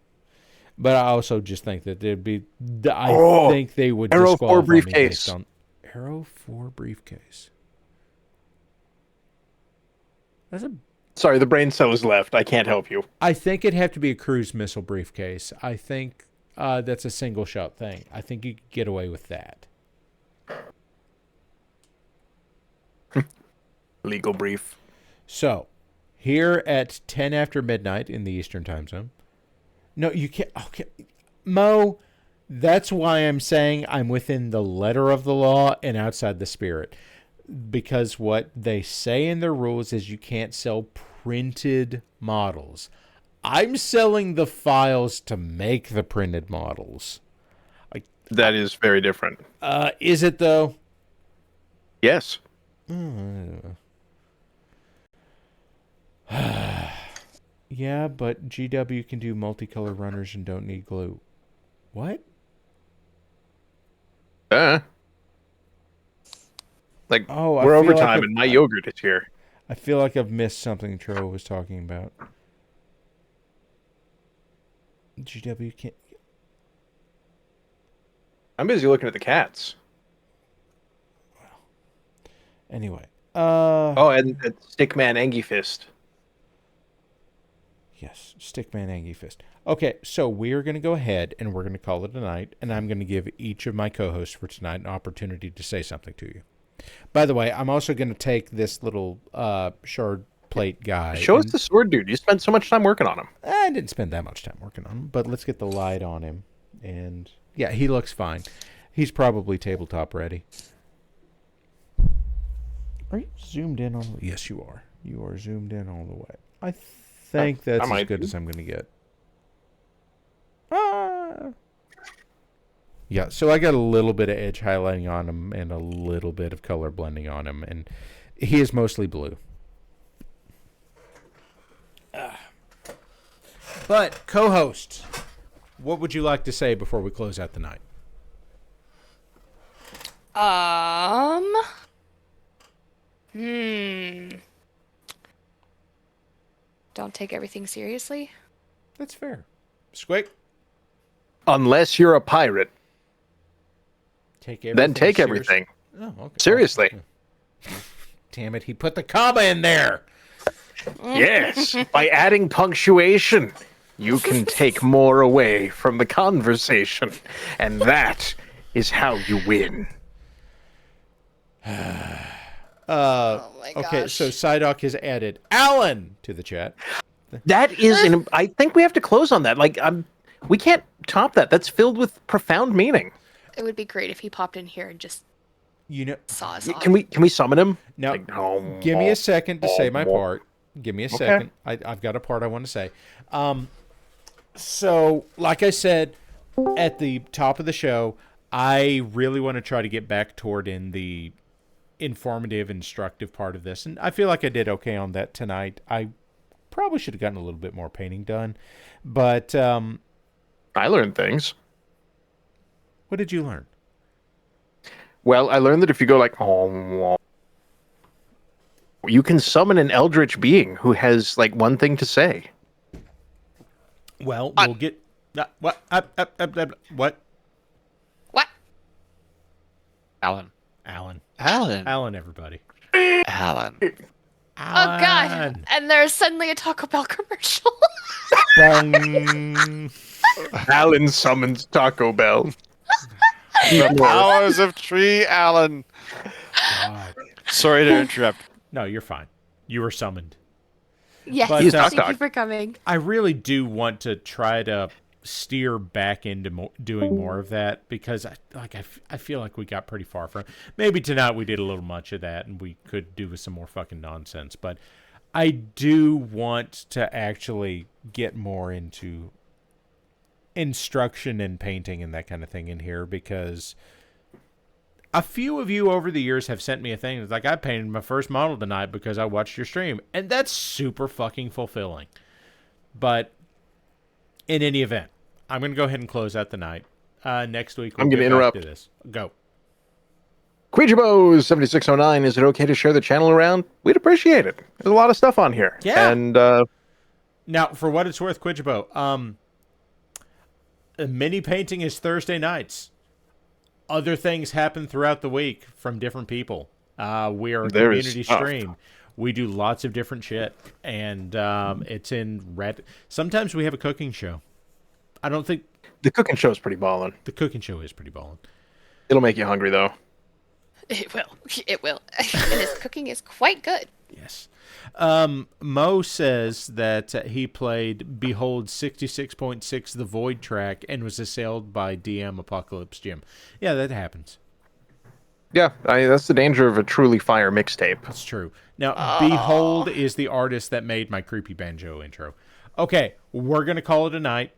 But I also just think that there'd be... I think they would Arrow disqualify 4 briefcase. me based on... Arrow 4 briefcase. That's a... Sorry, the brain cell is left. I can't help you. I think it'd have to be a cruise missile briefcase. I think that's a single shot thing. I think you could get away with that. Legal brief. So, here at 10 after midnight in the Eastern time zone. No, you can't. Okay. Mo, that's why I'm saying I'm within the letter of the law and outside the spirit. Because what they say in their rules is you can't sell printed models. I'm selling the files to make the printed models. That is very different. Is it, though? Yes. Yeah, but GW can do multicolor runners and don't need glue. What? Like, Oh, we're I feel overtime like and my yogurt is here. I feel like I've missed something Tro was talking about. GW can't... I'm busy looking at the cats. Anyway. Oh, and Stickman Angie Fist. Yes, Stickman Angie Fist. Okay, so we're going to go ahead and we're going to call it a night, and I'm going to give each of my co-hosts for tonight an opportunity to say something to you. By the way, I'm also going to take this little shard plate guy. Show us the sword, dude. You spent so much time working on him. I didn't spend that much time working on him, but let's get the light on him. And yeah, he looks fine. He's probably tabletop ready. Are you zoomed in all the way? Yes, you are. You are zoomed in all the way. I think that's as good as I'm going to get. Yeah, so I got a little bit of edge highlighting on him and a little bit of color blending on him, and he is mostly blue. But, co-host, what would you like to say before we close out the night? Don't take everything seriously. That's fair. Squick? Unless you're a pirate. Take everything Then take everything. Oh, okay. Seriously. Damn it, he put the comma in there. Yes. By adding punctuation, you can take more away from the conversation. And that is how you win. Oh my gosh. Okay, so Psyduck has added Alan to the chat. That is, I think we have to close on that. Like, we can't top that. That's filled with profound meaning. It would be great if he popped in here and just saw us off. Can we summon him? Now, Like, give me a second to say my part. Give me a second. I've got a part I want to say. So, like I said at the top of the show, I really want to try to get back toward in the informative, instructive part of this. And I feel like I did okay on that tonight. I probably should have gotten a little bit more painting done. But I learned things. What did you learn? Well, I learned that if you go like, you can summon an eldritch being who has like one thing to say. Well, we'll get what? What? What? Alan. Everybody. Alan. Oh God! And there's suddenly a Taco Bell commercial. Bong. Alan summons Taco Bell. The powers of Tree Alan. God. Sorry to interrupt. No, you're fine. You were summoned. Yes, But, thank you for coming. I really do want to try to steer back into doing more of that because I feel like we got pretty far from it. Maybe tonight we did a little much of that and we could do with some more fucking nonsense. But I do want to actually get more into instruction and painting and that kind of thing in here because a few of you over the years have sent me a thing. It's like, I painted my first model tonight because I watched your stream. And that's super fucking fulfilling. But in any event, I'm going to go ahead and close out the night. Next week, I'm going to interrupt. This. Go. Queejabos 7609, is it okay to share the channel around? We'd appreciate it. There's a lot of stuff on here. Yeah. And now, for what it's worth, Quijabo, mini painting is Thursday nights. Other things happen throughout the week from different people. We are a community stream. We do lots of different shit, and it's in red. Sometimes we have a cooking show. I don't think The cooking show is pretty ballin'. The cooking show is pretty ballin'. It'll make you hungry, though. It will. It will. And his cooking is quite good. Yes. Mo says that he played Behold 66.6 The Void track and was assailed by DM Apocalypse Jim. Yeah, that happens. Yeah, that's the danger of a truly fire mixtape. That's true. Now, Behold is the artist that made my creepy banjo intro. Okay, we're going to call it a night.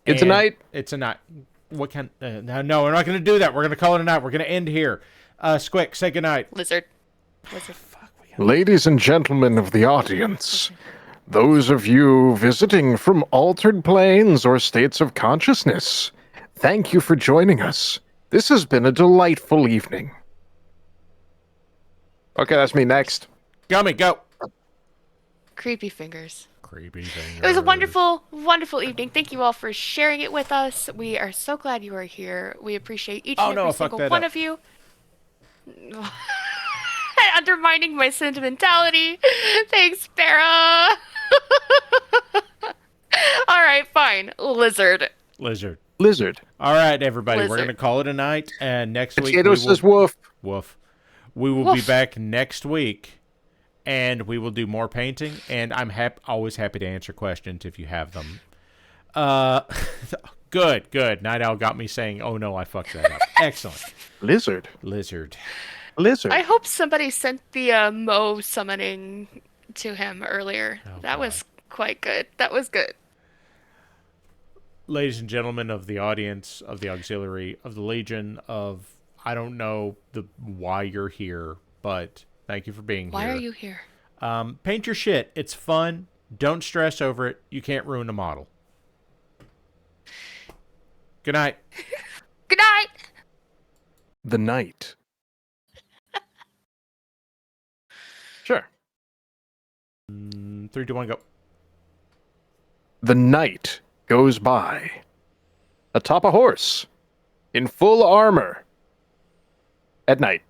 It's a night? It's a night. What kind? No, we're not going to do that. We're going to call it a night. We're going to end here. Squick, say goodnight. Lizard. Ladies and gentlemen of the audience, those of you visiting from altered planes or states of consciousness, thank you for joining us. This has been a delightful evening. Okay, that's me next. Gummy, go. Creepy fingers. Creepy fingers. It was a wonderful, wonderful evening. Thank you all for sharing it with us. We are so glad you are here. We appreciate each and every single one of you. Undermining my sentimentality. Thanks, Farrah. All right, fine. Lizard. All right, everybody. Lizard. We're going to call it a night. And next week, Potato says woof. Woof. We will be back next week, and we will do more painting. And I'm always happy to answer questions if you have them. Good. Night Owl got me saying, oh no, I fucked that up. Excellent. Lizard. I hope somebody sent the Mo summoning to him earlier. That was quite good. That was good. Ladies and gentlemen of the audience, of the auxiliary, of the Legion, of I don't know why you're here, but thank you for being here. Why are you here? Paint your shit. It's fun. Don't stress over it. You can't ruin a model. Good night. Good night. The night. Sure. 3, 2, 1, go. The night goes by. Atop a horse. In full armor. At night.